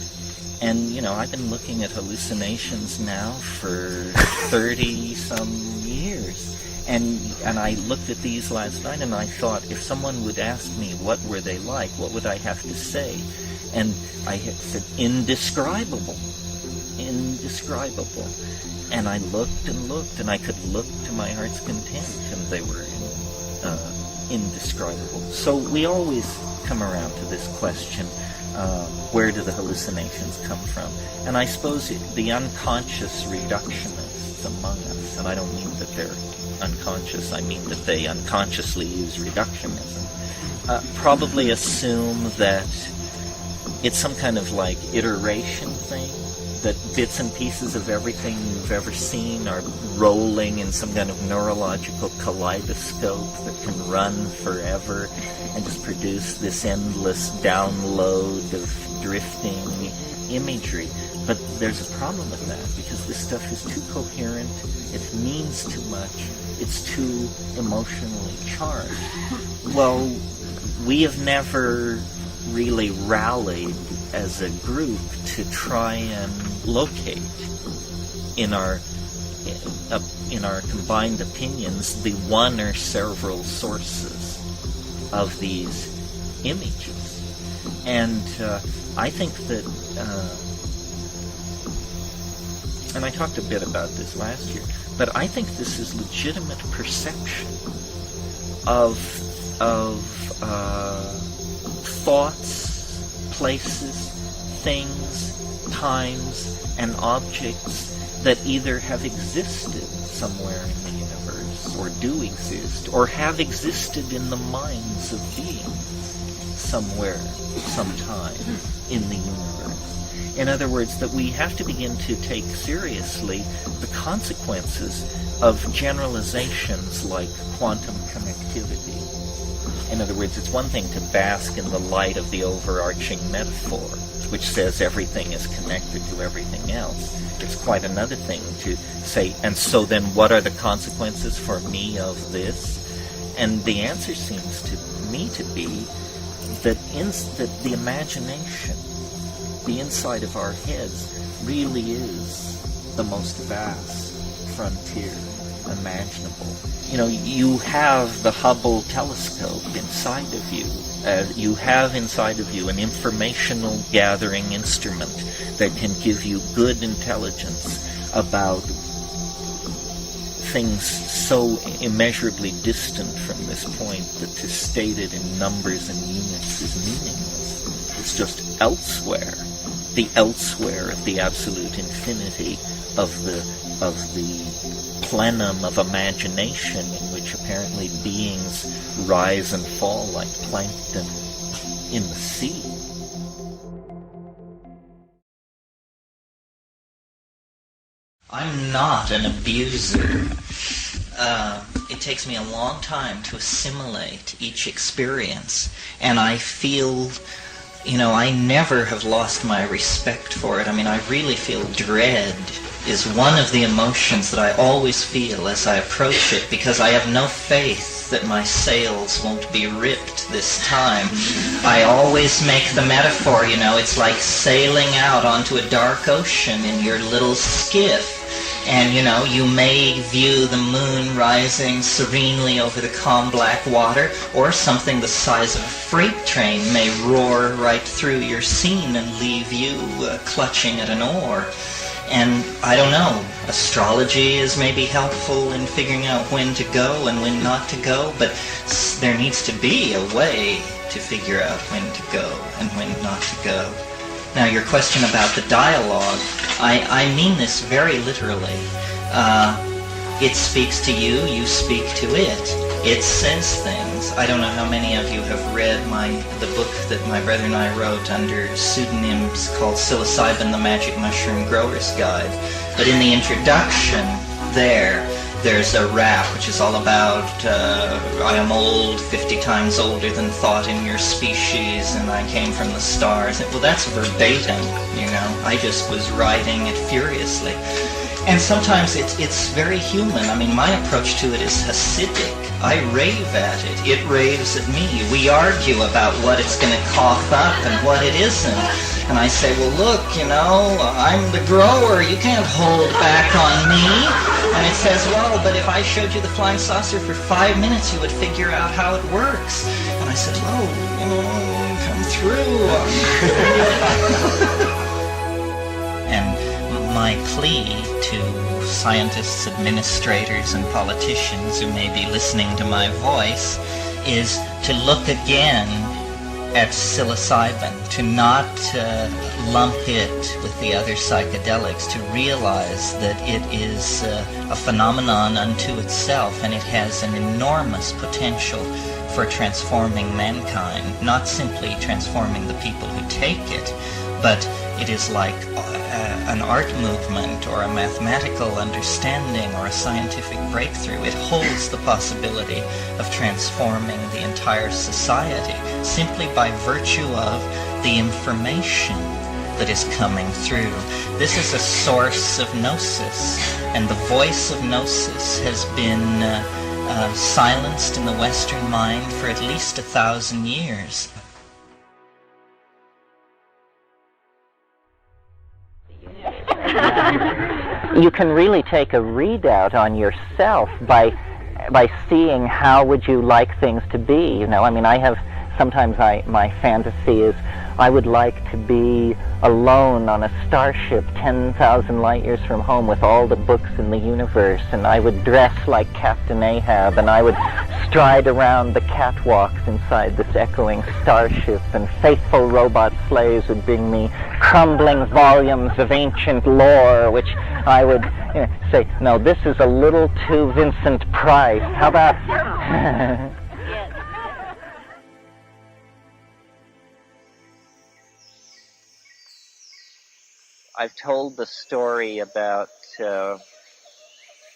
[SPEAKER 10] And, I've been looking at hallucinations now for 30-some years. And I looked at these last night, and I thought, if someone would ask me what were they like, what would I have to say? And I had said, indescribable. Indescribable. And I looked and looked, and I could look to my heart's content, and they were indescribable. So we always come around to this question, where do the hallucinations come from? And I suppose the unconscious reductionists among us, and I don't mean that they're unconscious, I mean that they unconsciously use reductionism, probably assume that it's some kind of iteration thing, that bits and pieces of everything you've ever seen are rolling in some kind of neurological kaleidoscope that can run forever and just produce this endless download of drifting imagery. But there's a problem with that, because this stuff is too coherent, it means too much, it's too emotionally charged. Well, we have never really rallied as a group to try and locate in our combined opinions the one or several sources of these images. And I think that, and I talked a bit about this last year, but I think this is legitimate perception of thoughts, places, things, times, and objects that either have existed somewhere in the universe, or do exist, or have existed in the minds of beings somewhere, sometime in the universe. In other words, that we have to begin to take seriously the consequences of generalizations like quantum connectivity. In other words, it's one thing to bask in the light of the overarching metaphor, which says everything is connected to everything else. It's quite another thing to say, and so then what are the consequences for me of this? And the answer seems to me to be that the imagination, the inside of our heads, really is the most vast frontier imaginable. You have the Hubble telescope inside of you. You have inside of you an informational gathering instrument that can give you good intelligence about things so immeasurably distant from this point that to state it in numbers and units is meaningless. It's just elsewhere, the elsewhere of the absolute infinity of the plenum of imagination in which apparently beings rise and fall like plankton in the sea. I'm not an abuser. It takes me a long time to assimilate each experience, and I feel, I never have lost my respect for it. I really feel dread is one of the emotions that I always feel as I approach it, because I have no faith that my sails won't be ripped this time. I always make the metaphor, it's like sailing out onto a dark ocean in your little skiff. And, you may view the moon rising serenely over the calm black water, or something the size of a freight train may roar right through your scene and leave you clutching at an oar. And I don't know, astrology is maybe helpful in figuring out when to go and when not to go, but there needs to be a way to figure out when to go and when not to go. Now, your question about the dialogue, I mean this very literally. It speaks to you, you speak to it.
[SPEAKER 2] It says things. I don't know how many of you have read the book that my brother and I wrote under pseudonyms called Psilocybin, the Magic Mushroom Grower's Guide. But in the introduction there's a rap which is all about I am old, 50 times older than thought in your species, and I came from the stars. Well, that's verbatim, you know. I just was writing it furiously. And sometimes it's very human. I mean, my approach to it is Hasidic. I rave at it. It raves at me. We argue about what it's going to cough up and what it isn't. And I say, well, look, you know, I'm the grower. You can't hold back on me. And it says, well, but if I showed you the flying saucer for 5 minutes, you would figure out how it works. And I said, well, you know, come through. And my plea to scientists, administrators, and politicians who may be listening to my voice is to look again at psilocybin, to not lump it with the other psychedelics, to realize that it is a phenomenon unto itself, and it has an enormous potential for transforming mankind, not simply transforming the people who take it, but it is like an art movement or a mathematical understanding or a scientific breakthrough. It holds the possibility of transforming the entire society simply by virtue of the information that is coming through. This is a source of gnosis, and the voice of gnosis has been silenced in the Western mind for at least 1,000 years.
[SPEAKER 10] You can really take a readout on yourself by seeing how would you like things to be. You know, I mean, sometimes my fantasy is I would like to be alone on a starship 10,000 light years from home with all the books in the universe, and I would dress like Captain Ahab, and I would stride around the catwalks inside this echoing starship, and faithful robot slaves would bring me crumbling volumes of ancient lore, which I would say, no, this is a little too Vincent Price. How about... I've told the story about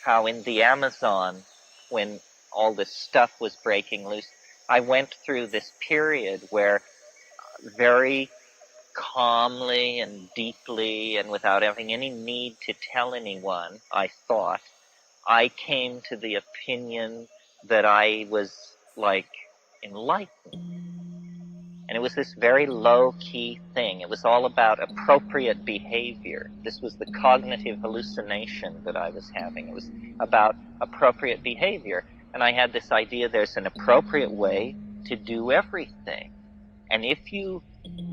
[SPEAKER 10] how in the Amazon, when all this stuff was breaking loose, I went through this period where very calmly and deeply and without having any need to tell anyone, I thought, I came to the opinion that I was like enlightened. And it was this very low-key thing. It was all about appropriate behavior. This was the cognitive hallucination that I was having. It was about appropriate behavior. And I had this idea there's an appropriate way to do everything. And if you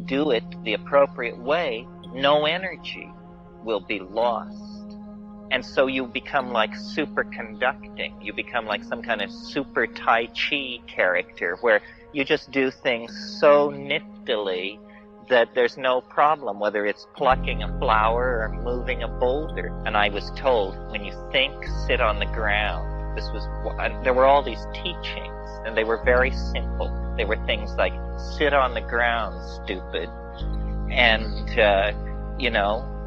[SPEAKER 10] do it the appropriate way, no energy will be lost. And so you become like superconducting. You become like some kind of super Tai Chi character where you just do things so niftily that there's no problem, whether it's plucking a flower or moving a boulder. And I was told, when you think, sit on the ground. There were all these teachings, and they were very simple. They were things like, sit on the ground, stupid. And,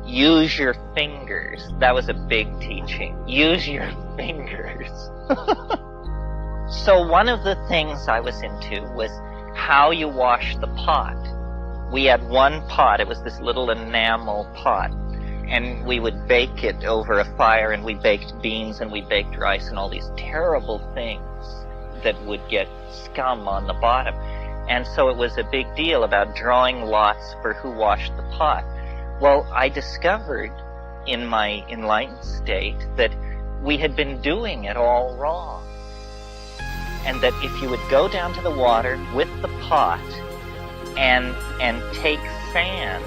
[SPEAKER 10] use your fingers. That was a big teaching. Use your fingers. So one of the things I was into was how you wash the pot. We had one pot. It was this little enamel pot. And we would bake it over a fire, and we baked beans and we baked rice and all these terrible things that would get scum on the bottom. And so it was a big deal about drawing lots for who washed the pot. Well, I discovered in my enlightened state that we had been doing it all wrong. And that if you would go down to the water with the pot and take sand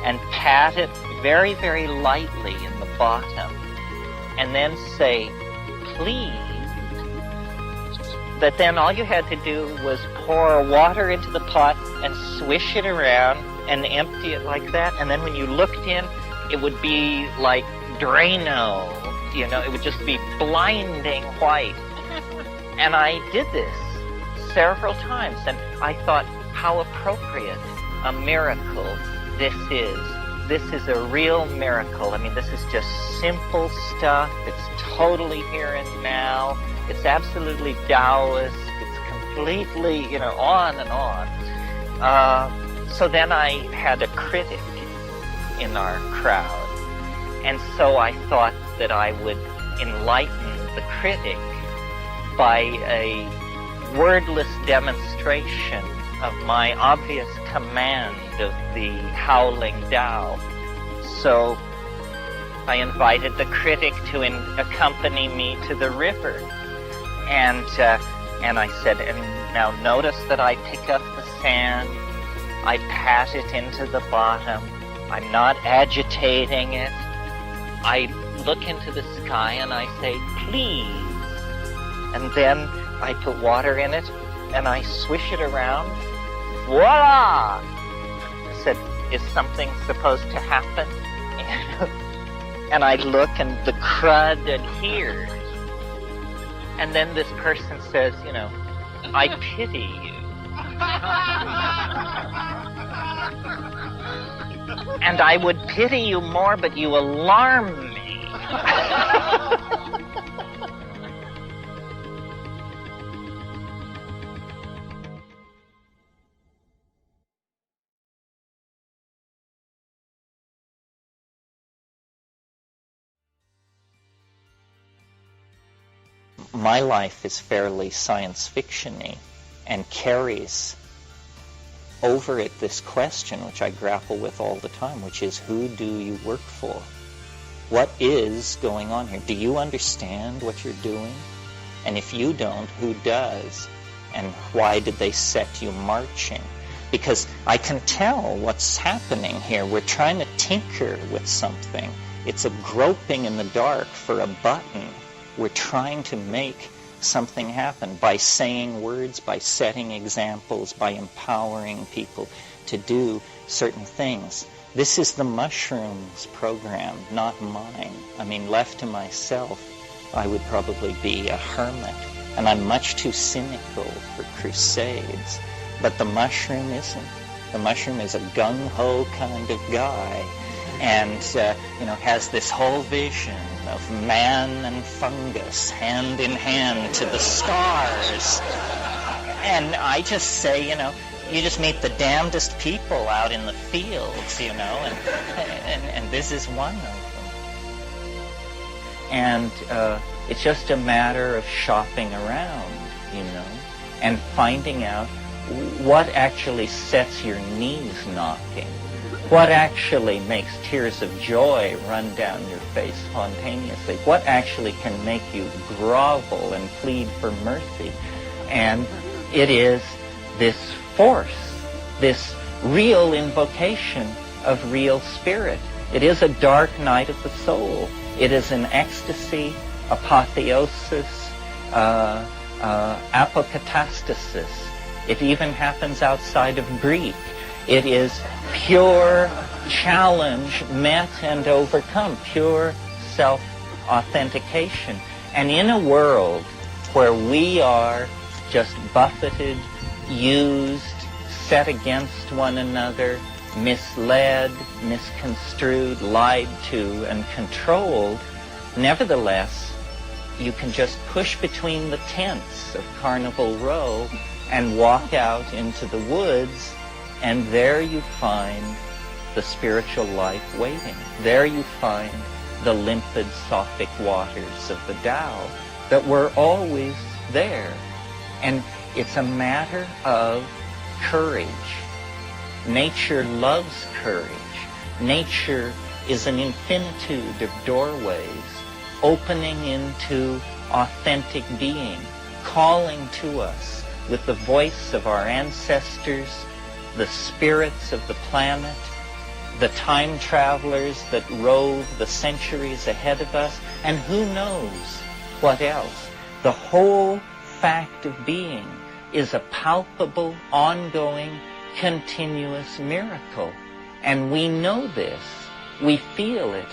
[SPEAKER 10] and pat it very, very lightly in the bottom, and then say, please, that then all you had to do was pour water into the pot and swish it around and empty it like that, and then when you looked in, it would be like Drano, it would just be blinding white. And I did this several times, and I thought, how appropriate a miracle this is. This is a real miracle. I mean, this is just simple stuff. It's totally here and now. It's absolutely Taoist. It's completely, on and on. So then I had a critic in our crowd. And so I thought that I would enlighten the critic by a wordless demonstration of my obvious command of the howling Tao. So I invited the critic to accompany me to the river. And I said, and now notice that I pick up the sand, I pat it into the bottom, I'm not agitating it. I look into the sky and I say, please. And then I put water in it and I swish it around. Voila! I said, is something supposed to happen? And I look and the crud adheres. And then this person says, I pity you. And I would pity you more, but you alarm me. My life is fairly science fiction-y and carries over it this question, which I grapple with all the time, which is, who do you work for? What is going on here? Do you understand what you're doing? And if you don't, who does? And why did they set you marching? Because I can tell what's happening here. We're trying to tinker with something. It's a groping in the dark for a button. We're trying to make something happen by saying words, by setting examples, by empowering people to do certain things. This is the mushrooms program, not mine. I mean, left to myself, I would probably be a hermit. And I'm much too cynical for crusades. But the mushroom isn't. The mushroom is a gung-ho kind of guy. And, has this whole vision of man and fungus hand in hand to the stars. And I just say, you just meet the damnedest people out in the fields, and this is one of them. And it's just a matter of shopping around, and finding out what actually sets your knees knocking. What actually makes tears of joy run down your face spontaneously? What actually can make you grovel and plead for mercy? And it is this force, this real invocation of real spirit. It is a dark night of the soul. It is an ecstasy, apotheosis, apokatastasis. It even happens outside of Greek. It is pure challenge met and overcome, pure self-authentication. And in a world where we are just buffeted, used, set against one another, misled, misconstrued, lied to, and controlled, nevertheless, you can just push between the tents of Carnival Row and walk out into the woods, and there you find the spiritual life waiting. There you find the limpid, sophic waters of the Tao that were always there. And it's a matter of courage. Nature loves courage. Nature is an infinitude of doorways opening into authentic being, calling to us with the voice of our ancestors, the spirits of the planet, the time travelers that rove the centuries ahead of us, and who knows what else. The whole fact of being is a palpable, ongoing, continuous miracle. And we know this. We feel it.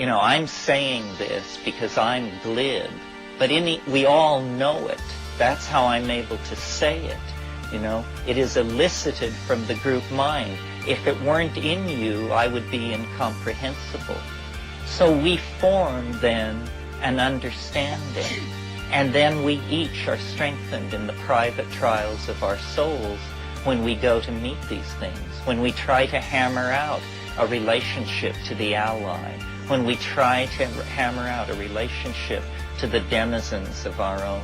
[SPEAKER 10] I'm saying this because I'm glib
[SPEAKER 1] but we all know it. That's how I'm able to say it. You know, it is elicited from the group mind. If it weren't in you, I would be incomprehensible. So we form then an understanding, and then we each are strengthened in the private trials of our souls when we go to meet these things, when we try to hammer out a relationship to the ally, when we try to hammer out a relationship to the denizens of our own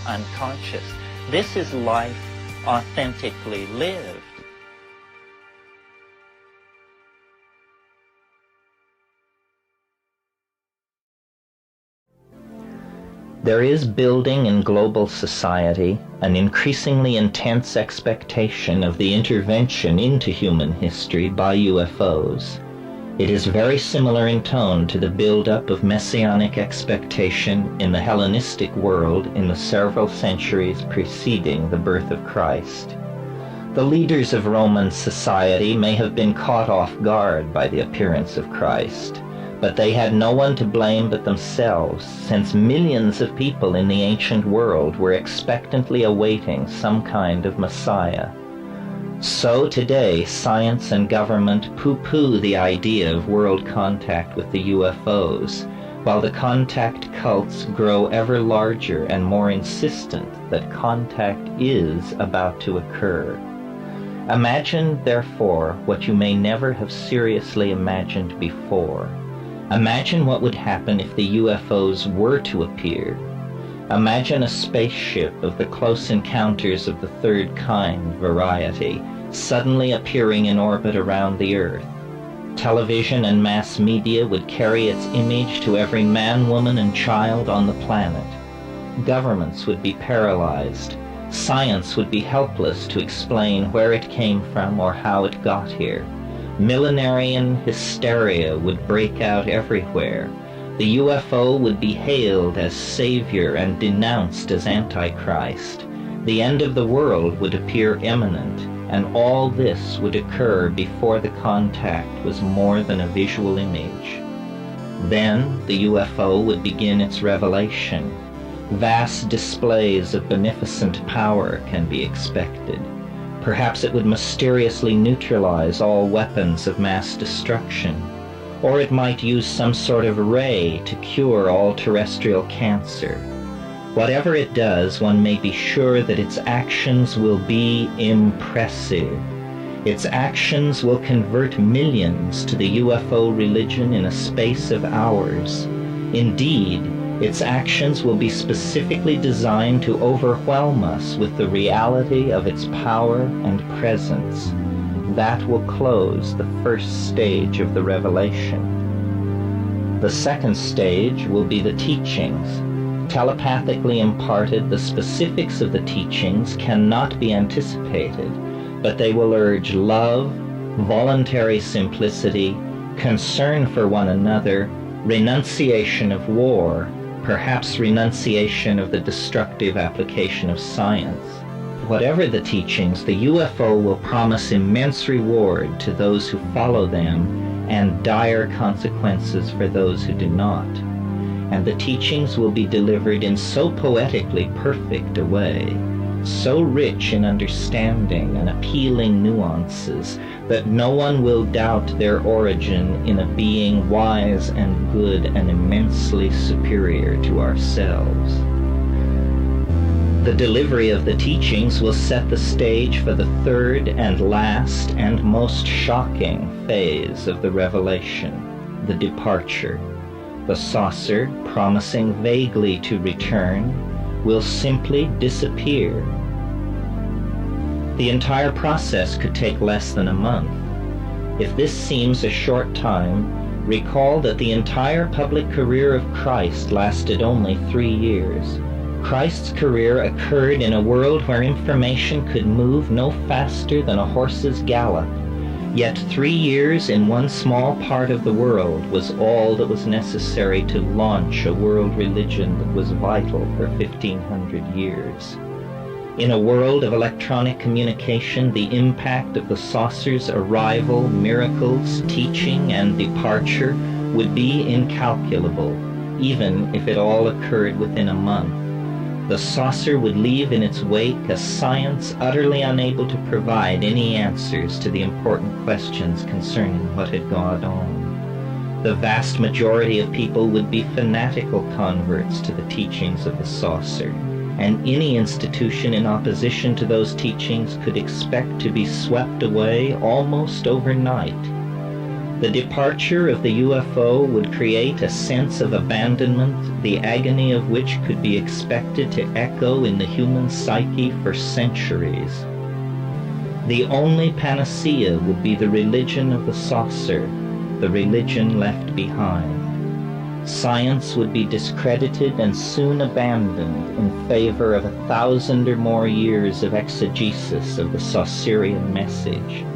[SPEAKER 1] unconscious. This is life authentically lived.
[SPEAKER 2] There is building in global society an increasingly intense expectation of the intervention into human history by UFOs. It is very similar in tone to the build-up of messianic expectation in the Hellenistic world in the several centuries preceding the birth of Christ. The leaders of Roman society may have been caught off guard by the appearance of Christ, but they had no one to blame but themselves, since millions of people in the ancient world were expectantly awaiting some kind of Messiah. So today, science and government pooh-pooh the idea of world contact with the UFOs, while the contact cults grow ever larger and more insistent that contact is about to occur. Imagine, therefore, what you may never have seriously imagined before. Imagine what would happen if the UFOs were to appear. Imagine a spaceship of the Close Encounters of the Third Kind variety suddenly appearing in orbit around the Earth. Television and mass media would carry its image to every man, woman, and child on the planet. Governments would be paralyzed. Science would be helpless to explain where it came from or how it got here. Millenarian hysteria would break out everywhere. The UFO would be hailed as savior and denounced as Antichrist. The end of the world would appear imminent, and all this would occur before the contact was more than a visual image. Then the UFO would begin its revelation. Vast displays of beneficent power can be expected. Perhaps it would mysteriously neutralize all weapons of mass destruction, or it might use some sort of ray to cure all terrestrial cancer. Whatever it does, one may be sure that its actions will be impressive. Its actions will convert millions to the UFO religion in a space of hours. Indeed, its actions will be specifically designed to overwhelm us with the reality of its power and presence. That will close the first stage of the revelation. The second stage will be the teachings. Telepathically imparted, the specifics of the teachings cannot be anticipated, but they will urge love, voluntary simplicity, concern for one another, renunciation of war, perhaps renunciation of the destructive application of science. Whatever the teachings, the UFO will promise immense reward to those who follow them and dire consequences for those who do not. And the teachings will be delivered in so poetically perfect a way, so rich in understanding and appealing nuances, that no one will doubt their origin in a being wise and good and immensely superior to ourselves. The delivery of the teachings will set the stage for the third and last and most shocking phase of the revelation, the departure. The saucer, promising vaguely to return, will simply disappear. The entire process could take less than a month. If this seems a short time, recall that the entire public career of Christ lasted only 3 years. Christ's career occurred in a world where information could move no faster than a horse's gallop. Yet 3 years in one small part of the world was all that was necessary to launch a world religion that was vital for 1,500 years. In a world of electronic communication, the impact of the saucer's arrival, miracles, teaching, and departure would be incalculable. even if it all occurred within a month. The saucer would leave in its wake a science utterly unable to provide any answers to the important questions concerning what had gone on. The vast majority of people would be fanatical converts to the teachings of the saucer, and any institution in opposition to those teachings could expect to be swept away almost overnight. The departure of the UFO would create a sense of abandonment, the agony of which could be expected to echo in the human psyche for centuries. The only panacea would be the religion of the saucer, the religion left behind. Science would be discredited and soon abandoned in favor of 1,000 or more years of exegesis of the Saucerian message.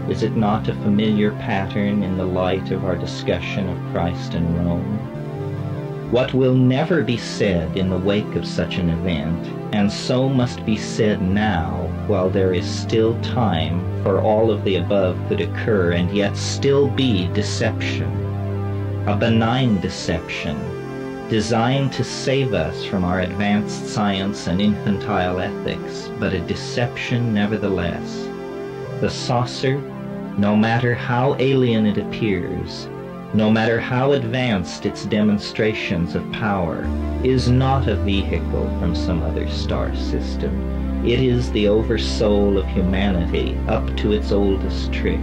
[SPEAKER 2] Is it not a familiar pattern in the light of our discussion of Christ and Rome? What will never be said in the wake of such an event, and so must be said now, while there is still time, for all of the above could occur and yet still be deception. A benign deception, designed to save us from our advanced science and infantile ethics, but a deception nevertheless. The saucer, no matter how alien it appears, no matter how advanced its demonstrations of power, is not a vehicle from some other star system. It is the oversoul of humanity up to its oldest trick.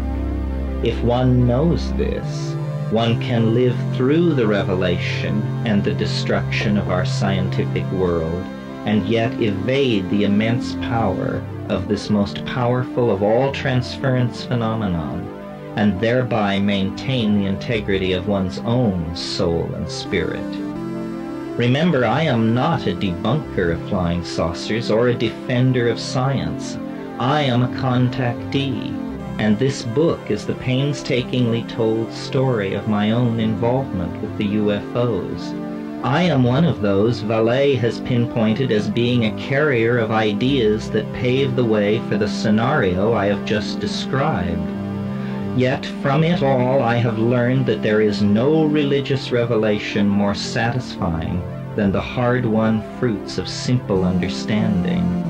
[SPEAKER 2] If one knows this, one can live through the revelation and the destruction of our scientific world, and yet evade the immense power of this most powerful of all transference phenomenon, and thereby maintain the integrity of one's own soul and spirit. Remember, I am not a debunker of flying saucers or a defender of science. I am a contactee, and this book is the painstakingly told story of my own involvement with the UFOs. I am one of those Vallée has pinpointed as being a carrier of ideas that pave the way for the scenario I have just described. Yet from it all I have learned that there is no religious revelation more satisfying than the hard-won fruits of simple understanding.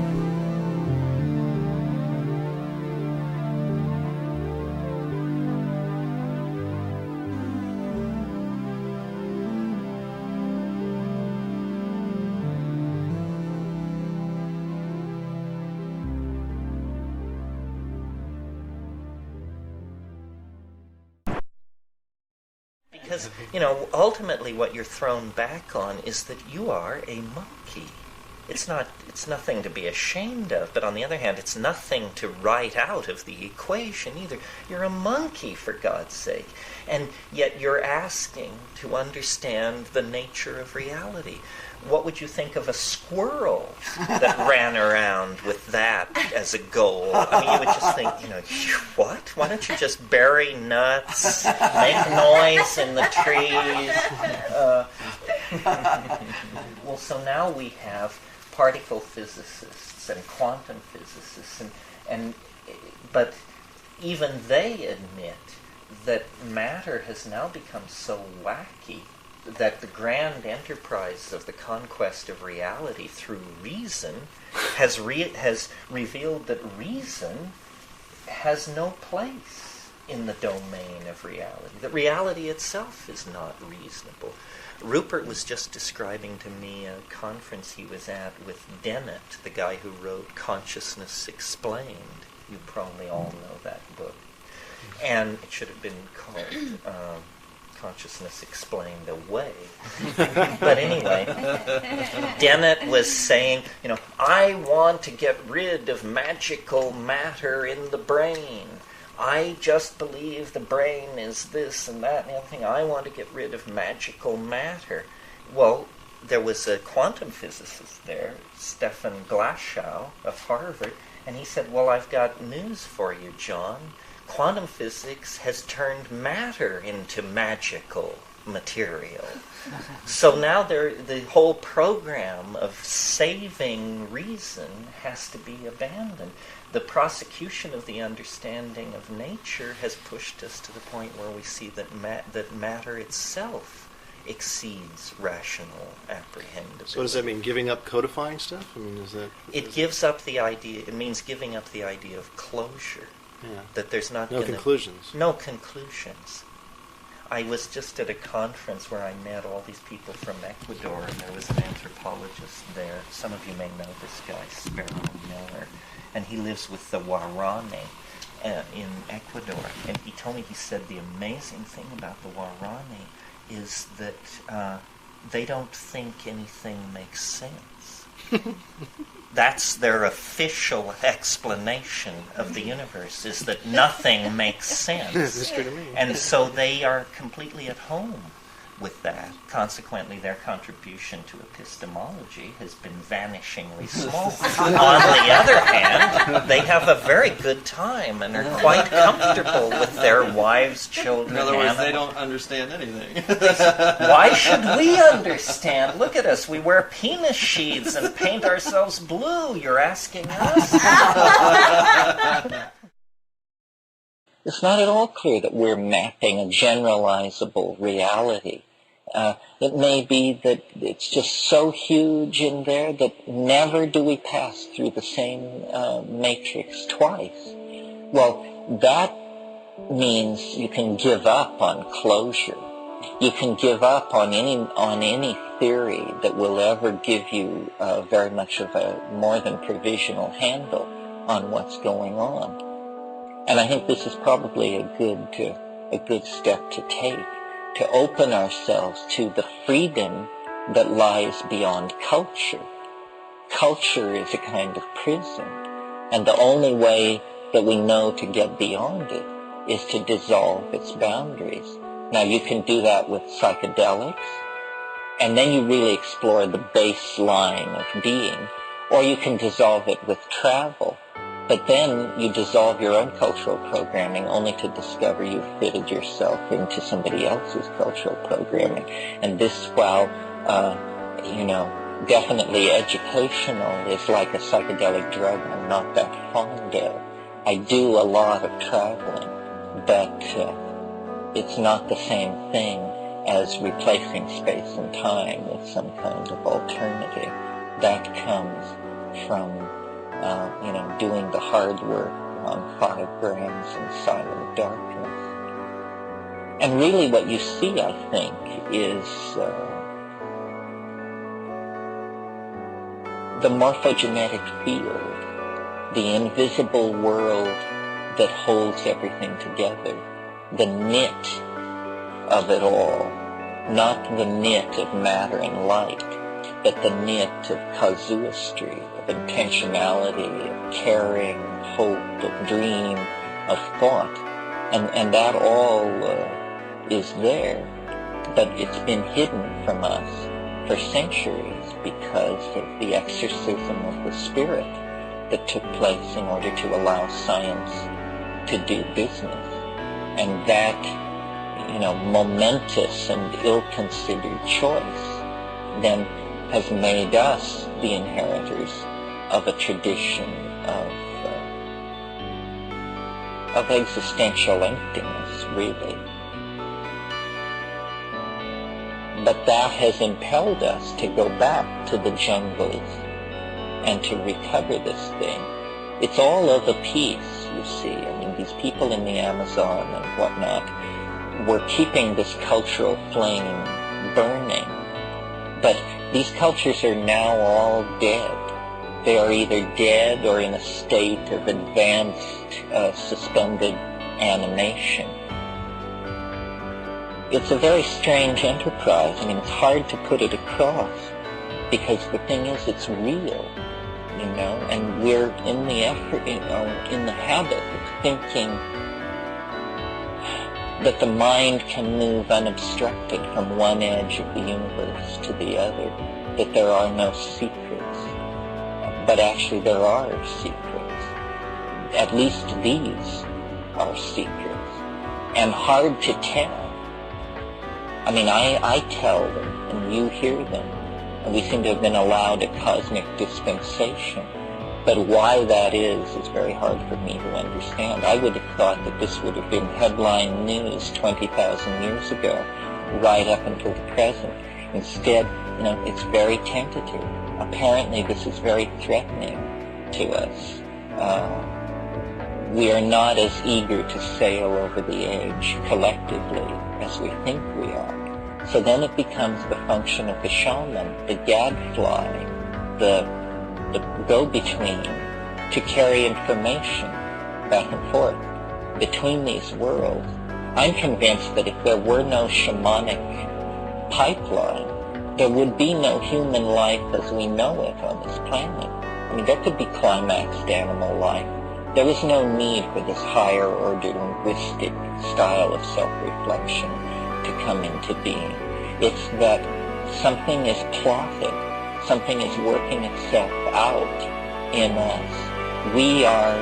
[SPEAKER 2] Because, ultimately what you're thrown back on is that you are a monkey. It's nothing to be ashamed of, but on the other hand, it's nothing to write out of the equation either. You're a monkey, for God's sake. And yet you're asking to understand the nature of reality. What would you think of a squirrel that ran around with that as a goal? I mean, you would just think, what? Why don't you just bury nuts, make noise in the trees? Well, so now we have particle physicists and quantum physicists, but even they admit that matter has now become so wacky that the grand enterprise of the conquest of reality through reason has revealed that reason has no place in the domain of reality, that reality itself is not reasonable. Rupert was just describing to me a conference he was at with Dennett, the guy who wrote Consciousness Explained. You probably all know that book. And it should have been called Consciousness Explained Away. But anyway, Dennett was saying, I want to get rid of magical matter in the brain. I just believe the brain is this and that and the other thing. I want to get rid of magical matter. Well, there was a quantum physicist there, Stefan Glashow of Harvard, and he said, well, I've got news for you, John. Quantum physics has turned matter into magical material. So now the whole program of saving reason has to be abandoned. The prosecution of the understanding of nature has pushed us to the point where we see that matter itself
[SPEAKER 16] exceeds rational apprehendability.
[SPEAKER 17] So does that mean giving up codifying stuff? I mean, is that...
[SPEAKER 16] It gives up the idea, it means giving up the idea of closure.
[SPEAKER 17] Yeah.
[SPEAKER 16] That there's not
[SPEAKER 17] no conclusions.
[SPEAKER 16] No conclusions. I was just at a conference where I met all these people from Ecuador, and there was an anthropologist there. Some of you may know this guy, Sparrow Miller, and he lives with the Guarani in Ecuador. And he told me, he said, the amazing thing about the Guarani is that they don't think anything makes sense. That's their official explanation of the universe, is that nothing makes sense.
[SPEAKER 17] That's true to me.
[SPEAKER 16] And so they are completely at home with that. Consequently, their contribution to epistemology has been vanishingly small. On the other hand, they have a very good time and are quite comfortable with their wives, children,
[SPEAKER 9] In other words,
[SPEAKER 16] animals.
[SPEAKER 9] they don't understand anything.
[SPEAKER 16] Why should we understand? Look at us. We wear penis sheaths and paint ourselves blue. You're asking us?
[SPEAKER 1] It's not at all clear that we're mapping a generalizable reality. It may be that it's just so huge in there that never do we pass through the same matrix twice. Well, that means you can give up on closure. You can give up on any theory that will ever give you very much of a more than provisional handle on what's going on. And I think this is probably a good step to take, to open ourselves to the freedom that lies beyond culture. Culture is a kind of prison, and the only way that we know to get beyond it is to dissolve its boundaries. Now, you can do that with psychedelics, and then you really explore the baseline of being, or you can dissolve it with travel. But then you dissolve your own cultural programming only to discover you've fitted yourself into somebody else's cultural programming. And this, while, definitely educational, is like a psychedelic drug I'm not that fond of. I do a lot of traveling, but it's not the same thing as replacing space and time with some kind of alternative. That comes from doing the hard work on 5 grams in silent darkness. And really what you see, I think, is the morphogenetic field, the invisible world that holds everything together, the knit of it all, not the knit of matter and light, but the knit of casuistry, of intentionality, of caring, hope, of dream, of thought. And that all is there, but it's been hidden from us for centuries because of the exorcism of the spirit that took place in order to allow science to do business. And that, momentous and ill-considered choice then has made us the inheritors of a tradition of existential emptiness, really. But that has impelled us to go back to the jungles and to recover this thing. It's all of a piece, you see. I mean, these people in the Amazon and whatnot were keeping this cultural flame burning. But these cultures are now all dead. They are either dead or in a state of advanced, suspended animation. It's a very strange enterprise. I mean, it's hard to put it across because the thing is, it's real, and we're in the effort, in the habit of thinking that the mind can move unobstructed from one edge of the universe to the other, that there are no secrets. But actually there are secrets. At least these are secrets, and hard to tell. I mean, I tell them, and you hear them, and we seem to have been allowed a cosmic dispensation. But why that is very hard for me to understand. I would have thought that this would have been headline news 20,000 years ago,
[SPEAKER 2] right up until the present. Instead, it's very tentative. Apparently, this is very threatening to us. We are not as eager to sail over the edge collectively as we think we are. So then it becomes the function of the shaman, the gadfly, the go-between, to carry information back and forth between these worlds. I'm convinced that if there were no shamanic pipeline, there would be no human life as we know it on this planet. I mean, there could be climaxed animal life. There is no need for this higher order linguistic style of self-reflection to come into being. It's that something is plotted, something is working itself out in us. We are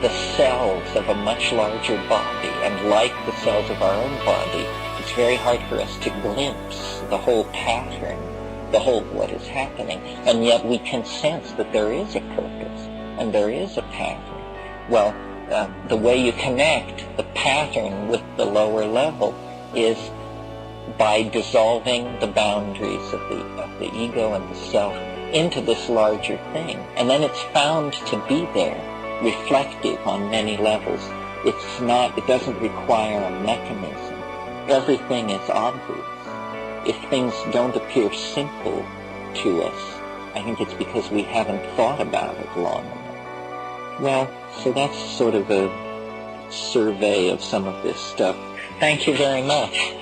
[SPEAKER 2] the cells of a much larger body, and like the cells of our own body, it's very hard for us to glimpse the whole pattern, the whole what is happening, and yet we can sense that there is a purpose and there is a pattern. Well, the way you connect the pattern with the lower level is by dissolving the boundaries of the ego and the self into this larger thing, and then it's found to be there, reflective on many levels. It doesn't require a mechanism. Everything is obvious. If things don't appear simple to us, I think it's because we haven't thought about it long enough. Well, so that's sort of a survey of some of this stuff. Thank you very much.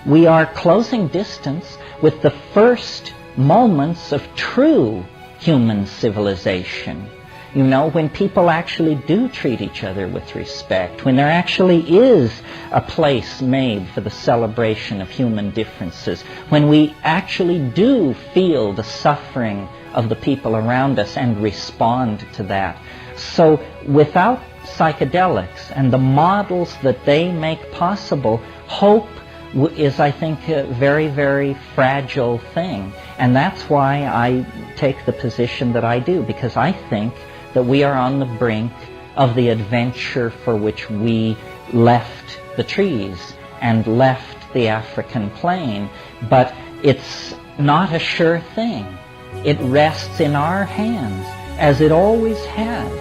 [SPEAKER 10] We are closing distance with the first moments of true human civilization. You know, when people actually do treat each other with respect, when there actually is a place made for the celebration of human differences, when we actually do feel the suffering of the people around us and respond to that. So without psychedelics and the models that they make possible, hope is, I think, a very, very fragile thing. And that's why I take the position that I do, because I think that we are on the brink of the adventure for which we left the trees and left the African plain. But it's not a sure thing. It rests in our hands, as it always has.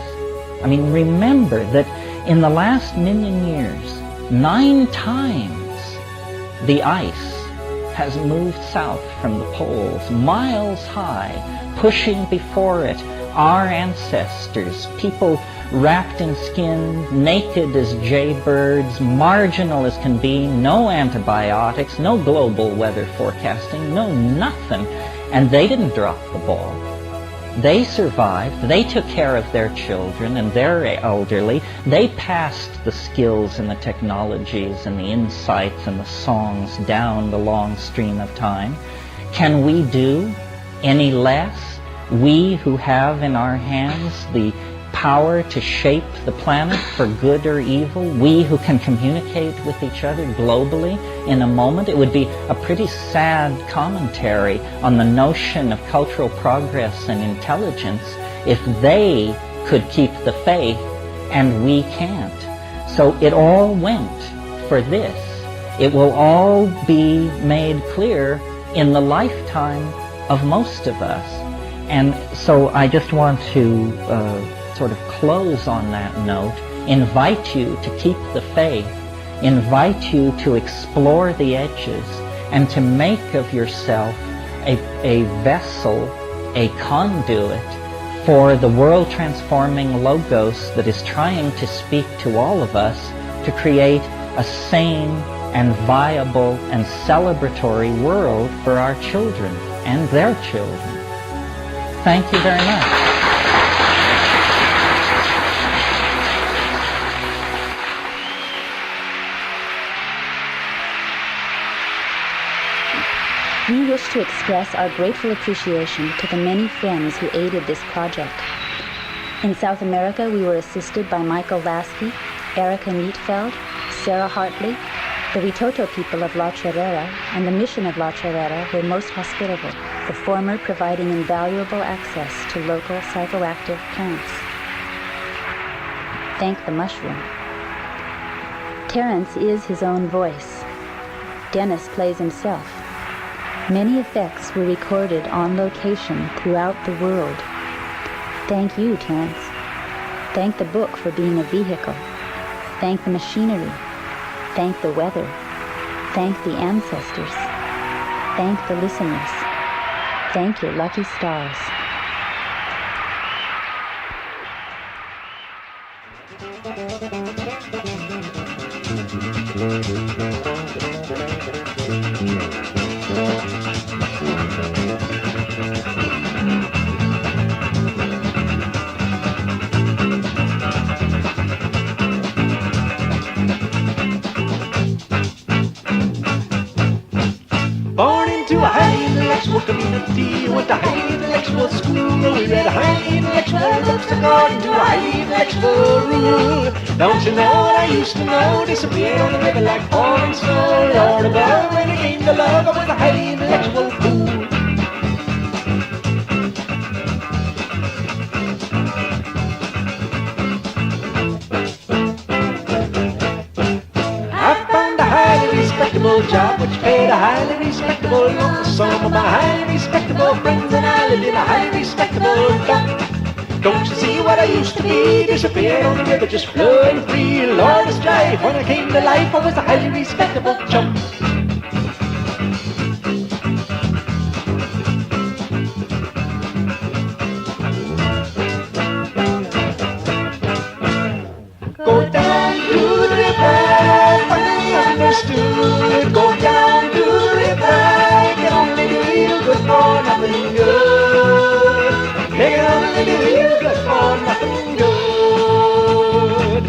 [SPEAKER 10] I mean, remember that in the last million years, 9 times the ice has moved south from the poles, miles high, pushing before it our ancestors, people wrapped in skin, naked as jaybirds, marginal as can be, no antibiotics, no global weather forecasting, no nothing. And they didn't drop the ball. They survived. They took care of their children and their elderly. They passed the skills and the technologies and the insights and the songs down the long stream of time. Can we do any less? We who have in our hands the power to shape the planet for good or evil, we who can communicate with each other globally in a moment. It would be a pretty sad commentary on the notion of cultural progress and intelligence if they could keep the faith and we can't. So it all went for this. It will all be made clear in the lifetime of most of us. And so I just want to sort of close on that note, invite you to keep the faith, invite you to explore the edges, and to make of yourself a vessel, a conduit for the world-transforming logos that is trying to speak to all of us to create a sane and viable and celebratory world for our children and their children. Thank you very much.
[SPEAKER 18] We wish to express our grateful appreciation to the many friends who aided this project. In South America, we were assisted by Michael Lasky, Erica Neatfeld, Sarah Hartley. The Witoto people of La Chorrera and the mission of La Chorrera were most hospitable, the former providing invaluable access to local psychoactive plants. Thank the mushroom. Terence is his own voice. Dennis plays himself. Many effects were recorded on location throughout the world. Thank you, Terence. Thank the book for being a vehicle. Thank the machinery. Thank the weather. Thank the ancestors. Thank the listeners. Thank your lucky stars.
[SPEAKER 12] Born into a highly intellectual community, went to highly intellectual school. We read highly intellectual books according to a highly intellectual rule. Don't you know what I used to know? Disappeared on the river like falling snow. Lord above, when it came to love, I was a highly intellectual fool. Respectable job which paid a highly respectable lump sum of my highly respectable friends, and I lived in a highly respectable dump. Don't you see what I used to be? Disappeared on the river, just flowing free. Lord of strife, when I came to life, I was a highly respectable chump. Go down to the river, understood. Go down to the river, it can only do you good for nothing good. It can only do you good for nothing good.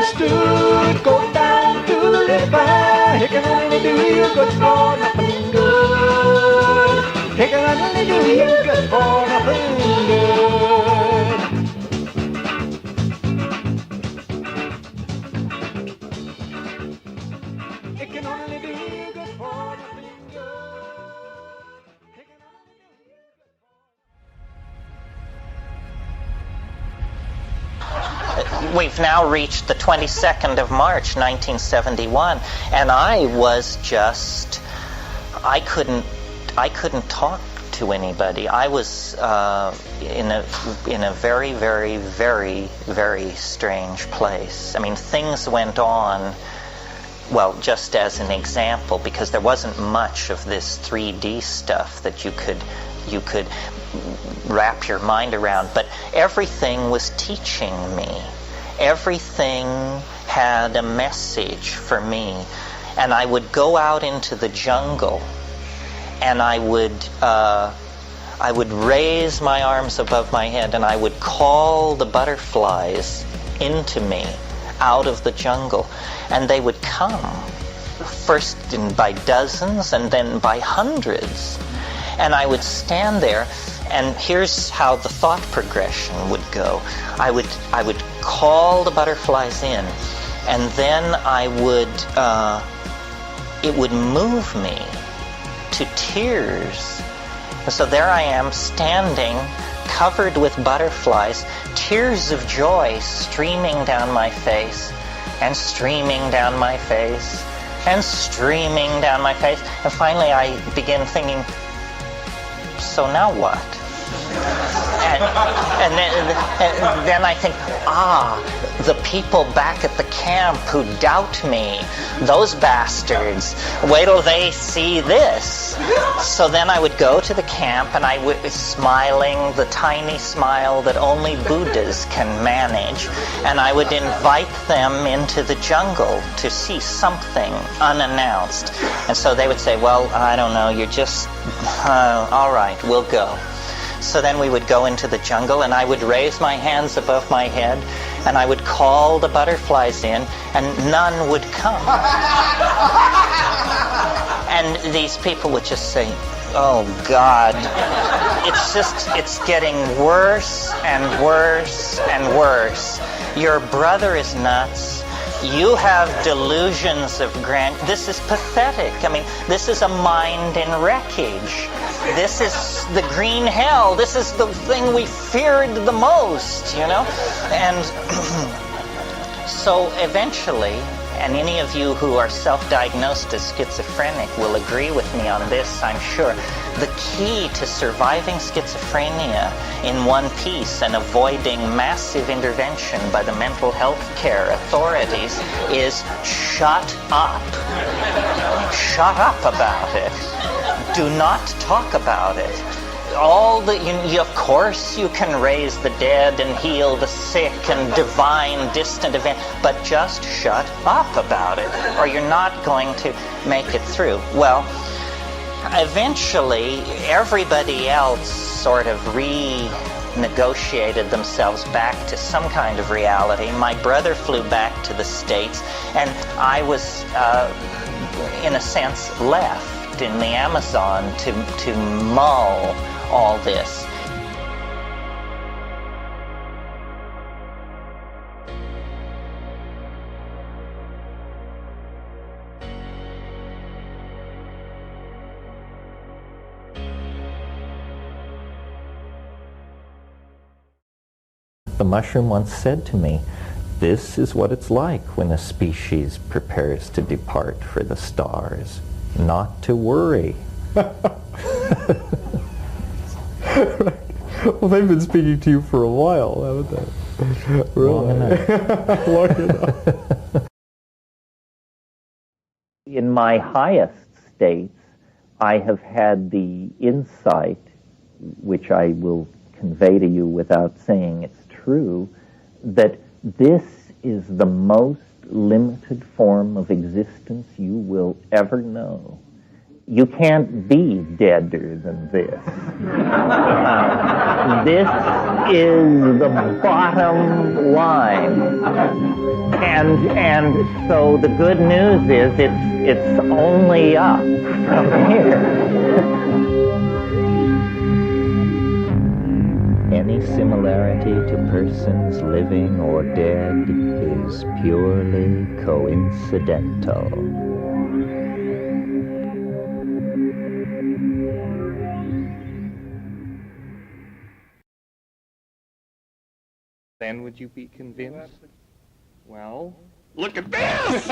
[SPEAKER 3] misunderstood. Go down to the river. He can only do you good for nothing good. He can only do you good for nothing good. It can only do you good for nothing good.
[SPEAKER 16] We've now reached the 22nd of March, 1971, and I was just, I couldn't talk to anybody. I was in a very, very, very, very strange place. I mean, things went on, well, just as an example, because there wasn't much of this 3D stuff that you could wrap your mind around, but everything was teaching me. Everything had a message for me. And I would go out into the jungle, and I would raise my arms above my head, and I would call the butterflies into me out of the jungle, and they would come, first by dozens and then by hundreds. And I would stand there, and here's how the thought progression would go. I would call the butterflies in, and then it would move me to tears. So there I am standing, covered with butterflies, tears of joy streaming down my face, and streaming down my face, and streaming down my face. And finally I begin thinking, so now what? And then I think, the people back at the camp who doubt me, those bastards, wait till they see this. So then I would go to the camp, and I would be smiling, the tiny smile that only Buddhas can manage, and I would invite them into the jungle to see something unannounced. And so they would say, well, I don't know, you're just, all right, we'll go. So then we would go into the jungle, and I would raise my hands above my head, and I would call the butterflies in, and none would come. And these people would just say, oh God, it's getting worse and worse and worse. Your brother is nuts. You have delusions of this is pathetic. I mean, this is a mind in wreckage. This is the green hell. This is the thing we feared the most, you know? And so eventually, and any of you who are self-diagnosed as schizophrenic will agree with me on this, I'm sure. The key to surviving schizophrenia in one piece and avoiding massive intervention by the mental health care authorities is shut up. Shut up about it. Do not talk about it. Of course you can raise the dead and heal the sick and divine distant event, but just shut up about it, or you're not going to make it through. Well, eventually everybody else sort of renegotiated themselves back to some kind of reality. My brother flew back to the States, and I was, in a sense, left in the Amazon to mull all this.
[SPEAKER 2] The mushroom once said to me, "This is what it's like when a species prepares to depart for the stars. Not to worry."
[SPEAKER 19] Well, they've been speaking to you for a while, haven't they?
[SPEAKER 2] Long enough.
[SPEAKER 19] Long enough.
[SPEAKER 10] In my highest states, I have had the insight, which I will convey to you without saying it's true, that this is the most limited form of existence you will ever know. You can't be deader than this. This is the bottom line. And And so the good news is it's only up from here. Any similarity to persons living or dead is purely coincidental.
[SPEAKER 5] Then would you be convinced? Well, look at this!